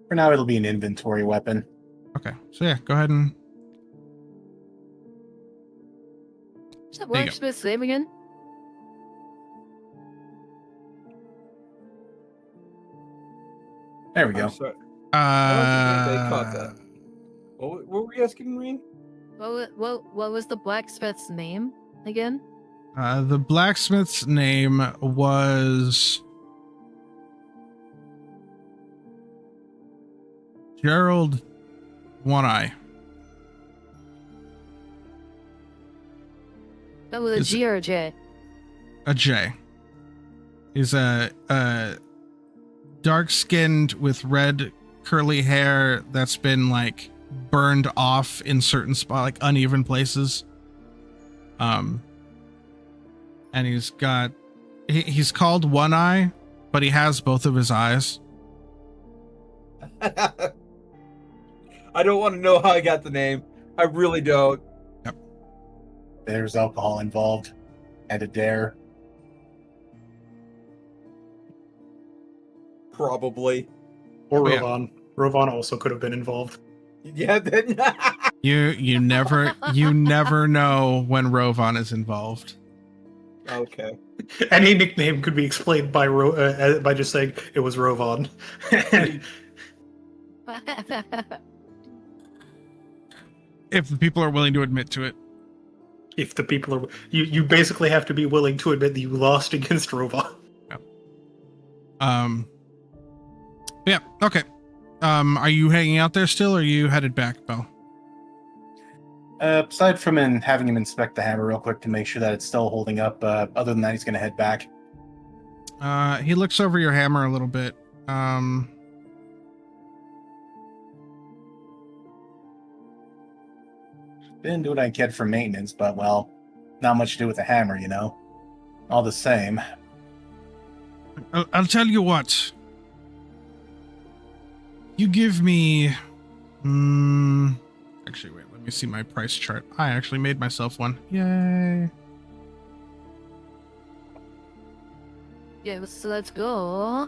For now, it'll be an inventory weapon. Okay. So yeah, go ahead and. Is that There you go. Worksmith's name again? There we I'm go. sorry. I don't think anybody caught that. What were you asking, Marine? What was the blacksmith's name again? The blacksmith's name was Gerald One Eye. That was a Is- G or a J? A J. He's a dark-skinned with red curly hair that's been like burned off in certain like uneven places. And he's got he's called One Eye, but he has both of his eyes. I don't want to know how I got the name. I really don't. There's alcohol involved. And a dare. Probably. Or Yeah. Rovan. Rovan also could have been involved. Yeah. Then You never know when Rovan is involved. okay. Any nickname could be explained by by just saying it was Rovan. If the people are willing to admit to it. If the people are, you basically have to be willing to admit that you lost against Rovan. Yeah, okay. Are you hanging out there still, or are you headed back, Belle? Aside from having him inspect the hammer real quick to make sure that it's still holding up, other than that, he's going to head back. He looks over your hammer a little bit. Didn't do what I could for maintenance, but, well, not much to do with the hammer, you know? All the same. I'll tell you what. You give me... Actually, wait, let me see my price chart. I actually made myself one. Yay. Yeah, so let's go.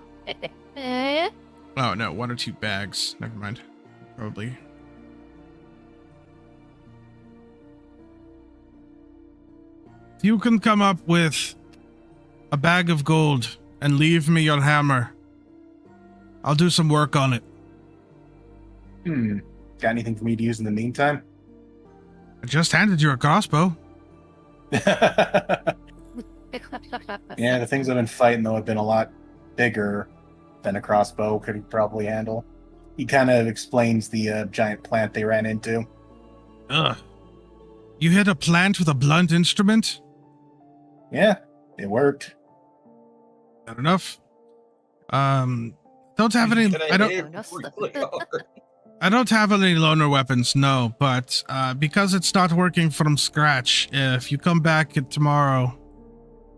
Oh, no, 1 or 2 bags. Never mind. Probably. If you can come up with a bag of gold and leave me your hammer, I'll do some work on it. Got anything for me to use in the meantime? I just handed you a crossbow. Yeah, the things I've been fighting, though, have been a lot bigger than a crossbow could probably handle. He kind of explains the giant plant they ran into. Ugh. You hit a plant with a blunt instrument? Yeah, it worked. Not enough. Don't have any. I don't have any loner weapons, no. But because it's not working from scratch, if you come back tomorrow,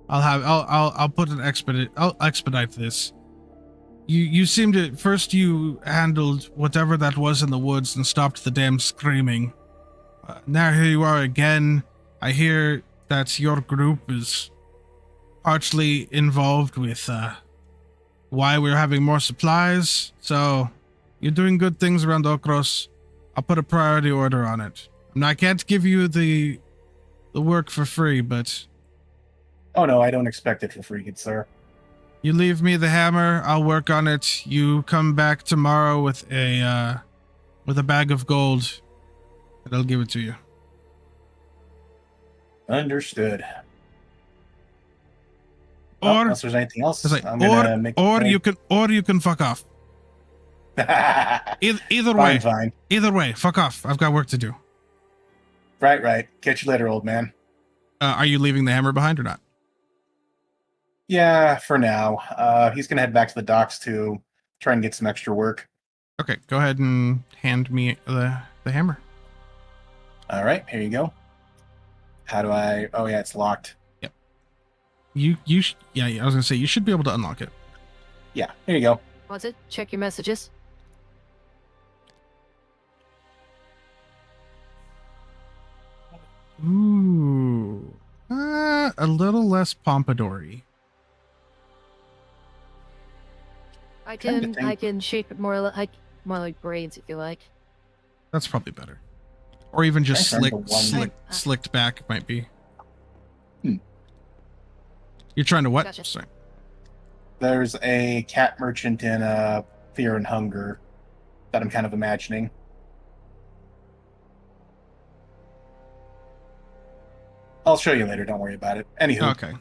I'll put an expedite. I'll expedite this. You seem to first you handled whatever that was in the woods and stopped the damn screaming. Now here you are again. I hear that your group is partially involved with why we're having more supplies. So you're doing good things around Okros. I'll put a priority order on it. I can't give you the work for free, but Oh no, I don't expect it for free, good sir. you leave me the hammer, I'll work on it. You come back tomorrow with a bag of gold, and I'll give it to you. Understood. Or unless there's anything else, it's like, I'm gonna make. you can fuck off. Either way, fine. Either way, fuck off. I've got work to do. Right. Catch you later, old man. Are you leaving the hammer behind or not? Yeah, for now. He's gonna head back to the docks to try and get some extra work. Okay, go ahead and hand me the hammer. All right, here you go. How do I? Oh yeah, it's locked. Yep. I was gonna say you should be able to unlock it. Yeah, here you go. What's it? Check your messages. Ooh, a little less pompadour-y. I can shape it more like braids if you like. That's probably better. Or even just I remember one- slicked back might be. Hmm. You're trying to what? Gotcha. Sorry. There's a cat merchant in Fear and Hunger that I'm kind of imagining. I'll show you later. Don't worry about it. Anywho, Okay.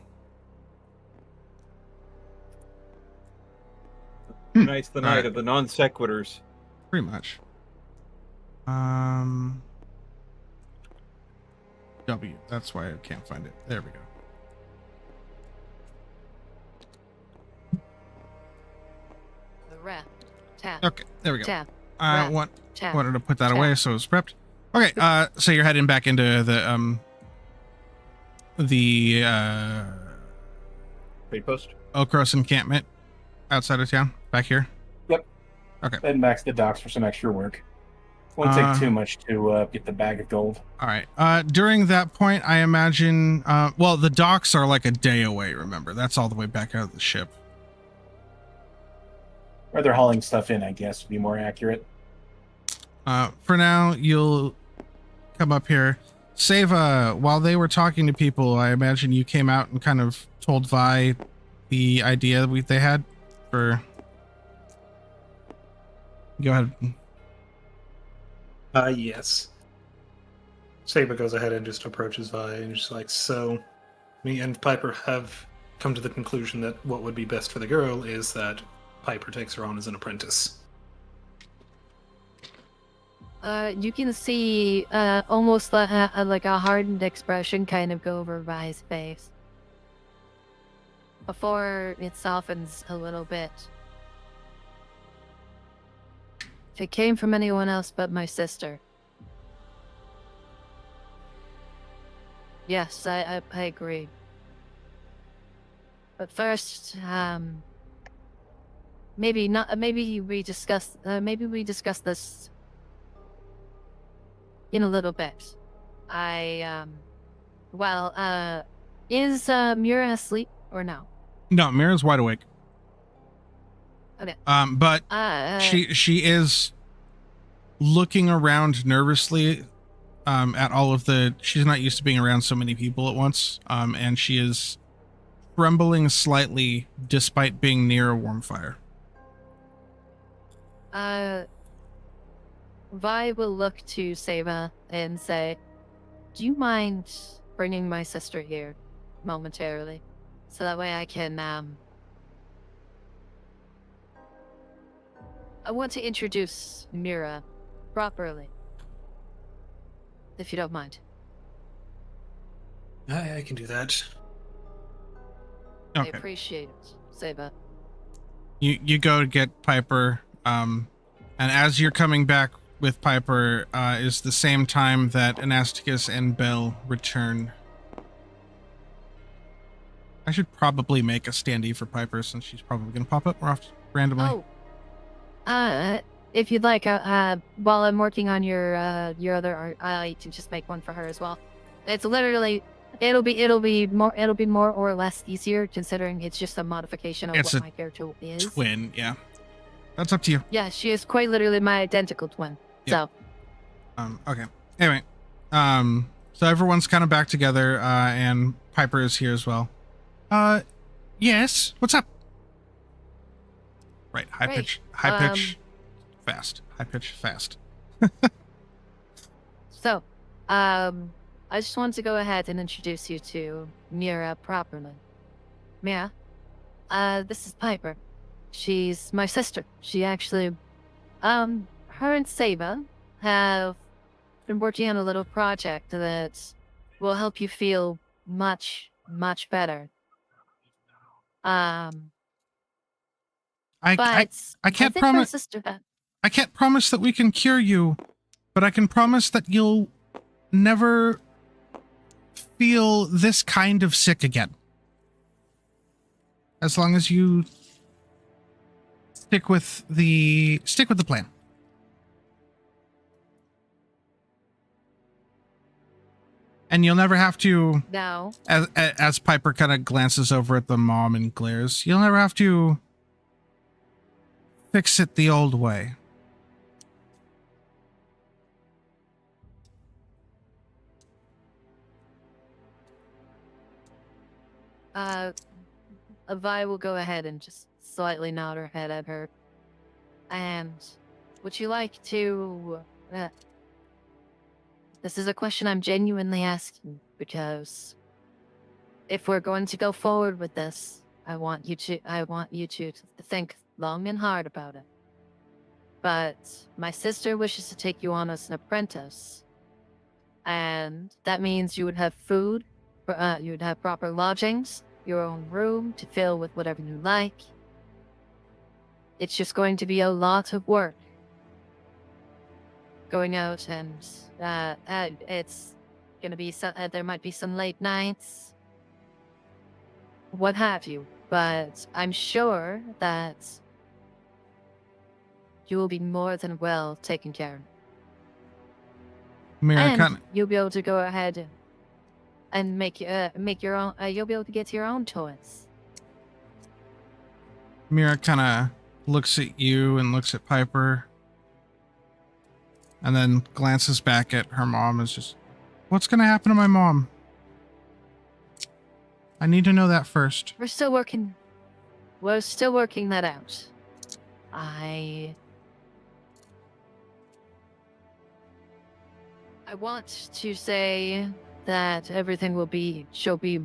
Tonight's the night Alright. of the non sequiturs. Pretty much. W. That's why I can't find it. There we go. The wrap. Tap. Okay, there we go. Tap. I Wrap. Tap. wanted to put that Tap. away so it was prepped. Okay, so you're heading back into the Trade post. Okros encampment outside of town, back here. heading back to the docks for some extra work. Won't take too much to get the bag of gold. All right. During that point, I imagine. Well, the docks are like a day away. Remember, that's all the way back out of the ship. Or they're hauling stuff in, I guess, would be more accurate. For now, you'll come up here. Seva, while they were talking to people, I imagine you came out and kind of told Vi the idea they had for. Go ahead. Yes. Saber goes ahead and just approaches Vi and just like, so me and Piper have come to the conclusion that what would be best for the girl is that Piper takes her on as an apprentice. You can see almost like a hardened expression kind of go over Vi's face before it softens a little bit. If it came from anyone else but my sister. Yes, I agree. But first, maybe we discuss this in a little bit. Is Mira asleep or no? No, Mira's wide awake. Okay. But she is looking around nervously at all of the. She's not used to being around so many people at once, and she is trembling slightly despite being near a warm fire. Vi will look to Seva and say, "Do you mind bringing my sister here momentarily, so that way I can I want to introduce Mira properly, if you don't mind." I can do that. I Okay. appreciate it, Seva. You go to get Piper, and as you're coming back with Piper, is the same time that Anasticus and Bell return. I should probably make a standee for Piper since she's probably going to pop up more often randomly. Oh, if you'd like, while I'm working on your other art, I like to just make one for her as well. It's literally, it'll be more or less easier considering it's just a modification of It's what a my character is. Twin, yeah. That's up to you. Yeah, she is quite literally my identical twin. Yep. So Okay. Anyway, so everyone's kind of back together, and Piper is here as well. Yes. What's up? Right. High Great. pitch, fast. High pitch, fast. So, I just wanted to go ahead and introduce you to Mira properly. Mira, this is Piper. She's my sister. She actually, her and Saba have been working on a little project that will help you feel much, much better. I But can't think my promise. sister I can't promise that we can cure you, but I can promise that you'll never feel this kind of sick again. As long as you stick with the plan. And you'll never have to, now. as Piper kind of glances over at the mom and glares, you'll never have to fix it the old way. Vi will go ahead and just slightly nod her head at her. And would you like to... this is a question I'm genuinely asking, because if we're going to go forward with this, I want you to think long and hard about it. But my sister wishes to take you on as an apprentice. And that means you would have food, you would have proper lodgings, your own room to fill with whatever you like. It's just going to be a lot of work. Going out and it's going to be there might be some late nights, what have you. But I'm sure that you will be more than well taken care of. And you'll be able to go ahead and make your own. You'll be able to get your own toys. Mira kind of looks at you and looks at Piper, and then glances back at her mom. Is just, what's going to happen to my mom? I need to know that first. We're still working that out. I want to say that everything she'll be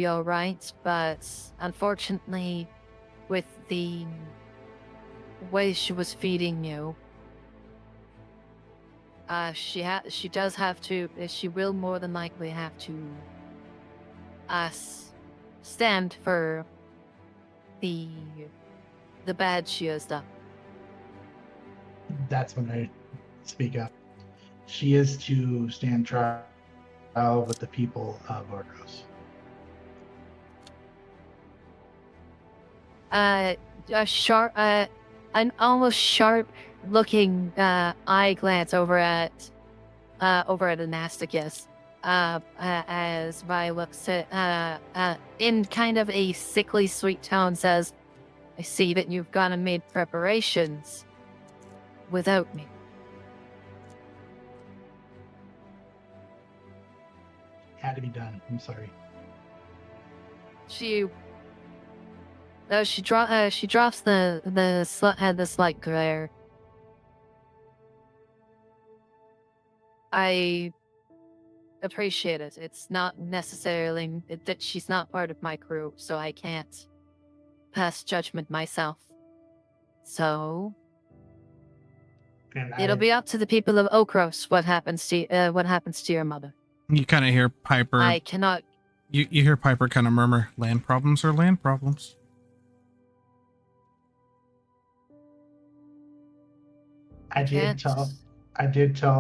all right, but unfortunately, with the way she was feeding you, she will more than likely have to stand for the bad she has done. That's when I speak up. She is to stand trial with the people of Orgos. An almost sharp-looking eye glance over at Anastakis, as Vi looks at in kind of a sickly sweet tone, says, "I see that you've gone and made preparations without me." Had to be done. I'm sorry. She drops the slight glare. I appreciate it. It's not necessarily that she's not part of my crew, so I can't pass judgment myself. So it'll be up to the people of Okros what happens to your mother. You kind of hear Piper. I cannot. You hear Piper kind of murmur, "Land problems are land problems." I did tell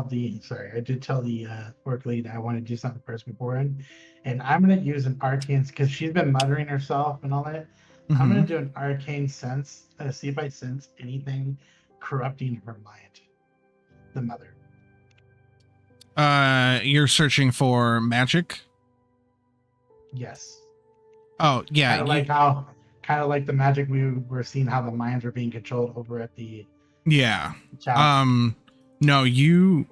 the work lead I want to do something first beforehand, and I'm gonna use an arcane because she's been muttering herself and all that. I'm gonna do an arcane sense, see if I sense anything corrupting her mind. The mother. You're searching for magic? Yes. Oh, yeah. Kind of like the magic we were seeing how the minds were being controlled over at the Yeah. chapel. No, you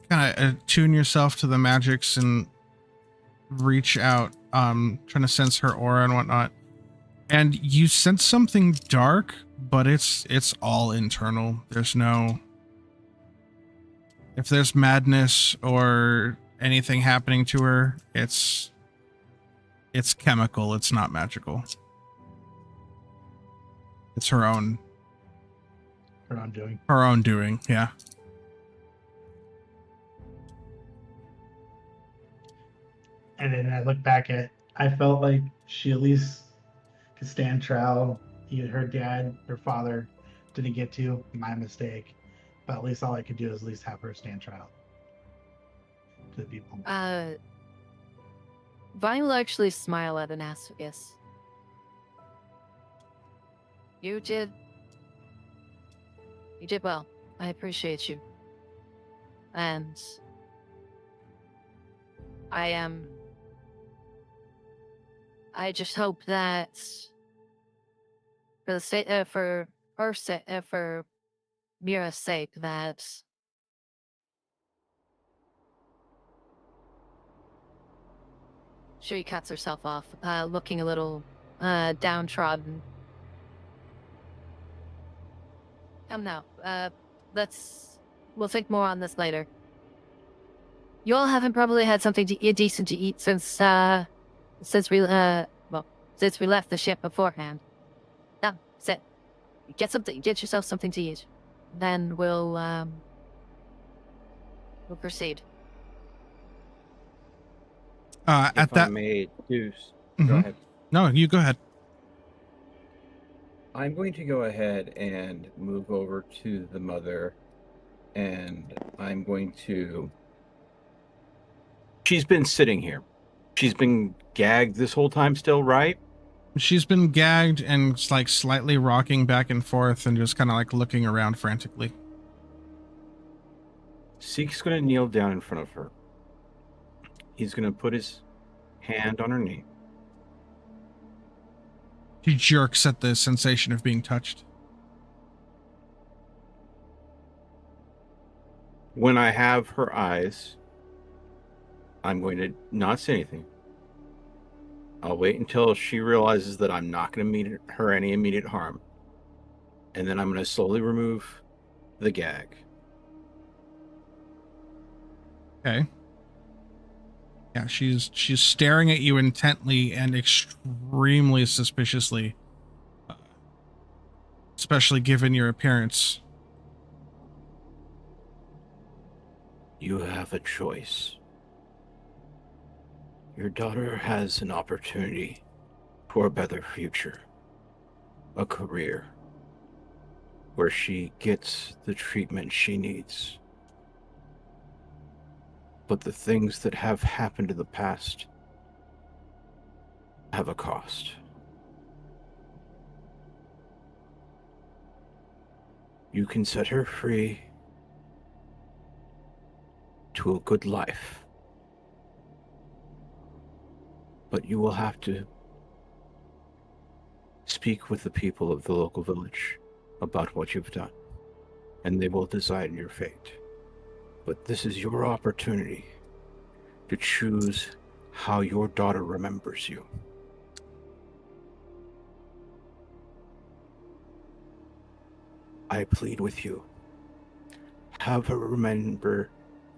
kind of attune yourself to the magics and reach out, trying to sense her aura and whatnot. And you sense something dark, but it's all internal. There's no, if there's madness or anything happening to her, it's chemical, it's not magical. It's her own doing. Her own doing, yeah. And then I look back at, I felt like she at least could stand trial. Her dad, her father didn't get to, my mistake. But at least all I could do is at least have her stand trial to the people. Vine will actually smile at Anastas. You did well. I appreciate you. And I just hope that for the sake, for Mira's sake, that she cuts herself off, looking a little downtrodden. Come now, we'll think more on this later. You all haven't probably had something decent to eat since we left the ship beforehand. Now, sit. Get yourself something to eat. Then we'll proceed. At If that, I may, Deuce, Mhm. go ahead. No, you go ahead. I'm going to go ahead and move over to the mother, and I'm going to. She's been sitting here. She's been gagged this whole time still, right? She's been gagged and like slightly rocking back and forth and just kind of like looking around frantically. Seek's going to kneel down in front of her. He's going to put his hand on her knee. She jerks at the sensation of being touched. When I have her eyes, I'm going to not say anything. I'll wait until she realizes that I'm not going to mean her any immediate harm. And then I'm going to slowly remove the gag. Okay. Yeah, she's staring at you intently and extremely suspiciously, especially given your appearance. You have a choice. Your daughter has an opportunity for a better future, a career, where she gets the treatment she needs. But the things that have happened in the past have a cost. You can set her free to a good life, but you will have to speak with the people of the local village about what you've done, and they will decide your fate. But this is your opportunity to choose how your daughter remembers you. I plead with you. Have her remember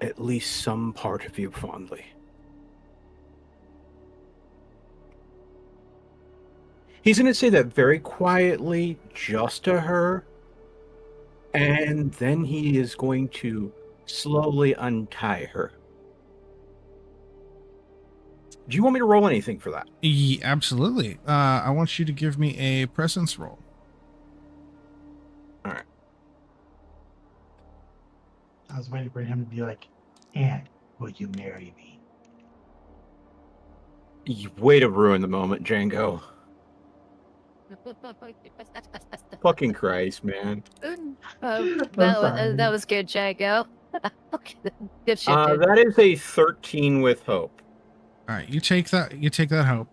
at least some part of you fondly. He's going to say that very quietly, just to her, and then he is going to slowly untie her. Do you want me to roll anything for that? Yeah, absolutely. I want you to give me a presence roll. All right. I was waiting for him to be like, "And will you marry me?" Way to ruin the moment, Django. Fucking Christ, man. That was good, Jago. Okay, good shit, dude. That is a 13 with hope. All right, you take that. You take that hope.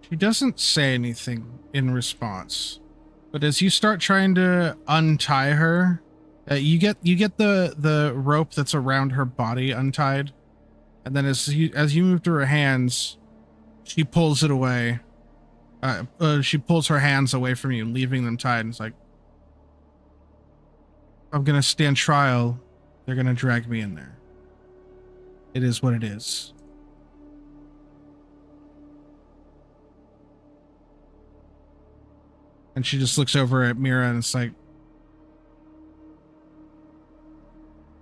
She doesn't say anything in response, but as you start trying to untie her, you get the rope that's around her body untied, and then as you move to her hands, she pulls it away. She pulls her hands away from you, leaving them tied, and it's like, I'm gonna stand trial. They're gonna drag me in there. It is what it is. And she just looks over at Mira and it's like,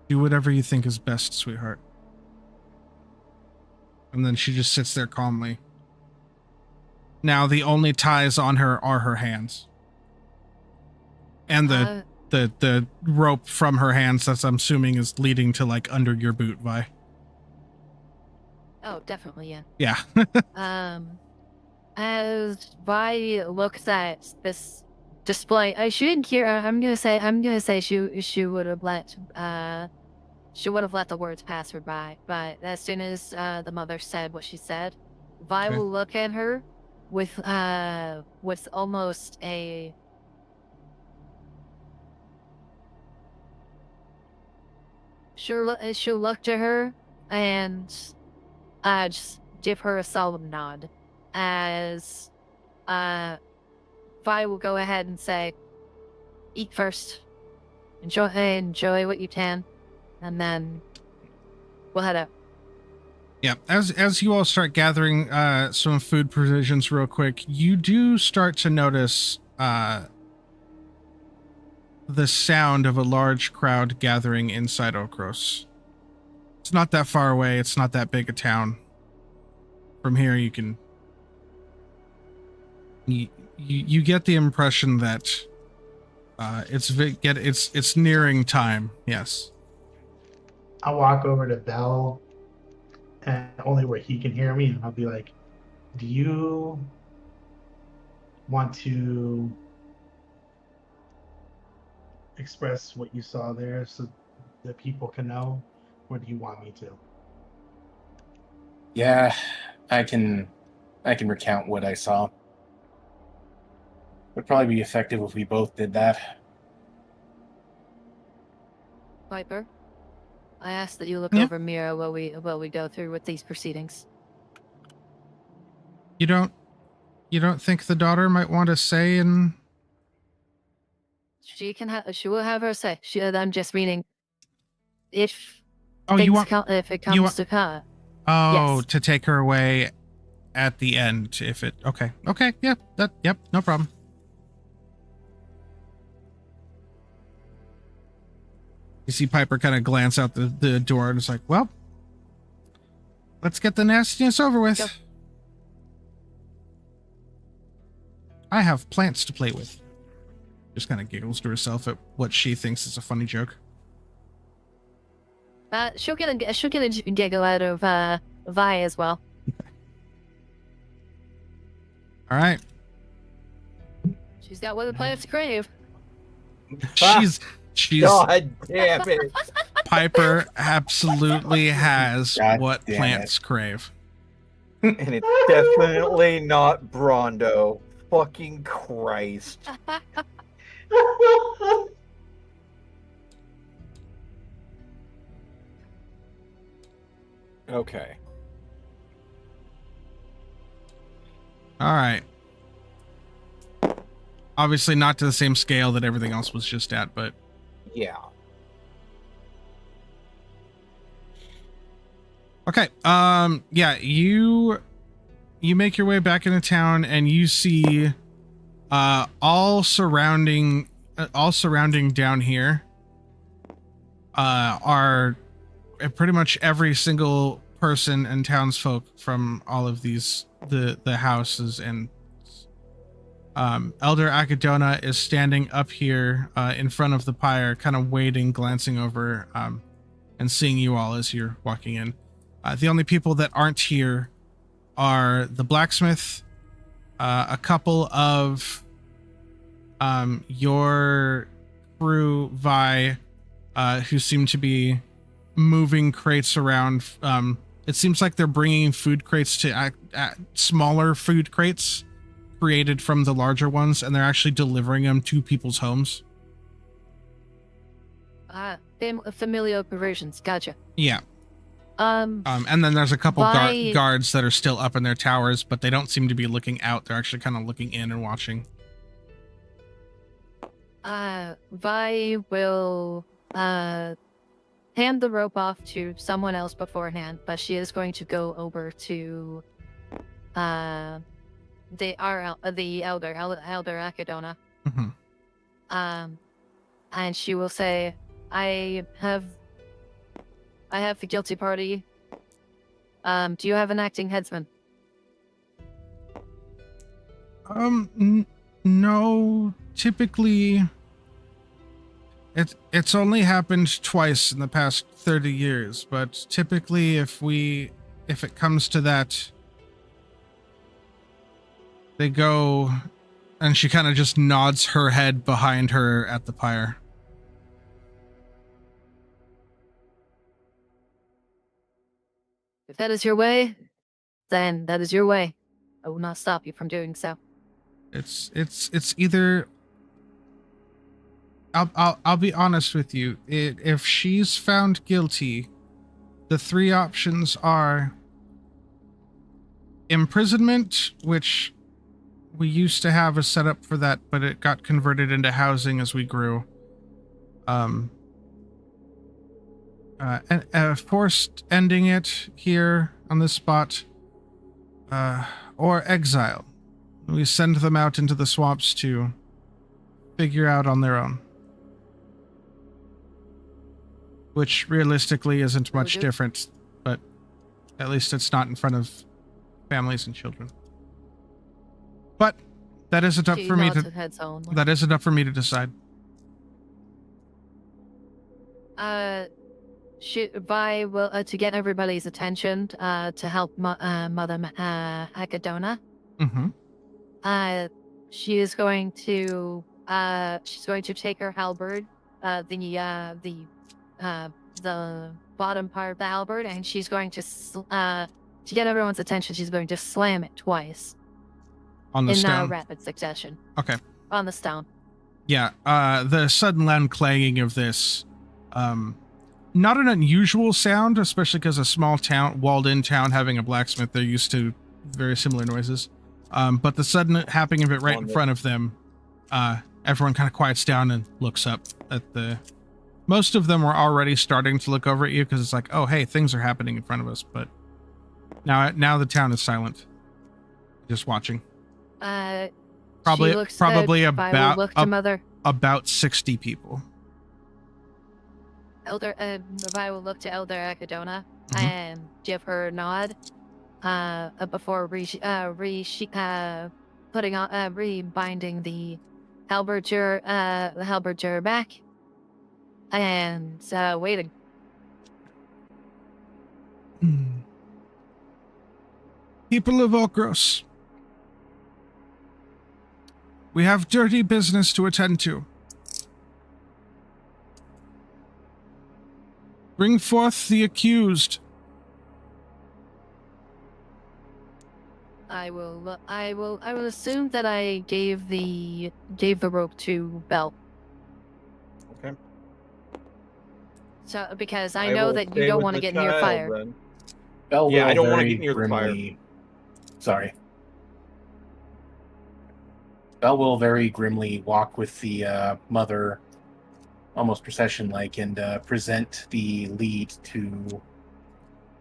do whatever you think is best, sweetheart. And then she just sits there calmly. Now the only ties on her are her hands. And the rope from her hands that I'm assuming is leading to like under your boot, Vi. Oh, definitely, yeah. Yeah. As Vi looks at this display, I'm gonna say she would have let the words pass her by. But as soon as the mother said what she said, Vi Okay. will look at her with almost a she'll look to her and just give her a solemn nod. As Vi will go ahead and say, eat first, enjoy what you can, and then we'll head out. Yeah, as you all start gathering some food provisions real quick, you do start to notice the sound of a large crowd gathering inside Okros. It's not that far away, it's not that big a town. From here you can you get the impression that it's nearing time. Yes. I'll walk over to Bell, and only where he can hear me, and I'll be like, do you want to express what you saw there so that people can know, or do you want me to? Yeah, I can recount what I saw. Would probably be effective if we both did that. Viper, I ask that you look Yeah. over Mira while we go through with these proceedings. You don't think the daughter might want to say in She will have her say. I'm just meaning, if if it comes to her. Oh, Yes. to take her away at the end if it okay, yeah, no problem. You see Piper kind of glance out the door and it's like, well, let's get the nastiness over with. Yep. I have plants to play with. Just kind of giggles to herself at what she thinks is a funny joke. She'll get a giggle out of Vi as well. All right. She's got what the plants crave. She's God damn it. Piper absolutely has God what damn plants crave. And it's definitely not Brondo. Fucking Christ. Okay. All right. Obviously not to the same scale that everything else was just at, but Yeah. okay. Yeah, you make your way back into town and you see all surrounding down here are pretty much every single person and townsfolk from all of these the houses, and Elder Akadona is standing up here in front of the pyre, kind of waiting, glancing over and seeing you all as you're walking in. The only people that aren't here are the blacksmith, a couple of your crew, Vi, who seem to be moving crates around. It seems like they're bringing food crates to smaller food crates created from the larger ones, and they're actually delivering them to people's homes. Familial perversions. Gotcha. Yeah. And then there's a couple guards that are still up in their towers, but they don't seem to be looking out. They're actually kind of looking in and watching. Vi will hand the rope off to someone else beforehand, but she is going to go over to the elder Akadona. Mm-hmm. And she will say, I have the guilty party. Do you have an acting headsman? No, typically it's only happened twice in the past 30 years, but typically if it comes to that, they go, and she kind of just nods her head behind her at the pyre. If that is your way, then that is your way. I will not stop you from doing so. It's either, I'll be honest with you. If she's found guilty, the three options are imprisonment, which we used to have a setup for that, but it got converted into housing as we grew. Forced ending it here on this spot, or exile. We send them out into the swamps to figure out on their own. Which realistically isn't much different, but at least it's not in front of families and children. But that isn't up for me to. That isn't up for me to decide. Vi will to get everybody's attention to help Mother Akadona. Mm-hmm. She is going to take her halberd, the bottom part of the halberd, and she's going to get everyone's attention. She's going to slam it twice on the stone in rapid succession. Okay. On the stone. Yeah. The sudden loud clanging of this, not an unusual sound, especially because a small town, walled-in town, having a blacksmith, they're used to very similar noises. But the sudden happening of it right in front of them, everyone kind of quiets down and looks up at the. Most of them were already starting to look over at you because it's like, oh, hey, things are happening in front of us. But now the town is silent, just watching. Probably about 60 people. Vi will look to Elder Akadona and give her a nod before putting on rebinding the halberdier back and waiting. People of Okros, we have dirty business to attend to. Bring forth the accused. I will assume that I gave the rope to Belle. Okay. So because I know that you don't want to get near fire. Then. Belle I don't want to very get near the fire. Sorry. Belle will very grimly walk with the mother, almost procession-like, and present the lead to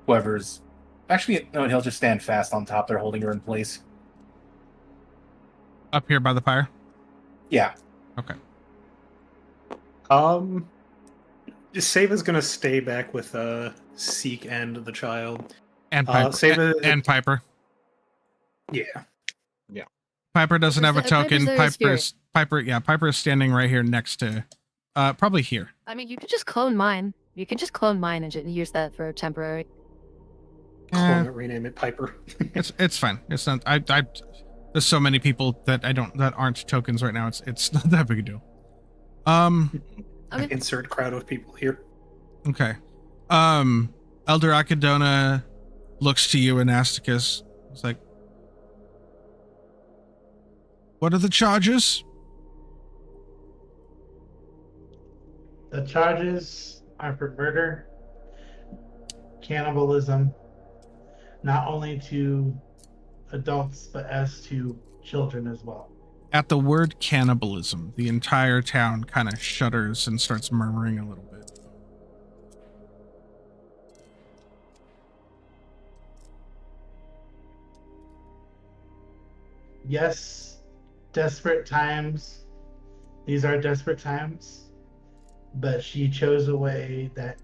whoever's... Actually, no, he'll just stand fast on top there, holding her in place. Up here by the fire? Yeah. Okay. Seva's gonna stay back with Seek and the child. And Piper. And Piper. Yeah. Yeah. Piper doesn't have a token. Piper's Piper is standing right here next to probably here. I mean, you could just clone mine. You can just clone mine and use that for temporary. Clone it, rename it Piper. It's fine. It's not. I there's so many people that that aren't tokens right now. It's not that big a deal. Okay. Insert crowd of people here. Okay. Elder Akadona looks to you, Anasticus. It's like, what are the charges? The charges are for murder, cannibalism, not only to adults, but as to children as well. At the word cannibalism, the entire town kind of shudders and starts murmuring a little bit. Yes, desperate times. These are desperate times, but she chose a way that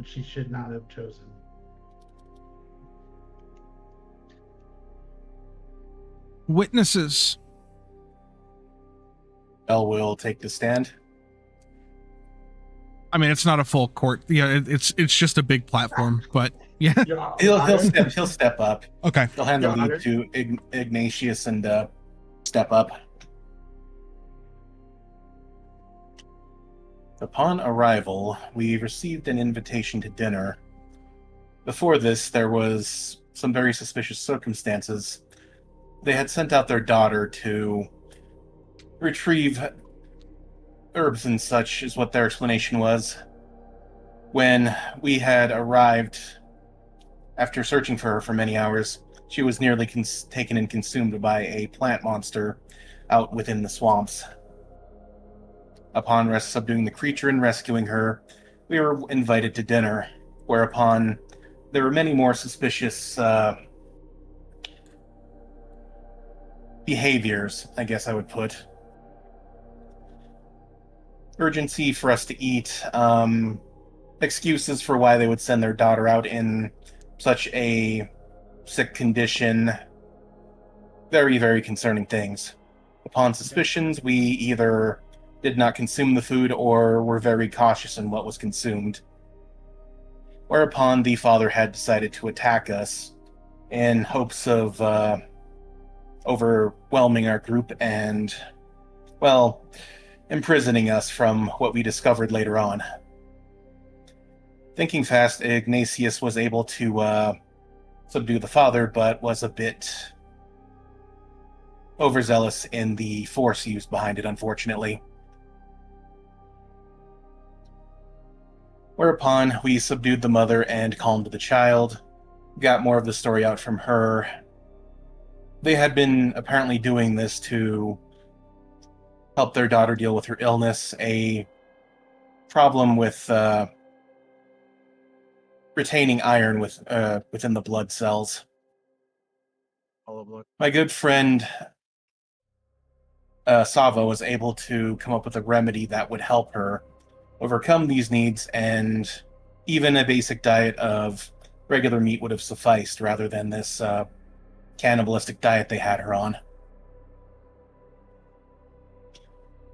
she should not have chosen. Witnesses. Bell will take the stand. I mean, it's not a full court. Yeah, it's just a big platform, but yeah. He'll step up. Okay. He'll hand the lead to Ignatius and step up. Upon arrival, we received an invitation to dinner. Before this, there was some very suspicious circumstances. They had sent out their daughter to retrieve herbs and such, is what their explanation was. When we had arrived, after searching for her for many hours, she was nearly taken and consumed by a plant monster out within the swamps. Upon subduing the creature and rescuing her, we were invited to dinner, whereupon there were many more suspicious behaviors, I guess I would put. Urgency for us to eat, excuses for why they would send their daughter out in such a sick condition. Very, very concerning things. Upon suspicions, we either did not consume the food or were very cautious in what was consumed. Whereupon the father had decided to attack us in hopes of overwhelming our group and, well, imprisoning us from what we discovered later on. Thinking fast, Ignatius was able to subdue the father, but was a bit overzealous in the force used behind it, unfortunately. Whereupon we subdued the mother and calmed the child, got more of the story out from her. They had been apparently doing this to help their daughter deal with her illness, a problem with retaining iron within the blood cells. My good friend Sava was able to come up with a remedy that would help her overcome these needs, and even a basic diet of regular meat would have sufficed rather than this cannibalistic diet they had her on.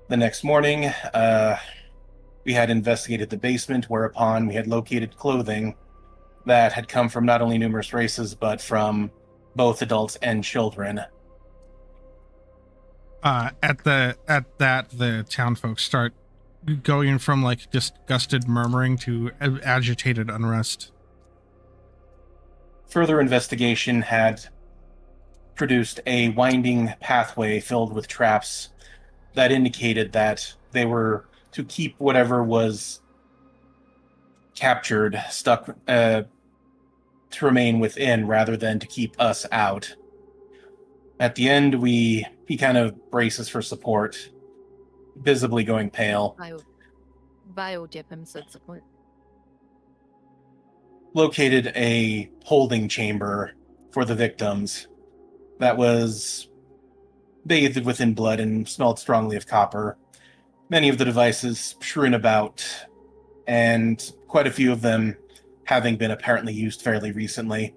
The next morning, we had investigated the basement, whereupon we had located clothing that had come from not only numerous races, but from both adults and children. At that, the town folks start going from like disgusted murmuring to agitated unrest. Further investigation had produced a winding pathway filled with traps that indicated that they were to keep whatever was captured stuck to remain within rather than to keep us out. At the end, he kind of braces for support, visibly going pale. Bio dip him said support. Located a holding chamber for the victims that was bathed within blood and smelled strongly of copper. Many of the devices strewn about, and quite a few of them having been apparently used fairly recently.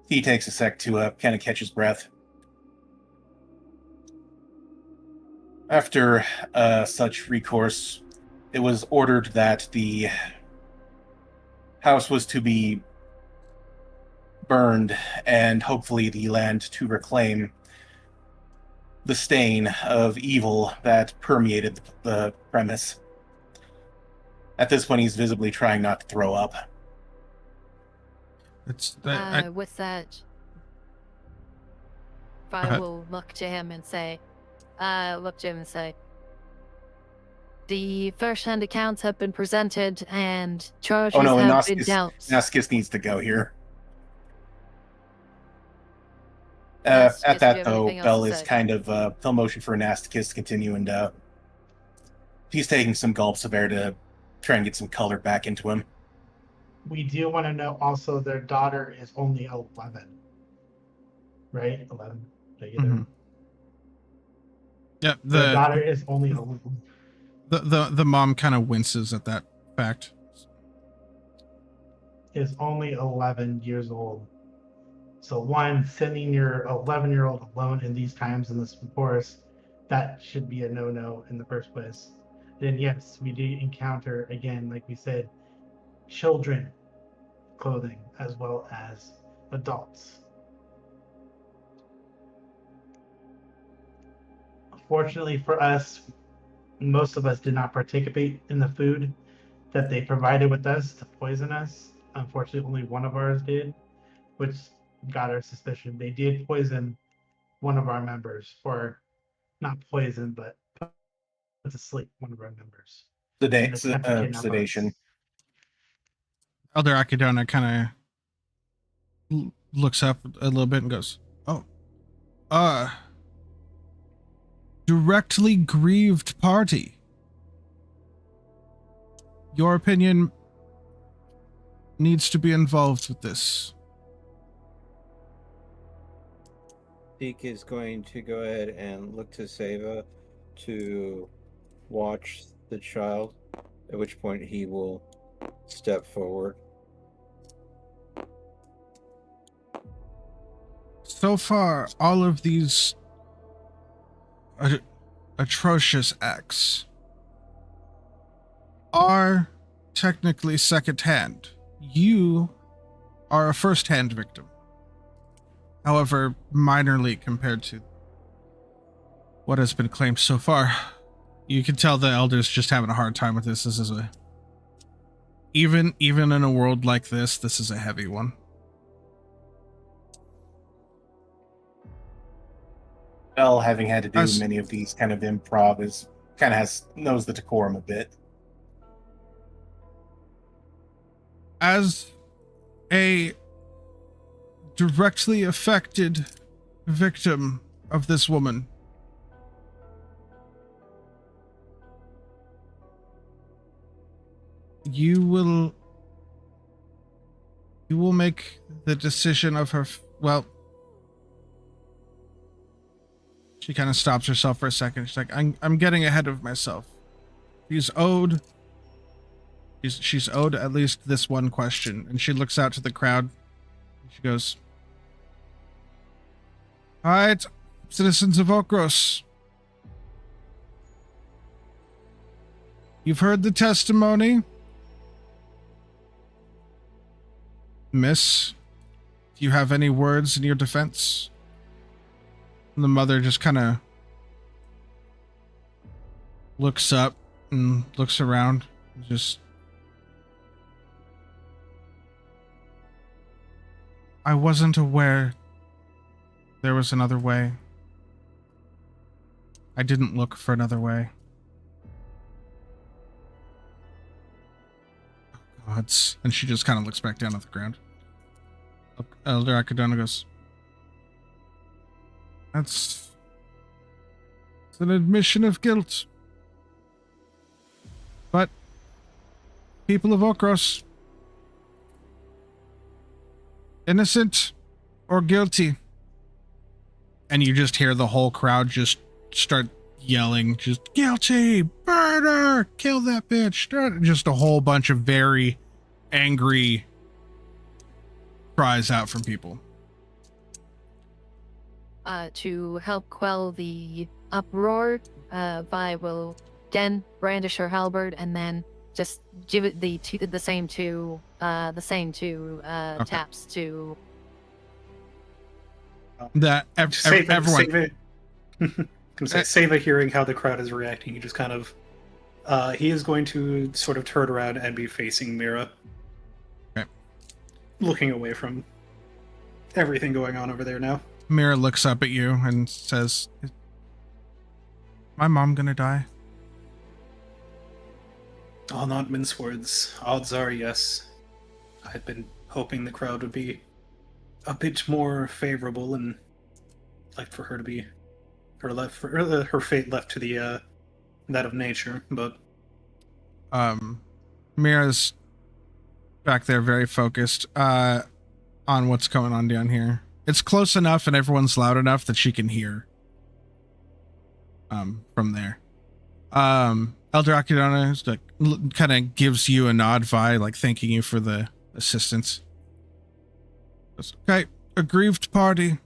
He takes a sec to kind of catch his breath. After such recourse, it was ordered that the house was to be burned and hopefully the land to reclaim the stain of evil that permeated the premise. At this point, he's visibly trying not to throw up. With that, I will look to him and say, the first-hand accounts have been presented and charges have been dealt. Naskis needs to go here. Naskis, At do you that, have though, anything else Bell to is say? kind of he'll motion for Naskis to continue, and he's taking some gulps of air to try and get some color back into him. We do want to know also their daughter is only 11. Right? 11. Mhm. Yeah, Their daughter is only 11. the mom kind of winces at that fact. Is only 11 years old. So one, sending your 11-year-old alone in these times in this forest, that should be a no-no in the first place. Then yes, we do encounter, again, like we said, children clothing as well as adults. Fortunately for us, most of us did not participate in the food that they provided with us to poison us. Unfortunately, only one of ours did, which got our suspicion. They did poison one of our members, or not poison, but put to sleep one of our members. Sedation. Elder Akadona kind of looks up a little bit and goes, "Oh, directly grieved party. Your opinion needs to be involved with this." Deke is going to go ahead and look to Seva to watch the child, at which point he will step forward. So far, all of these atrocious acts are technically second-hand. You are a first-hand victim. However, minorly compared to what has been claimed so far. You can tell the elders just having a hard time with this. This is even in a world like this is a heavy one. Bell, having had to do many of these kind of improv, knows the decorum a bit. As a directly affected victim of this woman, you will make the decision of her. Well, she kind of stops herself for a second. She's like, I'm getting ahead of myself. She's owed at least this one question. And she looks out to the crowd. She goes, "All right, citizens of Okros, you've heard the testimony. Miss, do you have any words in your defense?" And the mother just kind of looks up and looks around. I wasn't aware there was another way. I didn't look for another way. Oh, gods. And she just kind of looks back down at the ground. Elder Akadona goes, It's an admission of guilt. But people of Okros, innocent or guilty. And you just hear the whole crowd just start yelling, just guilty, murder, kill that bitch. Just a whole bunch of very angry cries out from people. To help quell the uproar, Vi will again brandish her halberd and then just give it the same two Okay. taps to. That everyone. Save it. Save it hearing how the crowd is reacting. He just kind of. He is going to sort of turn around and be facing Mira. Okay. Looking away from everything going on over there now. Mira looks up at you and says, "Is my mom gonna die?" I'll not mince words. Odds are yes. I'd been hoping the crowd would be a bit more favorable and like for her to be her fate left to the that of nature, but Mira's back there very focused on what's going on down here. It's close enough and everyone's loud enough that she can hear from there. Elder Akidona is like kind of gives you a nod vibe, like thanking you for the assistance. Goes, okay, aggrieved party.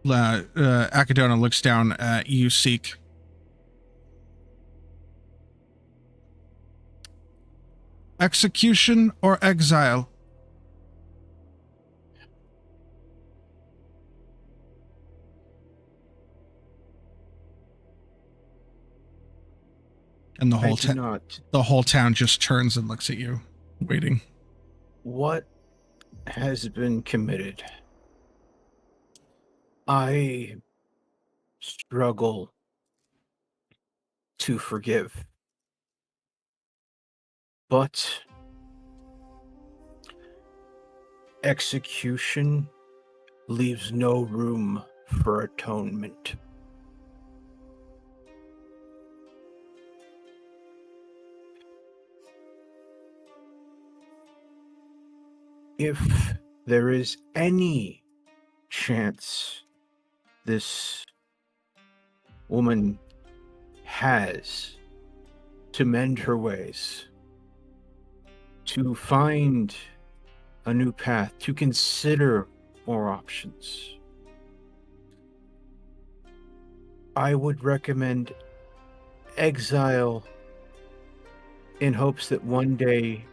Akidona looks down at you, Seek. Execution or exile? And the whole town just turns and looks at you, waiting. What has been committed? I struggle to forgive. But execution leaves no room for atonement. If there is any chance this woman has to mend her ways, to find a new path, to consider more options, I would recommend exile in hopes that one day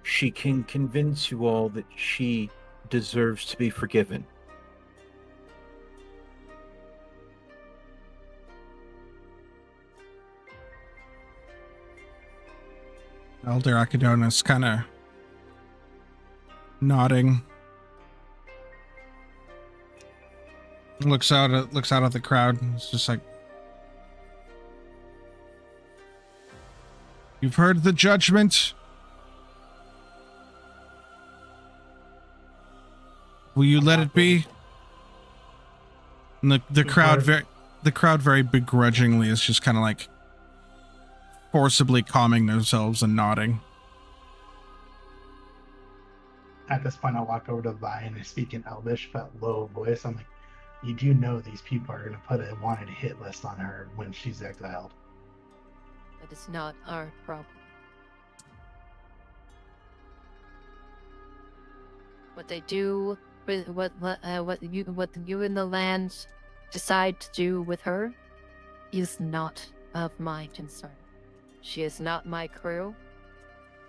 she can convince you all that she deserves to be forgiven. Elder Akidona's kind of nodding. Looks out at the crowd. It's just like, you've heard the judgment. Will you let it be? And the crowd very begrudgingly is just kind of like forcibly calming themselves and nodding. At this point, I walk over to Vi and I speak in Elvish, but low voice. I'm like, you do know these people are going to put a wanted hit list on her when she's exiled. That is not our problem. What they do with what you and the land decide to do with her is not of my concern. She is not my crew.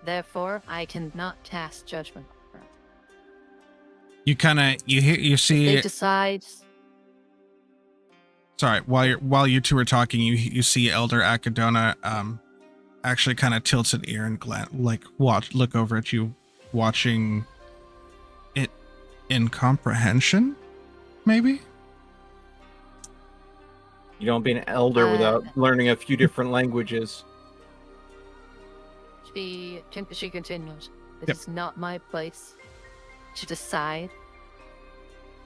Therefore, I cannot cast judgment on her. You see. They decide. Sorry, while you two are talking, you see Elder Akidona actually kind of tilts an ear and look over at you, watching it in comprehension, maybe? You don't be an elder without learning a few different languages. She continues. It Yep. is not my place to decide,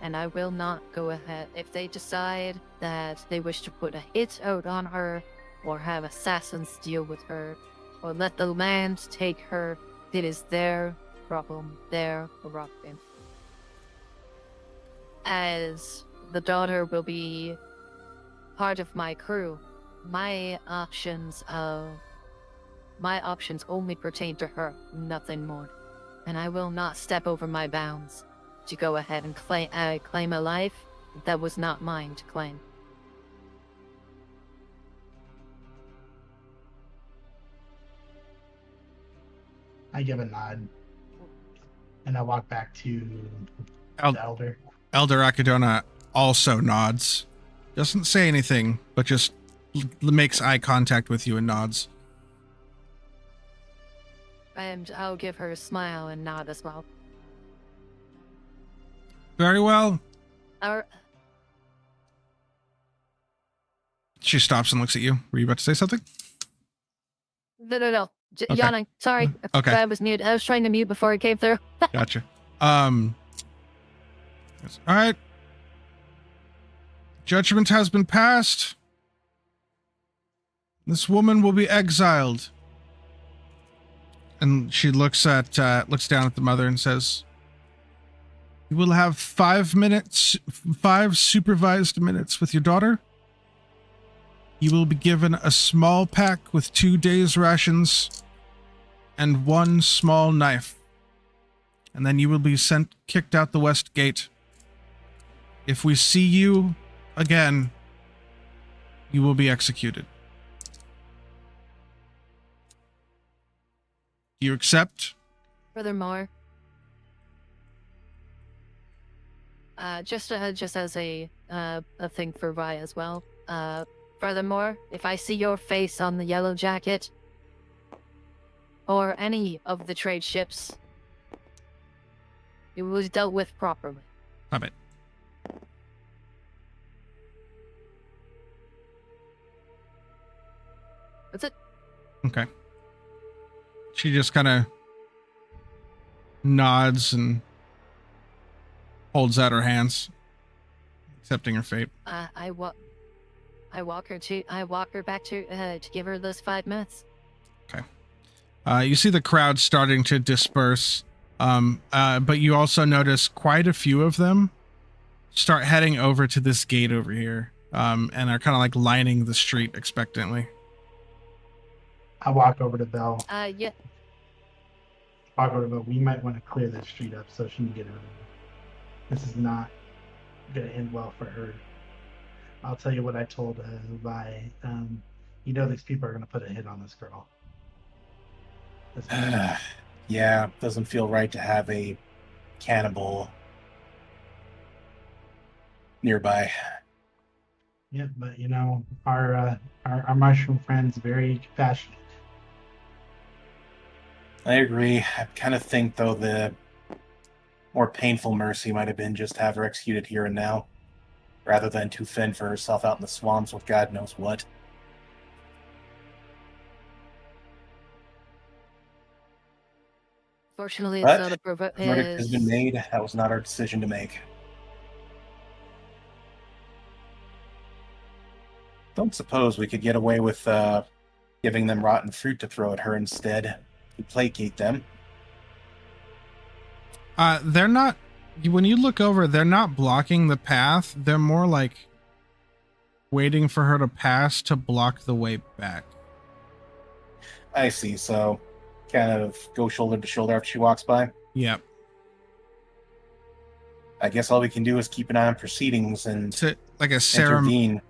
and I will not go ahead. If they decide that they wish to put a hit out on her, or have assassins deal with her, or let the land take her, it is their problem, their prerogative. As the daughter will be part of my crew, my options only pertain to her, nothing more. And I will not step over my bounds to go ahead and claim a life that was not mine to claim. I give a nod, and I walk back to El- the elder. Elder Akadona also nods. Doesn't say anything, but just makes eye contact with you and nods. And I'll give her a smile and nod as well. Very well. Our, She stops and looks at you. Were you about to say something? no. Okay. Yawning. Sorry. Okay. I was mute. I was trying to mute before it came through. Gotcha. All right. Judgment has been passed. This woman will be exiled. And she looks down at the mother and says, "You will have 5 supervised minutes with your daughter. You will be given a small pack with 2 days' rations and 1 small knife. And then you will be kicked out the west gate. If we see you again, you will be executed. Do you accept?" Furthermore, just as a thing for Vi as well. Furthermore, if I see your face on the yellow jacket or any of the trade ships, it was dealt with properly. Stop it. That's it. Okay. She just kind of nods and holds out her hands, accepting her fate. I walk her back to give her those 5 minutes. Okay. You see the crowd starting to disperse, but you also notice quite a few of them start heading over to this gate over here, and are kind of like lining the street expectantly. I walk over to Belle. Yeah. Walk over to Belle. We might want to clear this street up so she can get over. This is not going to end well for her. I'll tell you what I told Vi. These people are going to put a hit on this girl. Yeah, doesn't feel right to have a cannibal nearby. Yeah, but our mushroom friend's very compassionate. I agree. I kind of think, though, the more painful mercy might have been just to have her executed here and now, rather than to fend for herself out in the swamps with God knows what. Fortunately, But it's not a the verdict has been made. That was not our decision to make. Don't suppose we could get away with giving them rotten fruit to throw at her instead, to placate them. They're not. When you look over, they're not blocking the path. They're more like waiting for her to pass to block the way back. I see. So, kind of go shoulder to shoulder after she walks by. Yep. I guess all we can do is keep an eye on proceedings and like a ceremony. Intervene.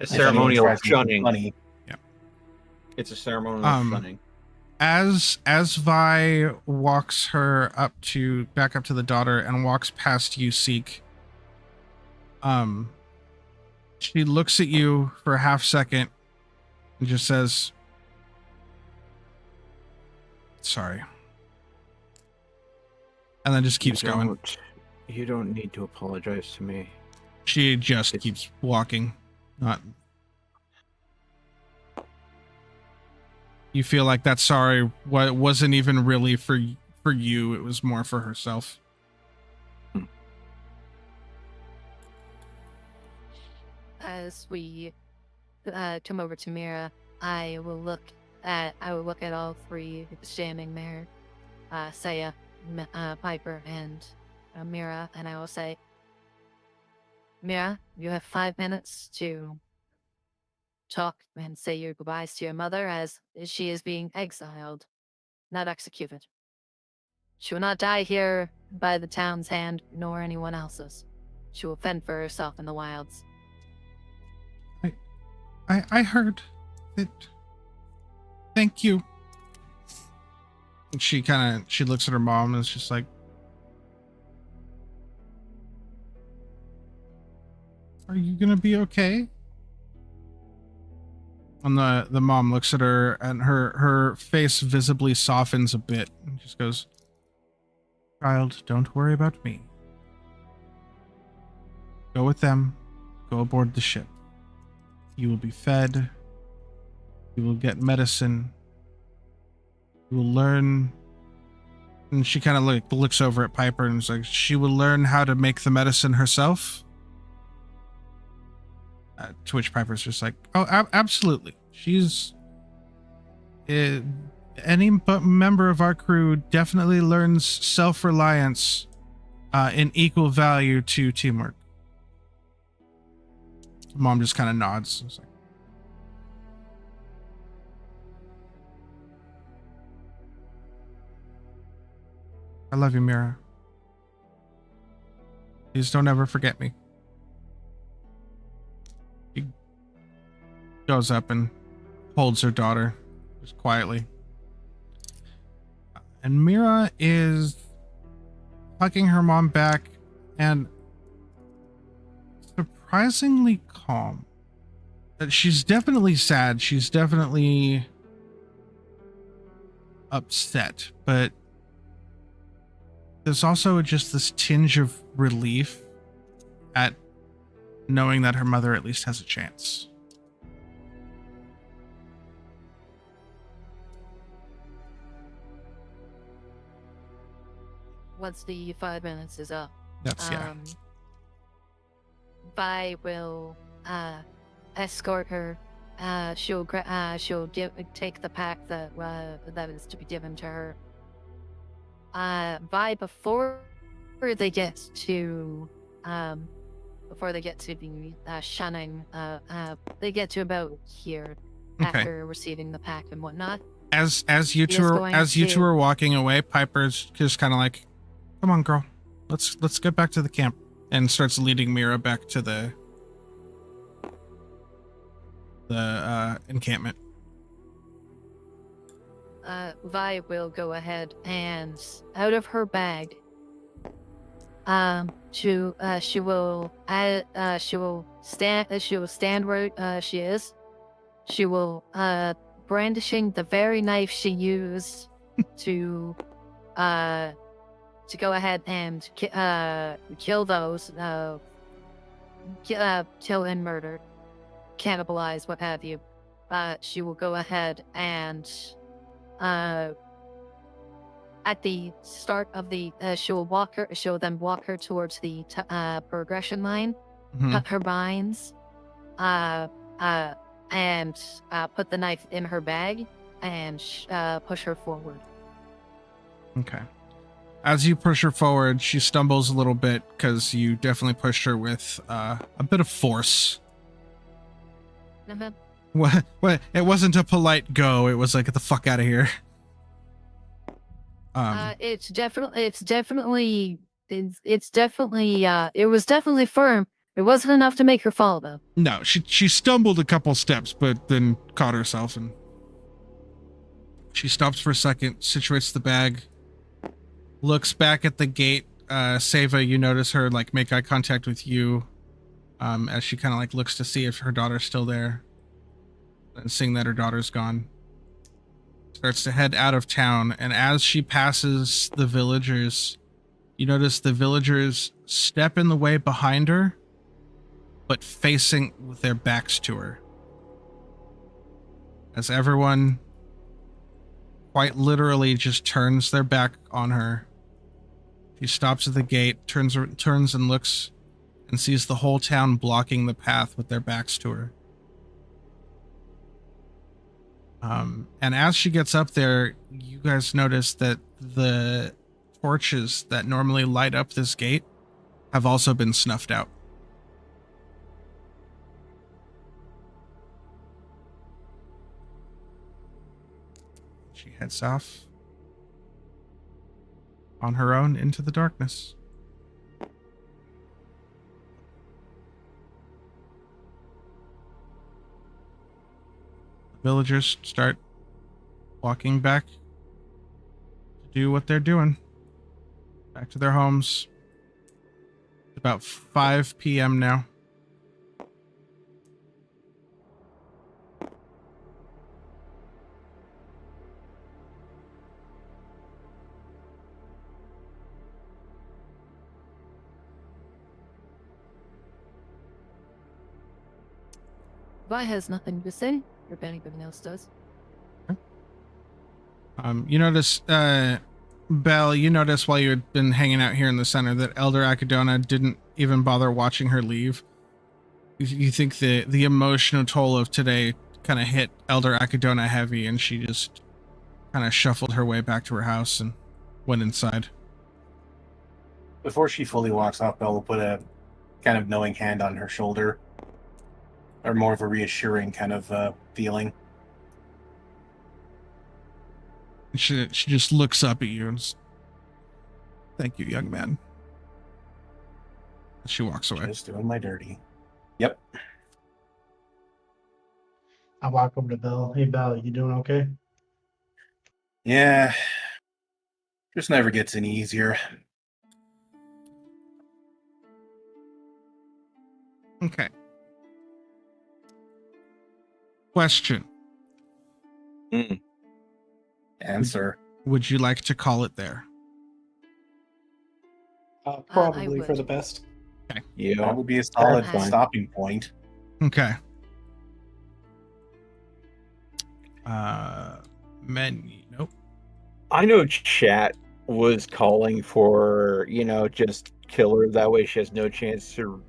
A ceremonial shunning. Funny. Yeah. It's a ceremonial shunning. As Vi walks her back up to the daughter and walks past you, Seek, she looks at you for a half second and just says, "Sorry," and then just keeps going. You don't need to apologize to me. She just keeps walking. Not. You feel like that sorry wasn't even really for you. It was more for herself. As we come over to Mira, I will look at all 3 standing there, Saya, Piper, and Mira, and I will say, Mira, you have 5 minutes to talk and say your goodbyes to your mother, as she is being exiled, not executed. She will not die here by the town's hand, nor anyone else's. She will fend for herself in the wilds. I heard it. Thank you. She looks at her mom and is just like, "Are you gonna be okay?" And the mom looks at her, and her face visibly softens a bit, and just goes, "Child, don't worry about me. Go with them. Go aboard the ship. You will be fed. You will get medicine. You will learn." And she kind of looks over at Piper and is like, "She will learn how to make the medicine herself." To which Piper's just like, "Oh, absolutely. She's any member of our crew definitely learns self-reliance in equal value to teamwork." Mom just kind of nods. It's like, "I love you, Mira. Please don't ever forget me." He goes up and holds her daughter just quietly. And Mira is hugging her mom back and surprisingly calm. She's definitely sad. She's definitely upset, but there's also just this tinge of relief at knowing that her mother at least has a chance. Once the 5 minutes is up, That's Vi will escort her. She'll take the pack that is to be given to her. Vi, before they get to the shunning, they get to about here after receiving the pack and whatnot. As you two are walking away, Piper's just kind of like, "Come on, girl, let's get back to the camp," and starts leading Mira back to the encampment. Vi will go ahead and out of her bag, she will stand where she is. She will brandishing the very knife she used to go ahead and kill those, kill and murder, cannibalize, what have you. She will go ahead and at the start of the, she'll then walk her towards the progression line, cut her binds, and put the knife in her bag and push her forward. Okay. As you push her forward, she stumbles a little bit because you definitely pushed her with a bit of force. What? It wasn't a polite go. It was like, "Get the fuck out of here." It was definitely firm. It wasn't enough to make her fall, though. No, she stumbled a couple steps, but then caught herself, and she stops for a second, situates the bag, looks back at the gate. Seva, you notice her like make eye contact with you, as she kind of like looks to see if her daughter's still there, and seeing that her daughter's gone, starts to head out of town. And as she passes the villagers, you notice the villagers step in the way behind her, but facing with their backs to her. As everyone quite literally just turns their back on her, she stops at the gate, turns and looks, and sees the whole town blocking the path with their backs to her. And as she gets up there, you guys notice that the torches that normally light up this gate have also been snuffed out. She heads off on her own into the darkness. The villagers start walking back do what they're doing. Back to their homes. It's about 5 p.m. now. Vi has nothing to say, or if anybody else does. You notice, Belle, you notice while you had been hanging out here in the center that Elder Acadona didn't even bother watching her leave. You think the emotional toll of today kind of hit Elder Acadona heavy, and she just kind of shuffled her way back to her house and went inside. Before she fully walks off, Belle will put a kind of knowing hand on her shoulder, or more of a reassuring kind of feeling. She just looks up at you and says, "Thank you, young man." She walks away. Just doing my dirty. Yep. I walk over to Belle. Hey, Belle, you doing okay? Yeah. Just never gets any easier. Okay. Question. Answer. Would you like to call it there? Probably would. for the best. Okay. Yeah. That would be a solid Fine. stopping point. Okay. Menu. Nope. I know chat was calling for, just kill her. That way she has no chance to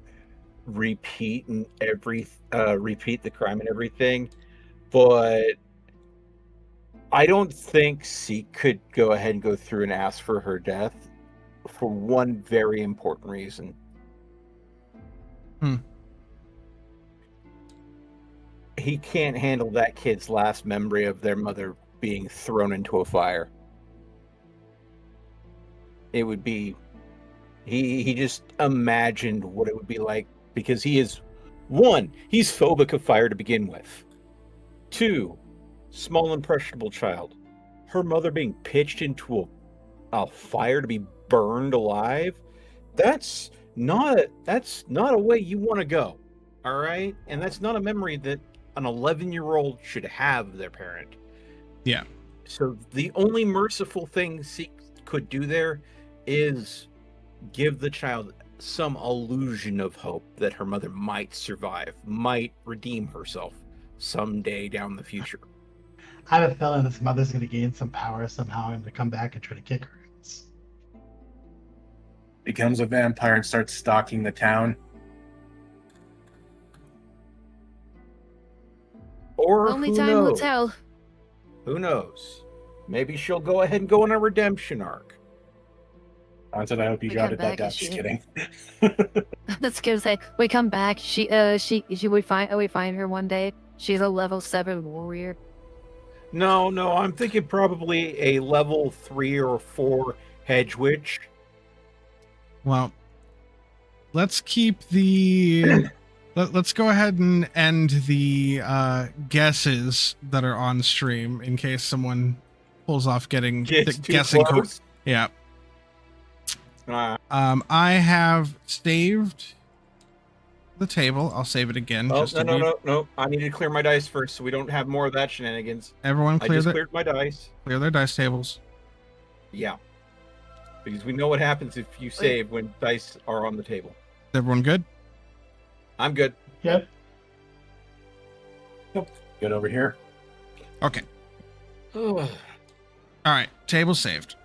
repeat repeat the crime and everything. But I don't think Seek could go ahead and go through and ask for her death for one very important reason. He can't handle that kid's last memory of their mother being thrown into a fire. It would be... He just imagined what it would be like, because he is... 1, he's phobic of fire to begin with. 2, small impressionable child. Her mother being pitched into a fire to be burned alive. That's not a way you want to go. All right? And that's not a memory that an 11-year-old should have of their parent. Yeah. So the only merciful thing Seek could do there is give the child some illusion of hope that her mother might survive, might redeem herself someday down the future. I have a feeling this mother's going to gain some power somehow and to come back and try to kick her ass. Becomes a vampire and starts stalking the town. Or Only who time knows? will tell. Who knows? Maybe she'll go ahead and go on a redemption arc. Haunted, I hope you We jotted come that back down. and Just she- kidding. That's gonna say we come back. We find her one day. She's a level 7 warrior. No, I'm thinking probably a level 3 or 4 hedge witch. Well, let's keep the... Let's go ahead and end the guesses that are on stream in case someone pulls off getting Gets too guessing. close. Yeah. Uh, I have saved the table. I'll save it again. oh, just to be... no. I need to clear my dice first so we don't have more of that shenanigans. Everyone I just clear cleared my dice. their dice tables. Yeah. Because we know what happens if you save when dice are on the table. Is everyone good? I'm good. Yep. Good over here. Okay. All right, table saved.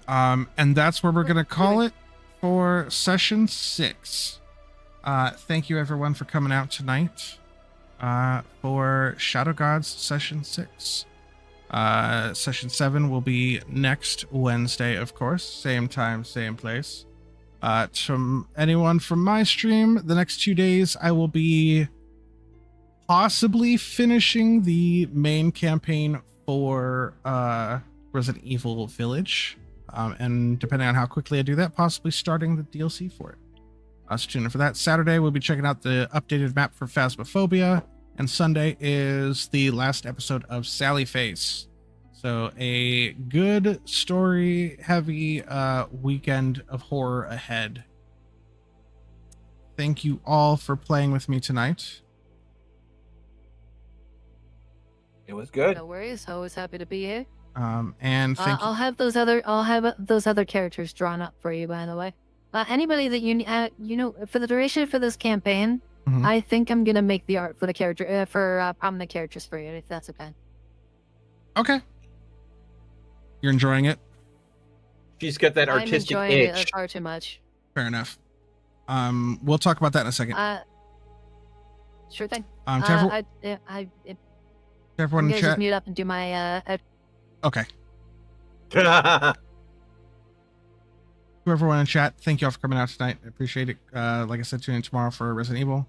And that's where we're gonna call it for session 6. Thank you everyone for coming out tonight. For Shadow Gods session 6. Session 7 will be next Wednesday, of course. Same time, same place. To anyone from my stream, the next 2 days I will be possibly finishing the main campaign for Resident Evil Village. And depending on how quickly I do that, possibly starting the DLC for it. So tune in for that. Saturday, we'll be checking out the updated map for Phasmophobia. And Sunday is the last episode of Sally Face. So a good story heavy weekend of horror ahead. Thank you all for playing with me tonight. It was good. No worries. Always happy to be here. And thank I'll have those other characters drawn up for you, by the way. Anybody that you know, for the duration for this campaign, Mhm. I think I'm gonna make the art for the character for prominent characters for you, if that's okay. Okay. You're enjoying it? She's got that I'm artistic enjoying itch. it far too much. Fair enough. We'll talk about that in a second. Sure thing. To everyone I'm in gonna just chat. mute up and do my Okay. To everyone in chat, thank you all for coming out tonight. I appreciate it. Like I said, tune in tomorrow for Resident Evil.